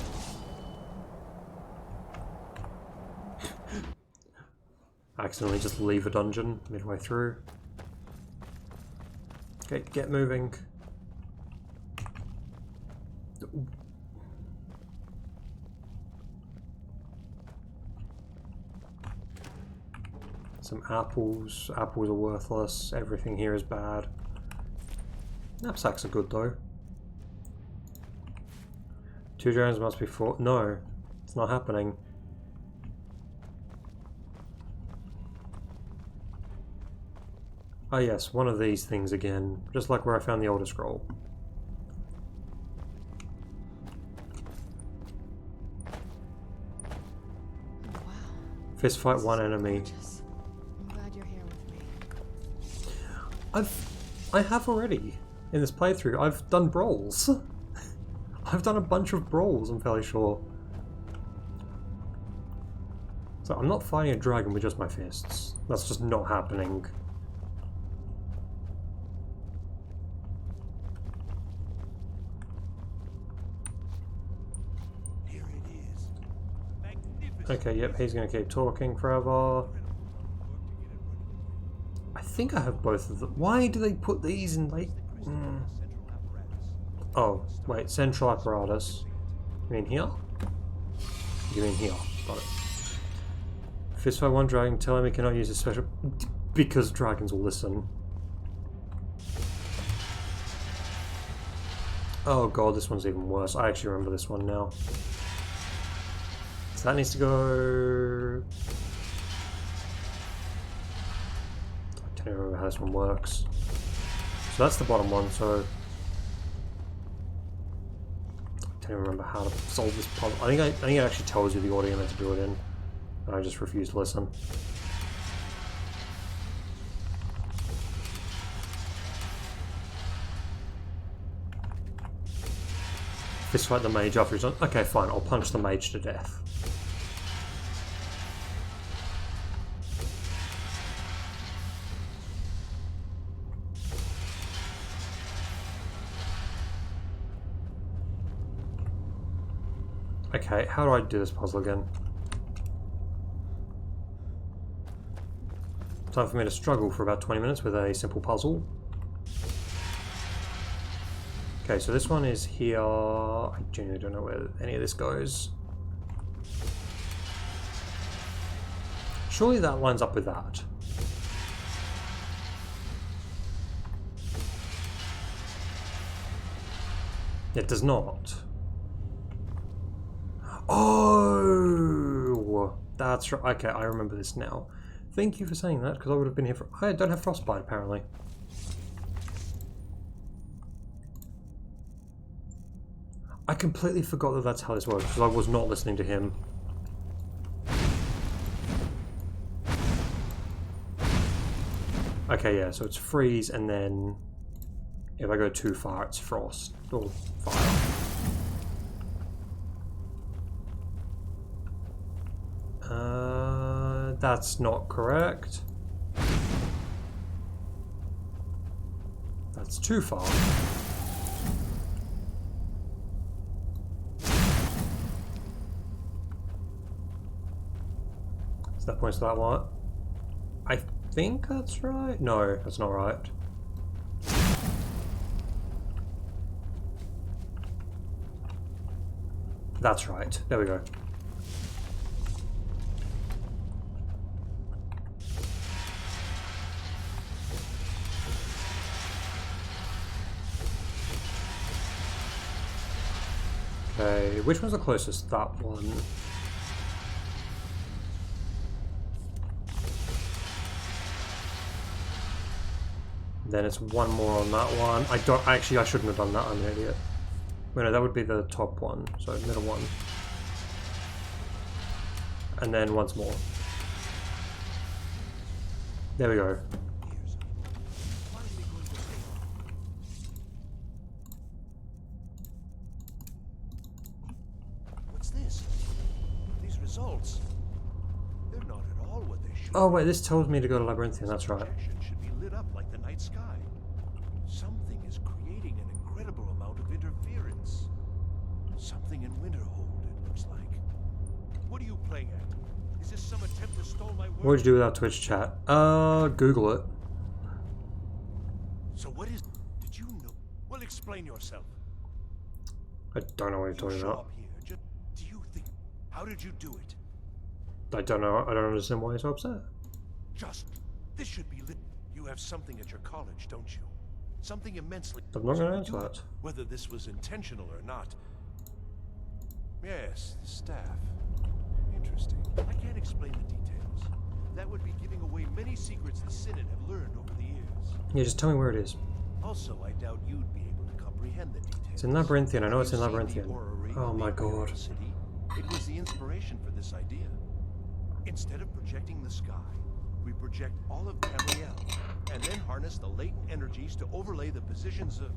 I accidentally just leave a dungeon midway through. Okay, get moving. Some apples. Apples are worthless. Everything here is bad. Knapsacks are good though. 2 dragons must be fought. No, it's not happening. Ah yes, one of these things again. Just like where I found the Elder Scroll. Wow. Fist fight one enemy. Gorgeous. I'm glad you're here with me. I have already in this playthrough. I've done brawls. I've done a bunch of brawls, I'm fairly sure. So I'm not fighting a dragon with just my fists. That's just not happening. Here it is. Magnificent. Okay, yep, he's gonna keep talking forever. I think I have both of them. Why do they put these in like... Oh, wait, central apparatus. You mean here? You mean here. Got it. Fistfight one dragon, tell him he cannot use his special... Because dragons will listen. Oh god, this one's even worse. I actually remember this one now. So that needs to go... I don't even remember how this one works. So that's the bottom one, so... I don't remember how to solve this puzzle. I think it actually tells you the order you're meant to do it in, and I just refuse to listen. Fist fight the mage after he's done. Okay, fine. I'll punch the mage to death. Okay, how do I do this puzzle again? Time for me to struggle for about 20 minutes with a simple puzzle. Okay, so this one is here. I genuinely don't know where any of this goes. Surely that lines up with that. It does not. Oh, that's right. Okay, I remember this now. Thank you for saying that, because I would have been here for... I don't have frostbite, apparently. I completely forgot that that's how this works, because I was not listening to him. Okay, yeah, so it's freeze, and then... if I go too far, it's frost. Or fire. That's not correct. That's It's too far. So that points to that one. I think that's right. No, that's not right. That's right. There we go. Okay, which one's the closest? That one. Then it's one more on that one. I shouldn't have done that. I'm an idiot. Wait, no, that would be the top one. So middle one. And then once more. There we go. What's this? These results. They're not at all what they should. Oh wait, this tells me to go to Labyrinthian, that's right. Should be lit up like the night sky. Something is creating an incredible amount of interference. Something in Winterhold, it looks like. What are you playing at? Is this some attempt to stall my work? What would you do without Twitch chat? Google it. So what is... Did you know... Well, explain yourself. I don't know what you're talking about. Do you think... How did you do it? I don't know. I don't understand why you're so upset. This should be lit. You have something at your college, don't you? Something immensely... I'm not going to answer that. Whether this was intentional or not. Yes, the staff. Interesting. I can't explain the details. That would be giving away many secrets the Synod have learned over the years. Yeah, just tell me where it is. Also, I doubt you'd be able to comprehend the details. It's in Labyrinthian. I know it's in Labyrinthian. Oh my god. It was the inspiration for this idea. Instead of projecting the sky, we project all of Tamriel, and then harness the latent energies to overlay the positions of...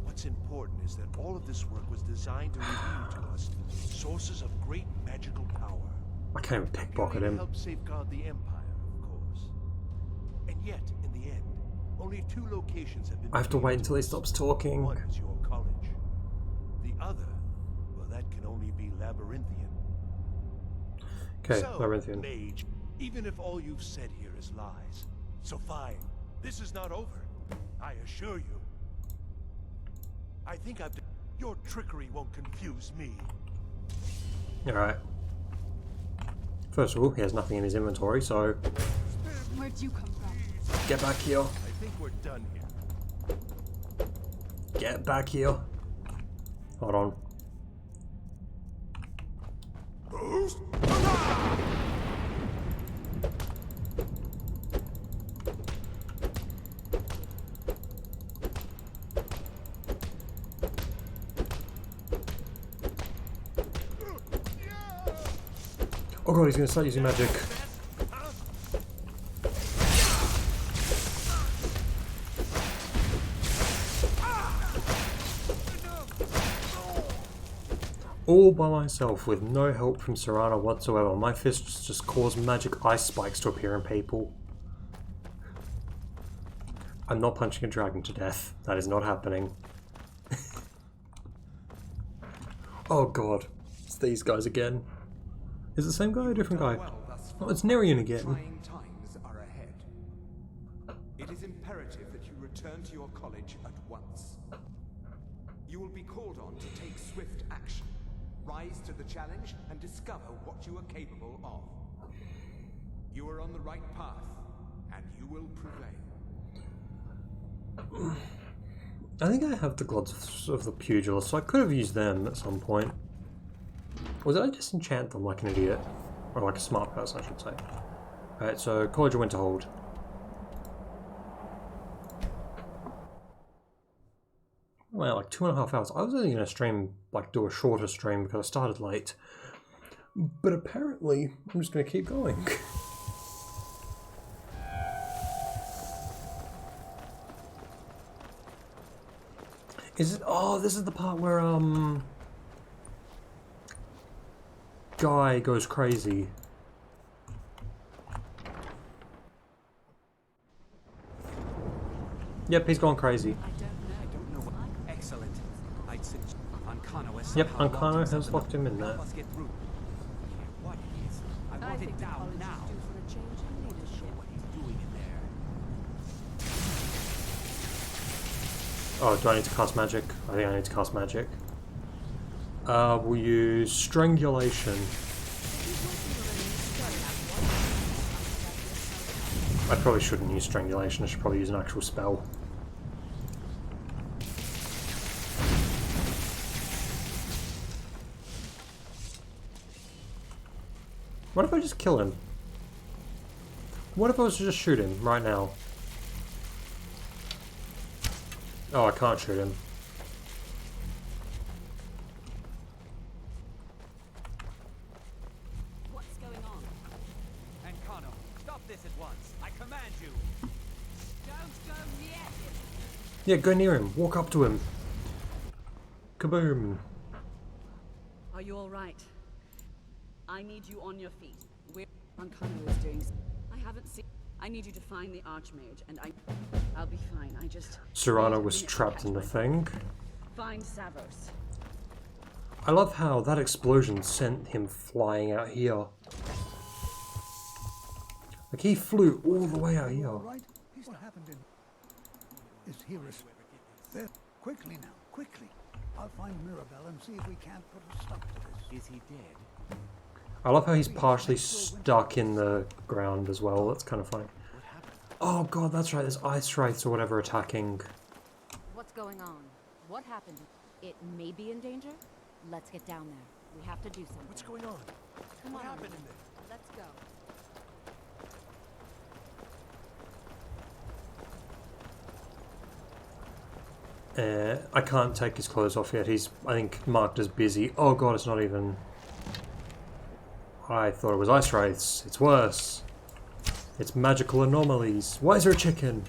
What's important is that all of this work was designed to reveal to us sources of great magical power. I can't even pickpocket him. Help safeguard the Empire, of course. And yet, in the end, only 2 locations have been... I have to wait until he stops talking. One is your college. The other, well, that can only be Labyrinthian. Okay, So, Labyrinthian. Mage, even if all you've said here is lies, so fine. This is not over. I assure you. I think I've... Your trickery won't confuse me. Alright. First of all, he has nothing in his inventory, so... Where'd you come from? Get back here. I think we're done here. Get back here. Hold on. Oh god, he's gonna start using magic. All by myself, with no help from Serana whatsoever. My fists just cause magic ice spikes to appear in people. I'm not punching a dragon to death. That is not happening. Oh god. It's these guys again. Is it the same guy or a different guy? Oh, it's Nerion again. Trying times are ahead. It is imperative that you return to your college at once. You will be called on to take swift action. Rise to the challenge and discover what you are capable of. You are on the right path, and you will prevail. I think I have the gloves of the pugilist, so I could have used them at some point. Or did I disenchant them like an idiot? Or like a smart person, I should say. Alright, so College of Winterhold. Well, like 2.5 hours. I was only going to stream, like do a shorter stream because I started late. But apparently, I'm just going to keep going. Is it? Oh, this is the part where, Guy goes crazy. Yep, he's gone crazy. I don't know what. Excellent. I'd say Ancano has Yep, somehow Ancano locked has himself locked him in there. Help us get through. What it is? I want it down now. For a change in leadership. What he's doing in there. Oh, do I need to cast magic? I think I need to cast magic. We'll use Strangulation. I probably shouldn't use Strangulation, I should probably use an actual spell. What if I just kill him? What if I was to just shoot him right now? Oh, I can't shoot him. What's going on? Ancano, stop this at once. I command you. Don't go near him. Yeah, go near him. Walk up to him. Kaboom. Are you all right? I need you on your feet. Where Ancano is doing. I haven't seen. I need you to find the Archmage, and I'll be fine. I just. Serrano was trapped in the thing. Find Savos. I love how that explosion sent him flying out here. Like he flew all the way out here. Right? What happened in... Is here there? Quickly now, quickly. I'll find Mirabelle and see if we can't put a stop to this. Is he dead? I love how he's partially stuck in the ground as well. That's kind of funny. Oh god, that's right. There's ice wraiths or whatever attacking. What's going on? What happened? It may be in danger? Let's get down there. We have to do something. What's going on? Come What on. happened in there? Let's go. I can't take his clothes off yet. He's, I think, marked as busy. Oh god, it's not even... I thought it was ice wraiths. It's worse. It's magical anomalies. Why is there a chicken?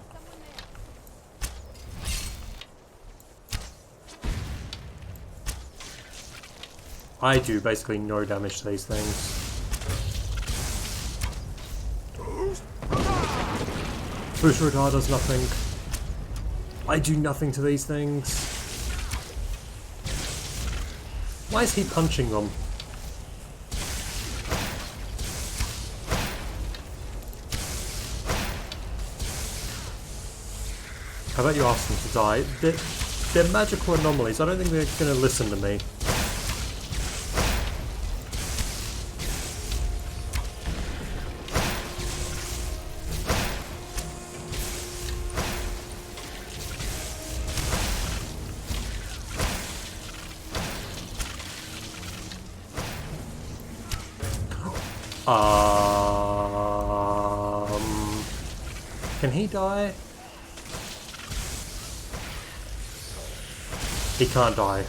I do basically no damage to these things. Boost Radar does nothing. I do nothing to these things. Why is he punching them? How about you ask them to die? They're magical anomalies. I don't think they're going to listen to me. Can he die? He can't die.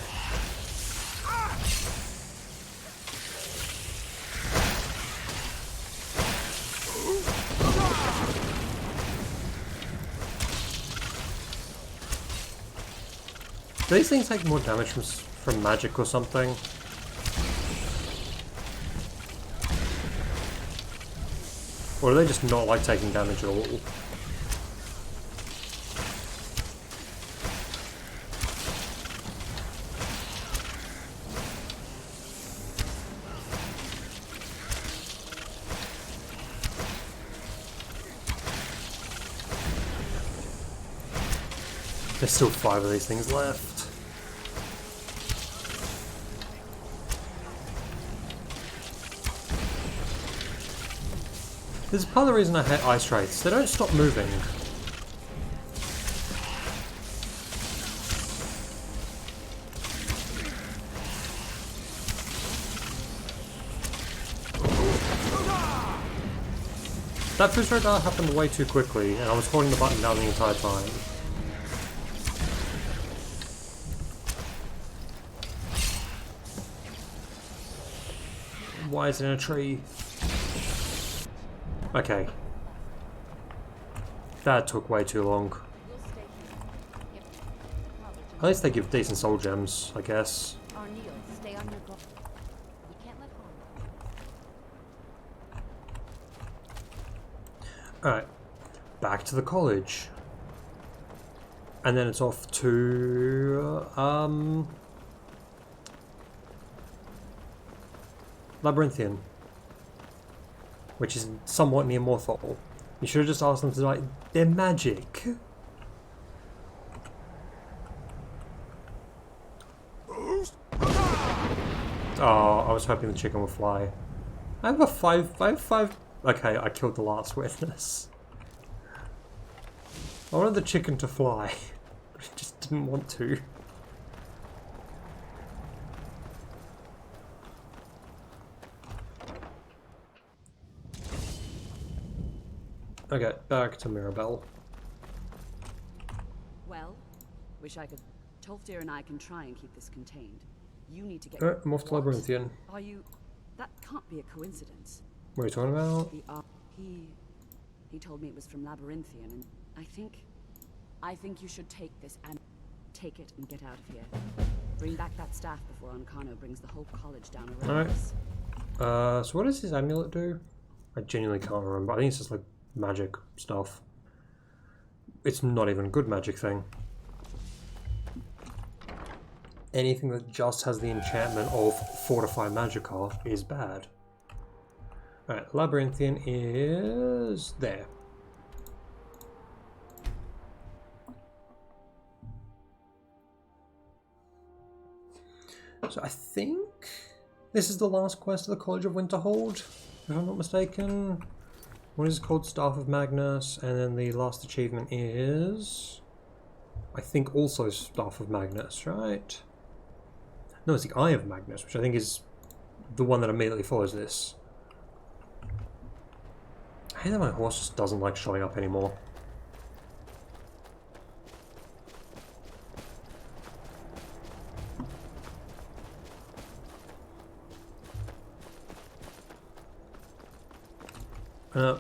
Do these things take more damage from magic or something? Or do they just not like taking damage at all? There's still 5 of these things left. There's part of the reason I hate ice wraiths. They don't stop moving. That boost radar happened way too quickly, and I was holding the button down the entire time. Why is it in a tree? Okay. That took way too long. At least they give decent soul gems, I guess. Stay on your guard. We can't let harm. Alright. Back to the college. And then it's off to Labyrinthian, which is somewhat near Morthal. You should have just asked them to, like, they're magic. Oh, I was hoping the chicken would fly. I have a five. Okay, I killed the last witness. I wanted the chicken to fly, but it just didn't want to. Okay, back to Mirabelle. Well, wish I could. Tolfdir and I can try and keep this contained. You need to get. I'm off to Labyrinthian. Are you? That can't be a coincidence. What are you talking about? He told me it was from Labyrinthian, and I think you should take this and take it and get out of here. Bring back that staff before Ancano brings the whole college down around us. So what does his amulet do? I genuinely can't remember. I think it's just like magic stuff. It's not even a good magic thing. Anything that just has the enchantment of Fortify Magicka is bad. Alright, Labyrinthian is there. So I think this is the last quest of the College of Winterhold, if I'm not mistaken. One is called Staff of Magnus, and then the last achievement is, I think, also Staff of Magnus, right? No, it's the Eye of Magnus, which I think is the one that immediately follows this. I hate that my horse just doesn't like showing up anymore.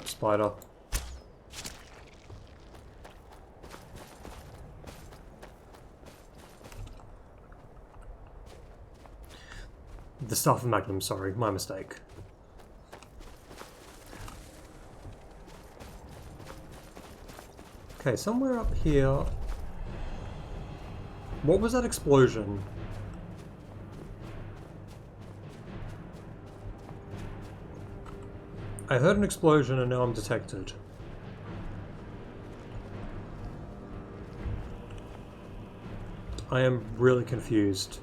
Spider. The Staff of Magnum, sorry, my mistake. Okay, somewhere up here. What was that explosion? I heard an explosion and now I'm detected. I am really confused.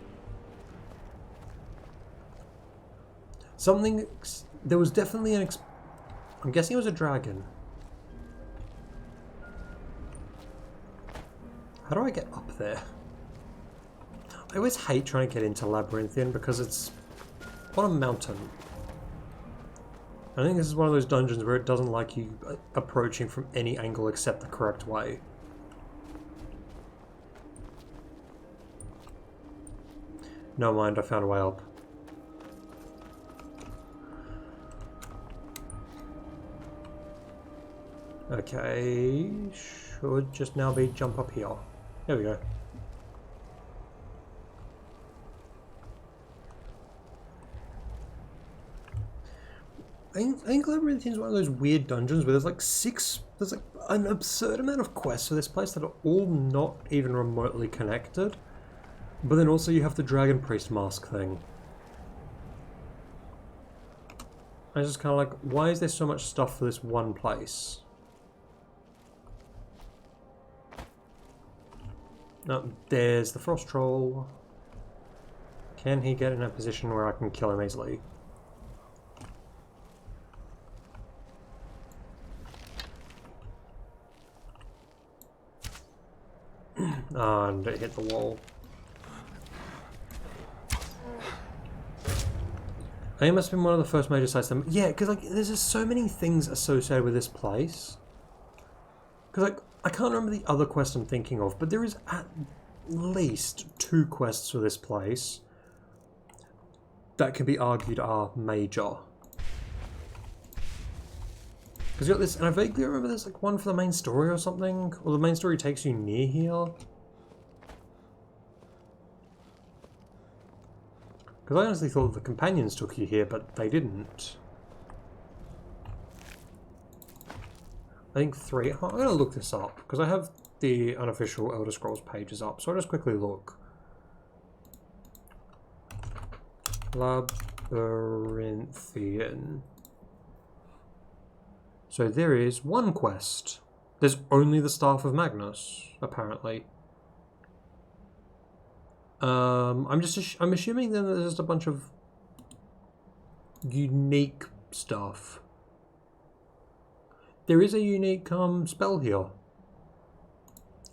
Something... There was definitely an I'm guessing it was a dragon. How do I get up there? I always hate trying to get into Labyrinthian because it's on a mountain. I think this is one of those dungeons where it doesn't like you approaching from any angle except the correct way. Never mind, I found a way up. Okay, should just now be jump up here. There we go. I think Labyrinth is one of those weird dungeons where there's like there's like an absurd amount of quests for this place that are all not even remotely connected. But then also you have the Dragon Priest mask thing. I was just kind of like, why is there so much stuff for this one place? No, there's the Frost Troll. Can he get in a position where I can kill him easily? And it hit the wall. I think it must have been one of the first major sites. Yeah, because like there's just so many things associated with this place. Because like I can't remember the other quest I'm thinking of, but there is at least 2 quests for this place that can be argued are major. Because you got this, and I vaguely remember there's like one for the main story or something, or the main story takes you near here. Because I honestly thought the companions took you here, but they didn't. I think 3. I'm going to look this up, because I have the unofficial Elder Scrolls page is up, so I'll just quickly look. Labyrinthian. So there is one quest. There's only the Staff of Magnus, apparently. I'm assuming then that there's just a bunch of unique stuff. There is a unique spell here,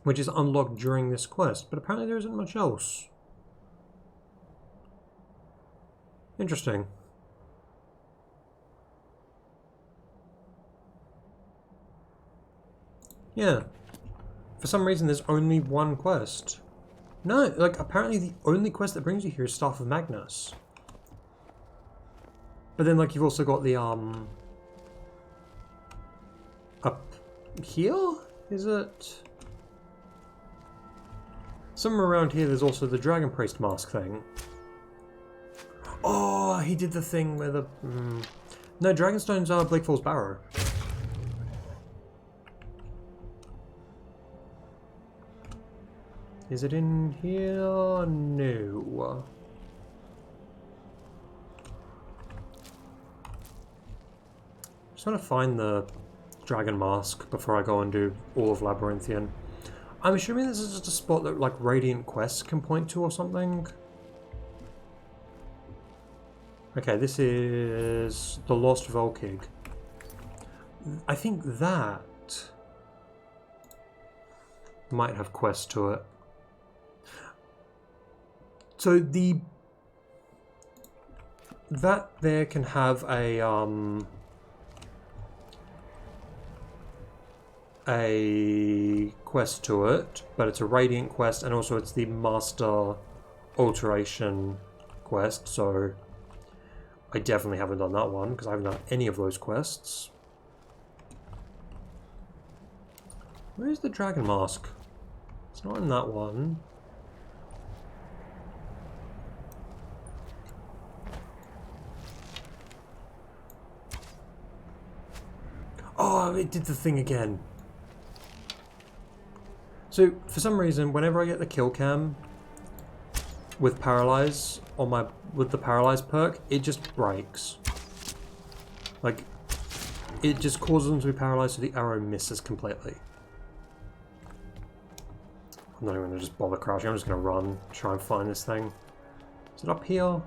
which is unlocked during this quest, but apparently there isn't much else. Interesting. Yeah. For some reason there's only one quest. No, like apparently the only quest that brings you here is Staff of Magnus. But then like you've also got the up here? Is it? Somewhere around here there's also the Dragon Priest mask thing. Oh, he did the thing where the... No, Dragonstone's Blakefall's Barrow. Is it in here? No. Just want to find the dragon mask before I go and do all of Labyrinthian. I'm assuming this is just a spot that like Radiant Quests can point to or something. Okay, this is the Lost Volkig. I think that might have quests to it. So that there can have a quest to it, but it's a Radiant quest, and also it's the Master Alteration quest, so I definitely haven't done that one, because I haven't done any of those quests. Where is the Dragon Mask? It's not in that one. Oh, it did the thing again. So, for some reason, whenever I get the kill cam with Paralyze on with the Paralyze perk, it just breaks. Like, it just causes them to be paralyzed so the arrow misses completely. I'm not even going to just bother crouching, I'm just going to run, try and find this thing. Is it up here?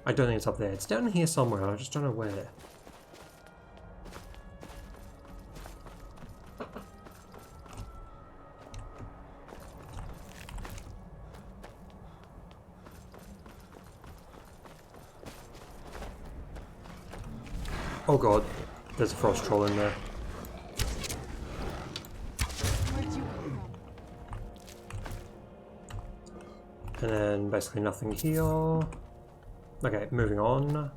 I don't think it's up there. It's down here somewhere, I just don't know where. Oh god, there's a frost troll in there. And then basically nothing here. Okay, moving on.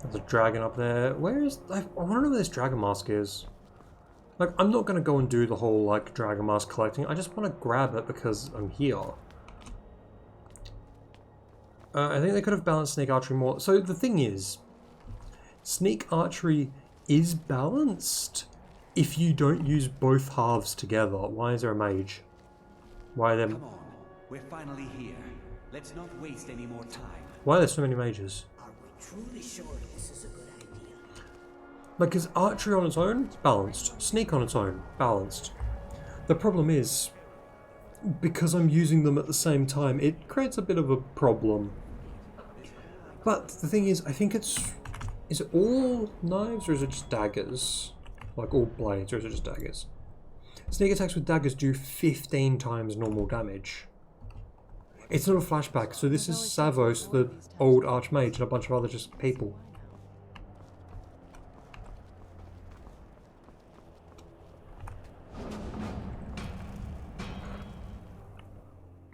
There's a dragon up there. Where is... I want to know where this dragon mask is. Like, I'm not going to go and do the whole, like, dragon mask collecting. I just want to grab it because I'm here. I think they could have balanced sneak archery more. So the thing is, sneak archery is balanced if you don't use both halves together. Why is there a mage? Why are there... Come on, we're finally here. Let's not waste any more time. Why are there so many mages? Are we truly sure this is a good idea? Like, because archery on its own, balanced. Sneak on its own, balanced. The problem is, because I'm using them at the same time, it creates a bit of a problem. But the thing is, I think it's... Is it all knives or is it just daggers? Like all blades or is it just daggers? Sneak attacks with daggers do 15 times normal damage. It's not a flashback, so this is Savos, the old Archmage, and a bunch of other just people.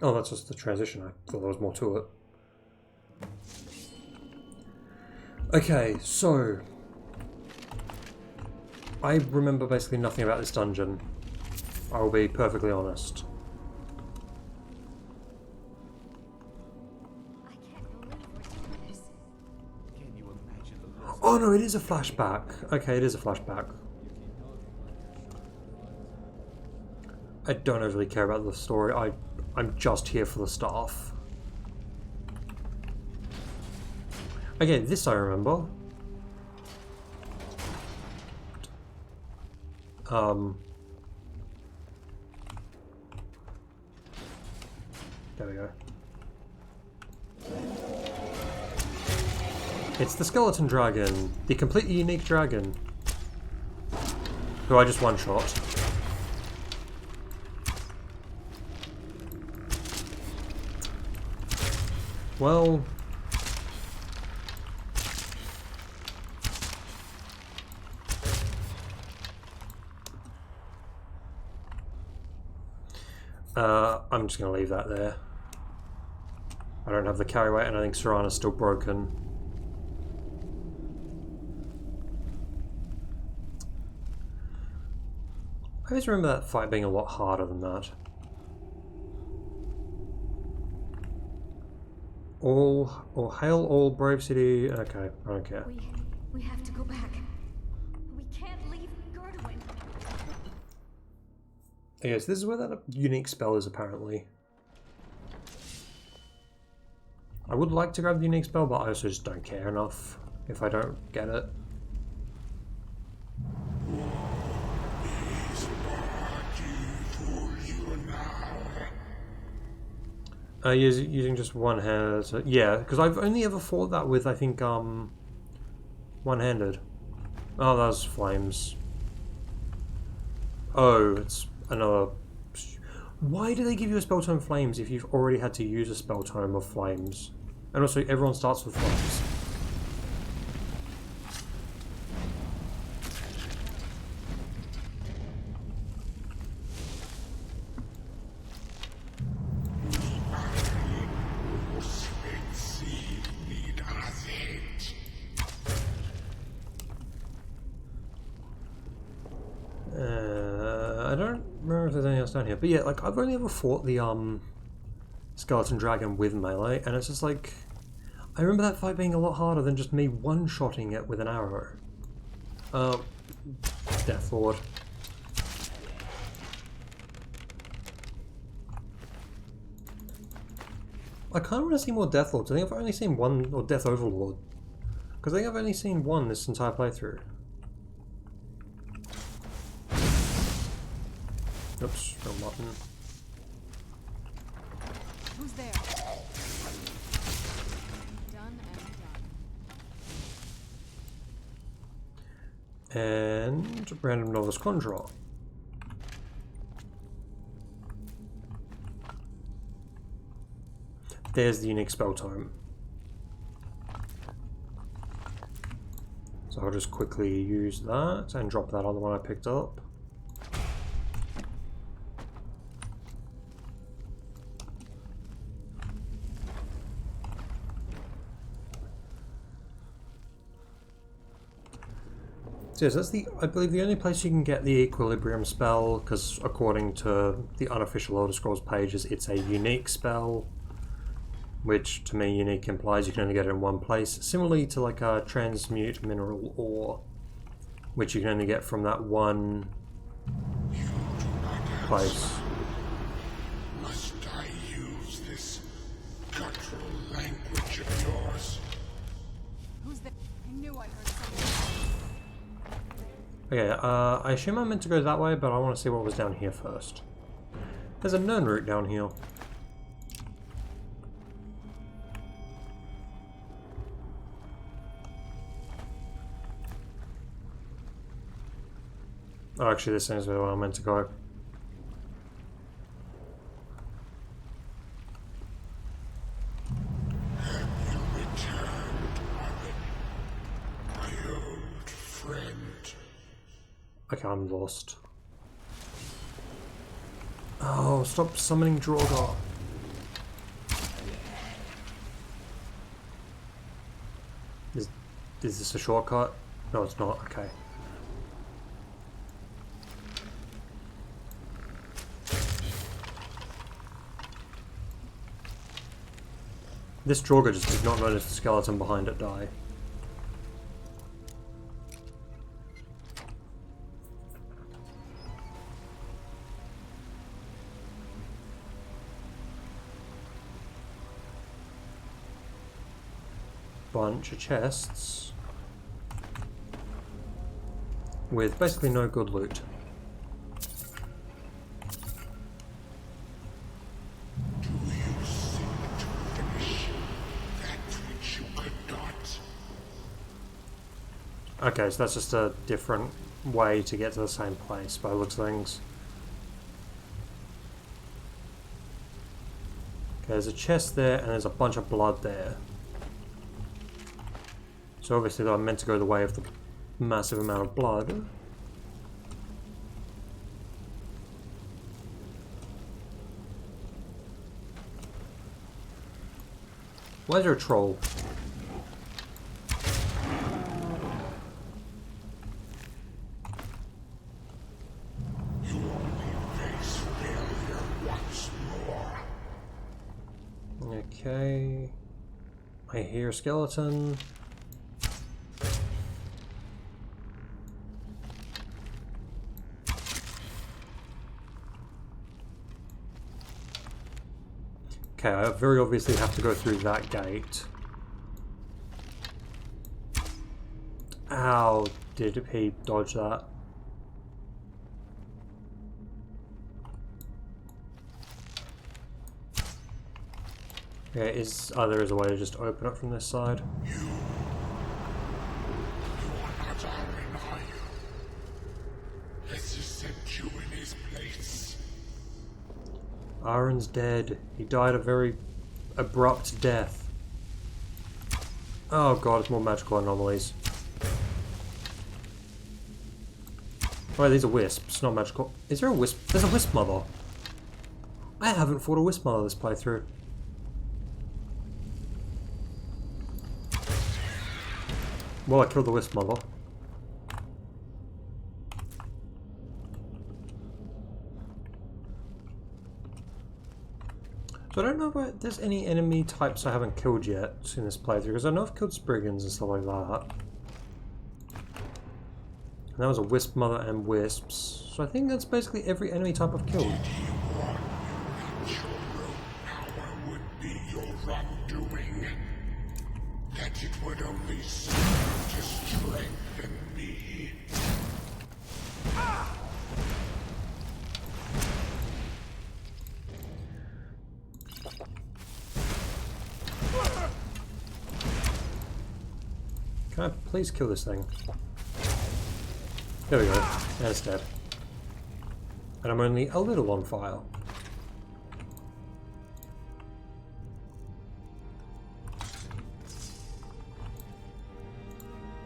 Oh, that's just the transition. I thought there was more to it. Okay, so... I remember basically nothing about this dungeon. I will be perfectly honest. Can you imagine no, it is a flashback. Okay, it is a flashback. I don't overly care about the story. I'm just here for the staff. Okay, this I remember. There we go. It's the skeleton dragon, the completely unique dragon, who I just one-shot. Well... I'm just going to leave that there. I don't have the carry weight and I think Serana's still broken. I always remember that fight being a lot harder than that. Hail all brave city. Okay, I don't care. We have to go back. We can't leave Gerduin. Yes, this is where that unique spell is apparently. I would like to grab the unique spell, but I also just don't care enough if I don't get it. Using just one hand. So, yeah, because I've only ever fought that with, I think, one-handed. Oh, that was flames. Oh, it's another... Why do they give you a spell tome flames if you've already had to use a spell tome of flames? And also, everyone starts with flames. I don't remember if there's anything else down here, but yeah, like I've only ever fought the skeleton dragon with melee, and it's just like I remember that fight being a lot harder than just me one-shotting it with an arrow. Death Lord. I kind of want to see more Death Lords. I think I've only seen one, or Death Overlord, because I think I've only seen one this entire playthrough. Oops, wrong button. Who's there? Done and done. And random novice conjurer. There's the unique spell tome. So I'll just quickly use that and drop that other one I picked up. So yes, that's I believe the only place you can get the equilibrium spell, because according to the unofficial Elder Scrolls pages, it's a unique spell, which to me unique implies you can only get it in one place, similarly to like a transmute mineral ore, which you can only get from that one place. Must I use this guttural language of yours? Who's there? I knew I heard something. Okay, I assume I'm meant to go that way, but I want to see what was down here first. There's a known route down here. Oh, actually, this seems to be where I'm meant to go. Okay, I'm lost. Oh, stop summoning Draugr. Is this a shortcut? No, it's not. Okay. This Draugr just did not notice the skeleton behind it die. bunch of chests with basically no good loot. Do you seek to finish that which you could not? Okay, so that's just a different way to get to the same place by the looks of things. Okay, there's a chest there and there's a bunch of blood there. So obviously I'm meant to go the way of the massive amount of blood. Why is there a troll? You only face failure once more. Okay. I hear a skeleton. Okay, I very obviously have to go through that gate. How did he dodge that? Okay, there is a way to just open it from this side. You are not Aaron, are you? Has he sent you in his place? Aaron's dead. He died a very abrupt death. Oh god, it's more magical anomalies. Oh, these are wisps, not magical. Is there a wisp? There's a wisp mother. I haven't fought a wisp mother this playthrough. Well, I killed the wisp mother. So I don't know if there's any enemy types I haven't killed yet in this playthrough, because I know I've killed Spriggans and stuff like that. And that was a wisp mother and wisps. So I think that's basically every enemy type I've killed. Did he warn you that your real power would be your wrongdoing? That it would only serve to strengthen me? Can I please kill this thing? There we go. And it's dead. And I'm only a little on fire.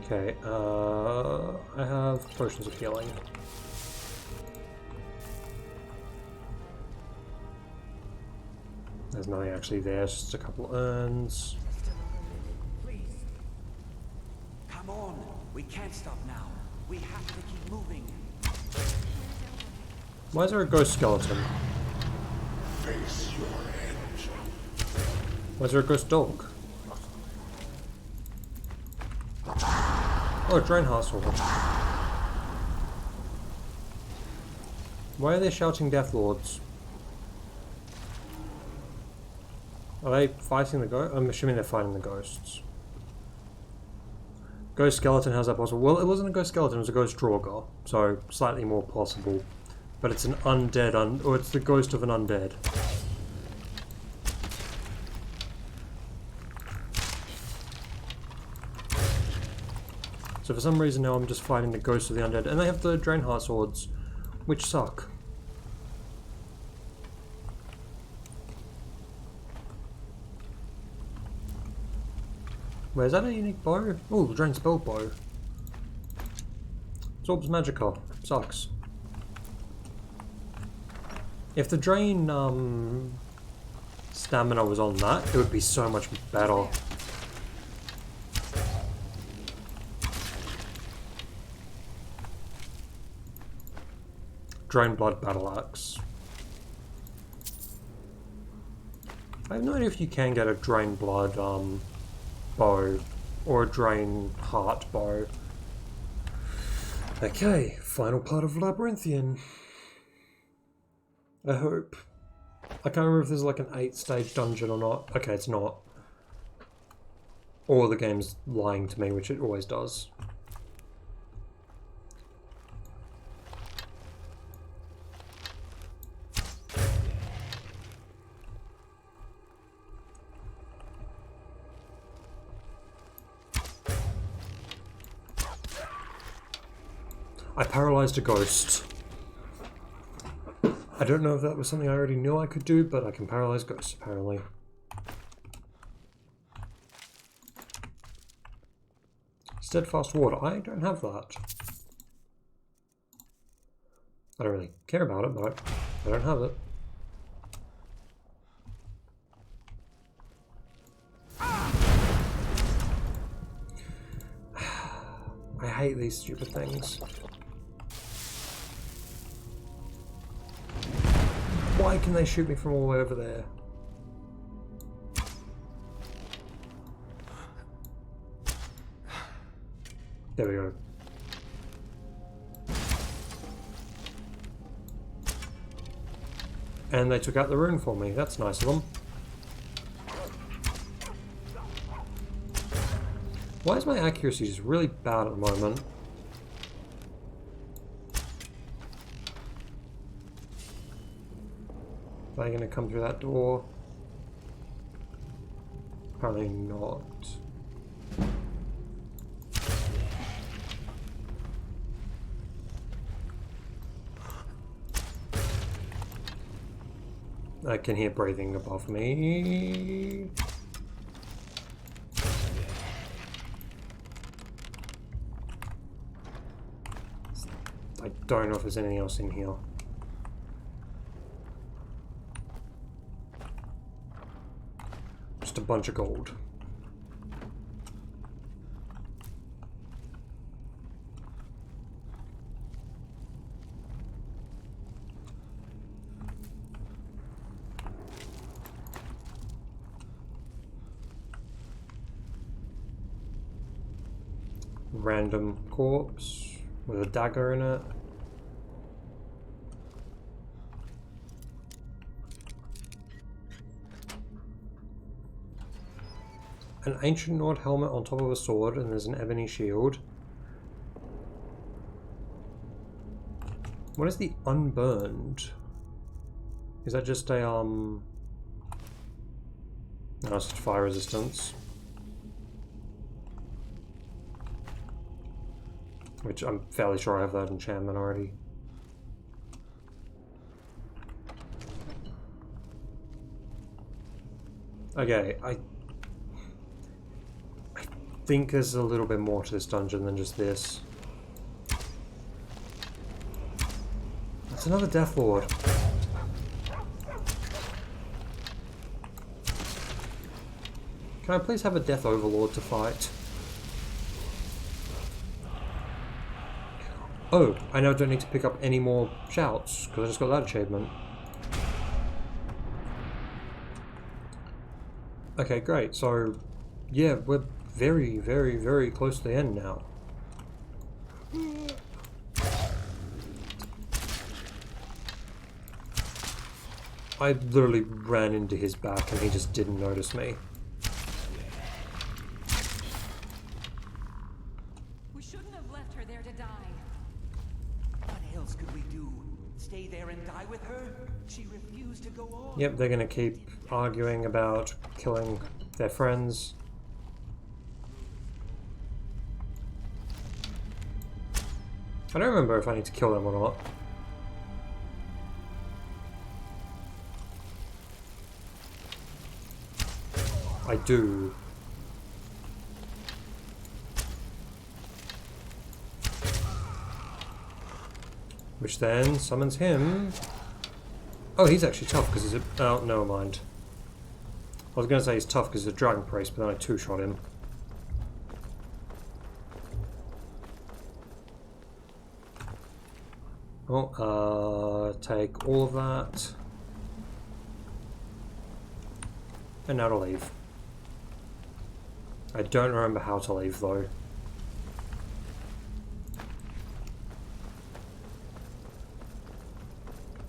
Okay, I have potions of healing. There's nothing actually there, it's just a couple urns. Please. Come on. We can't stop now. We have to keep moving. Why is there a ghost skeleton? Face your end. Why is there a ghost dog? Oh, drain sword. Why are they shouting Death Lords? Are they fighting the ghost? I'm assuming they're fighting the ghosts. Ghost skeleton, how's that possible? Well, it wasn't a ghost skeleton, it was a ghost Draugr, so slightly more possible. But it's an undead, or it's the ghost of an undead. So for some reason now I'm just fighting the ghost of the undead, and they have the Draenheart swords, which suck. Wait, is that a unique bow? Oh, the Drain Spell bow. Sorbs Magica. Sucks. If the Drain stamina was on that, it would be so much better. Drain Blood Battle Axe. I have no idea if you can get a Drain Blood bow or a Drain Heart bow. Okay, final part of Labyrinthian. I hope. I can't remember if there's like an 8-stage dungeon or not. Okay, it's not. Or the game's lying to me, which it always does. I paralyzed a ghost. I don't know if that was something I already knew I could do, but I can paralyze ghosts, apparently. Steadfast water. I don't have that. I don't really care about it, but I don't have it. I hate these stupid things. Why can they shoot me from all the way over there? There we go. And they took out the rune for me. That's nice of them. Why is my accuracy just really bad at the moment? Are they going to come through that door? Apparently not. I can hear breathing above me. I don't know if there's anything else in here. Just a bunch of gold. Random corpse with a dagger in it. An ancient Nord helmet on top of a sword, and there's an ebony shield. What is the unburned? Is that just a no, it's just fire resistance. Which I'm fairly sure I have that enchantment already. Okay, I think there's a little bit more to this dungeon than just this. That's another Death Lord. Can I please have a Death Overlord to fight? Oh, I now don't need to pick up any more shouts, because I just got that achievement. Okay, great. So, yeah, we're very, very, very close to the end now. I literally ran into his back and he just didn't notice me. We shouldn't have left her there to die. What else could we do? Stay there and die with her? She refused to go on. Yep, they're gonna keep arguing about killing their friends. I don't remember if I need to kill them or not. I do. Which then summons him. Oh, he's actually tough because he's a... Oh, never mind. I was going to say he's tough because he's a dragon priest, but then I two-shot him. Oh, take all of that. And now to leave. I don't remember how to leave though.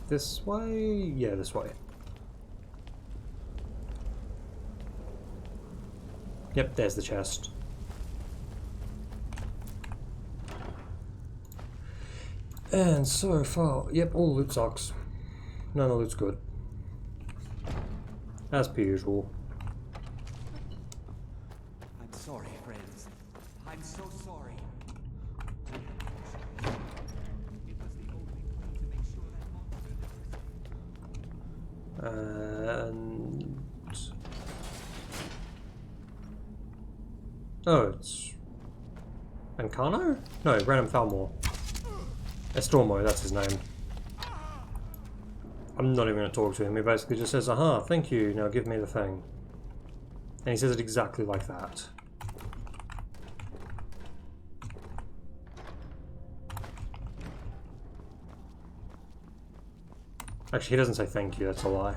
This way? Yeah, this way. Yep, there's the chest. And so far, yep, all loot sucks. None of the loot's good. As per usual. I'm sorry, friends. I'm so sorry. It was the only way to make sure that monster And... oh, it's... Ancano? No, Random Thalmor. Estormo, that's his name. I'm not even going to talk to him. He basically just says, aha, thank you, now give me the thing. And he says it exactly like that. Actually, he doesn't say thank you, that's a lie.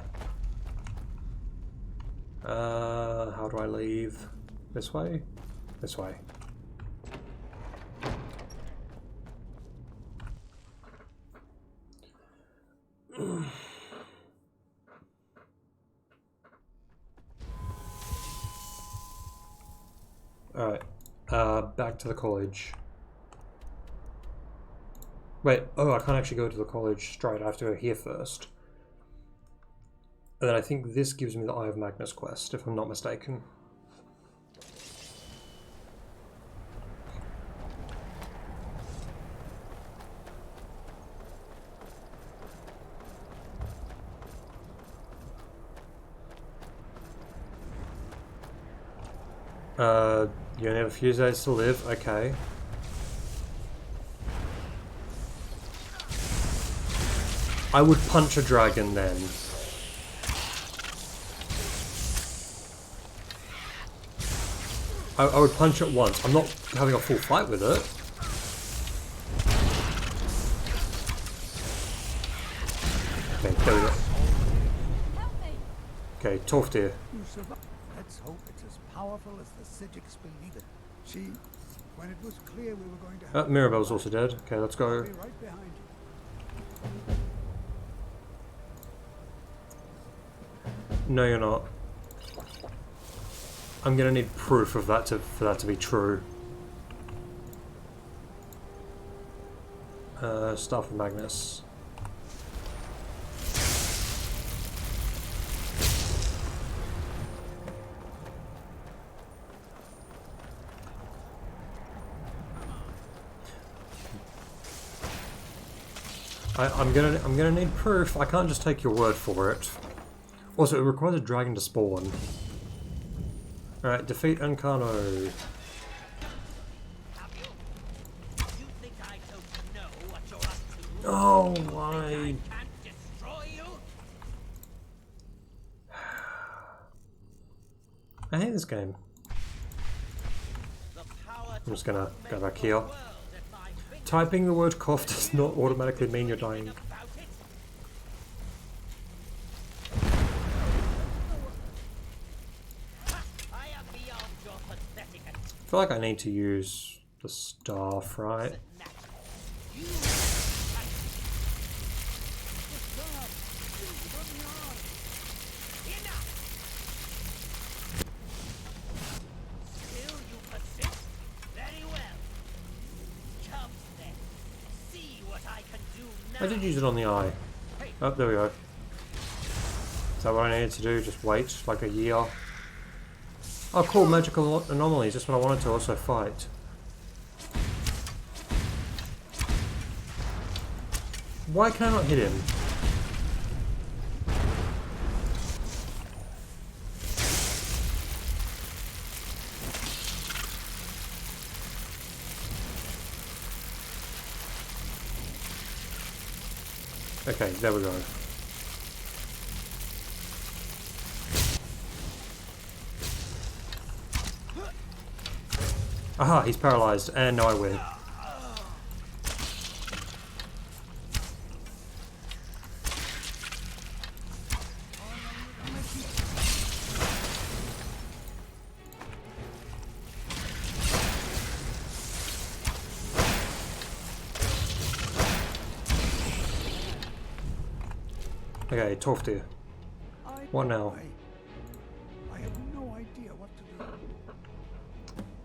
How do I leave? This way? This way. Alright, back to the college. Wait, oh, I can't actually go to the college straight, I have to go here first. And then I think this gives me the Eye of Magnus quest, if I'm not mistaken. You only have a few days to live, okay. I would punch a dragon then. I would punch it once. I'm not having a full fight with it. Okay, there we go. Okay, Toftir. Let's hope it's as powerful as the Psijics believe it. She, when it was clear we were going to have... Mirabelle's also dead. Okay, let's go. I'll be right behind you. No, you're not. I'm gonna need proof of that for that to be true. Staff of Magnus. I'm gonna need proof. I can't just take your word for it. Also, it requires a dragon to spawn. Alright, defeat Ancano. Oh, why? I hate this game. I'm just gonna go back here. Typing the word cough does not automatically mean you're dying. I feel like I need to use the staff, right? I did use it on the eye. Oh, there we go. Is that what I needed to do? Just wait like a year? Oh cool, magical anomalies, that's what I wanted to also fight. Why can I not hit him? Okay, there we go. Aha, he's paralyzed, and now I win. Okay, Toftir. What now? I have no idea what to do.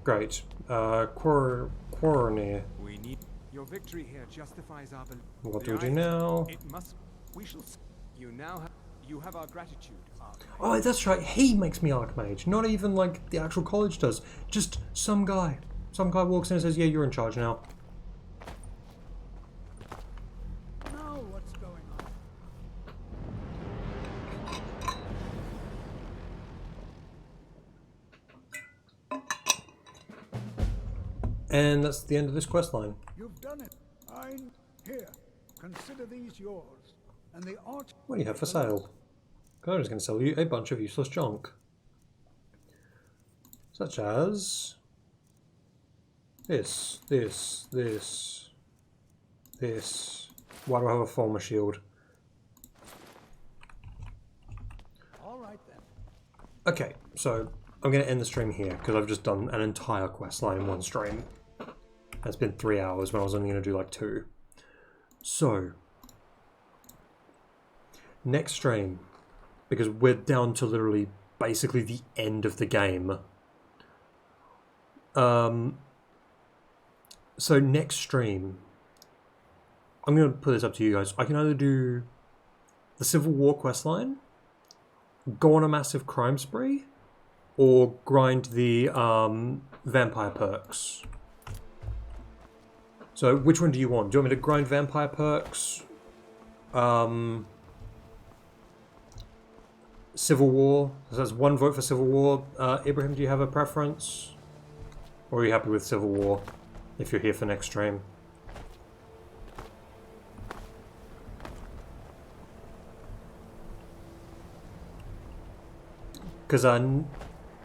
Great. Quarrony. We need your victory here justifies our belief. What do we do now? It must. We shall. You now have our gratitude. Oh, that's right. He makes me Archmage. Not even like the actual college does. Just some guy. Some guy walks in and says, "Yeah, you're in charge now." Now what's going on? And that's the end of this quest line. You've done it. Here. Consider these yours. And the art. What do you have for sale? I'm just going to sell you a bunch of useless junk. Such as this. Why do I have a former shield? Alright then. Okay, so I'm going to end the stream here because I've just done an entire quest line in one stream. It's been 3 hours when I was only going to do like 2. So, next stream, because we're down to literally basically the end of the game. So next stream, I'm going to put this up to you guys. I can either do the Civil War questline, go on a massive crime spree, or grind the vampire perks. So which one do you want? Do you want me to grind vampire perks? Civil War. So that's 1 vote for Civil War. Ibrahim, do you have a preference? Or are you happy with Civil War if you're here for next stream? Because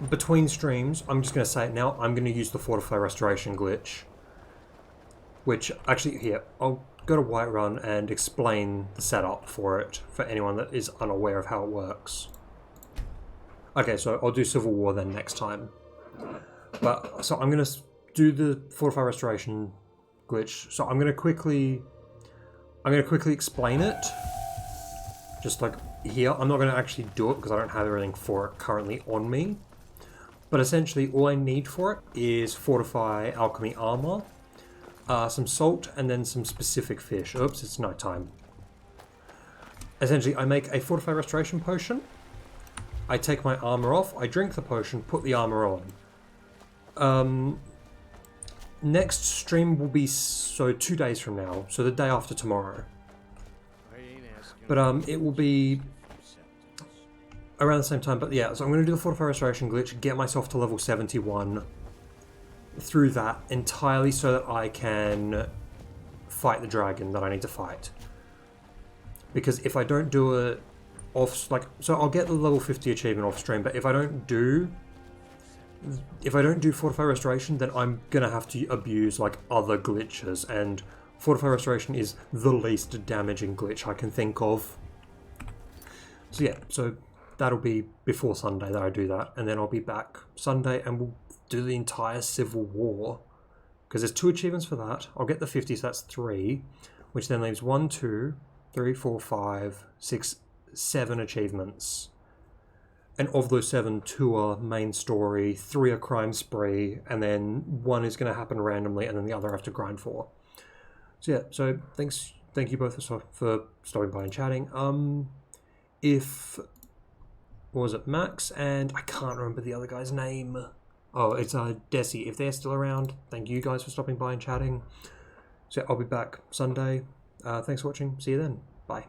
between streams, I'm just going to say it now, I'm going to use the Fortify Restoration glitch. Which, actually, here, I'll go to Whiterun and explain the setup for it, for anyone that is unaware of how it works. Okay, so I'll do Civil War then next time. But, so I'm going to do the Fortify Restoration glitch. So I'm going to quickly explain it. Just like here, I'm not going to actually do it because I don't have everything for it currently on me. But essentially, all I need for it is Fortify Alchemy Armor, some salt, and then some specific fish. Oops, it's nighttime. Essentially, I make a Fortify Restoration potion. I take my armor off, I drink the potion, put the armor on. Next stream will be 2 days from now, so the day after tomorrow. But it will be around the same time. But yeah, so I'm going to do the Fortify Restoration glitch, get myself to level 71 through that entirely so that I can fight the dragon that I need to fight. Because if I don't do it off, so I'll get the level 50 achievement off stream, but if I don't do Fortify Restoration, then I'm gonna have to abuse like other glitches, and Fortify Restoration is the least damaging glitch I can think of. So yeah, so that'll be before Sunday that I do that, and then I'll be back Sunday and we'll do the entire Civil War, because there's 2 achievements for that. I'll get the 50, so that's 3, which then leaves 1, 2, 3, 4, 5, 6, 7 achievements. And of those 7, 2 are main story, 3 are crime spree, and then 1 is going to happen randomly, and then the other I have to grind for. So yeah, so thank you both for stopping by and chatting. What was it, Max, and I can't remember the other guy's name. Oh, it's Desi. If they're still around, thank you guys for stopping by and chatting. So I'll be back Sunday. Thanks for watching. See you then. Bye.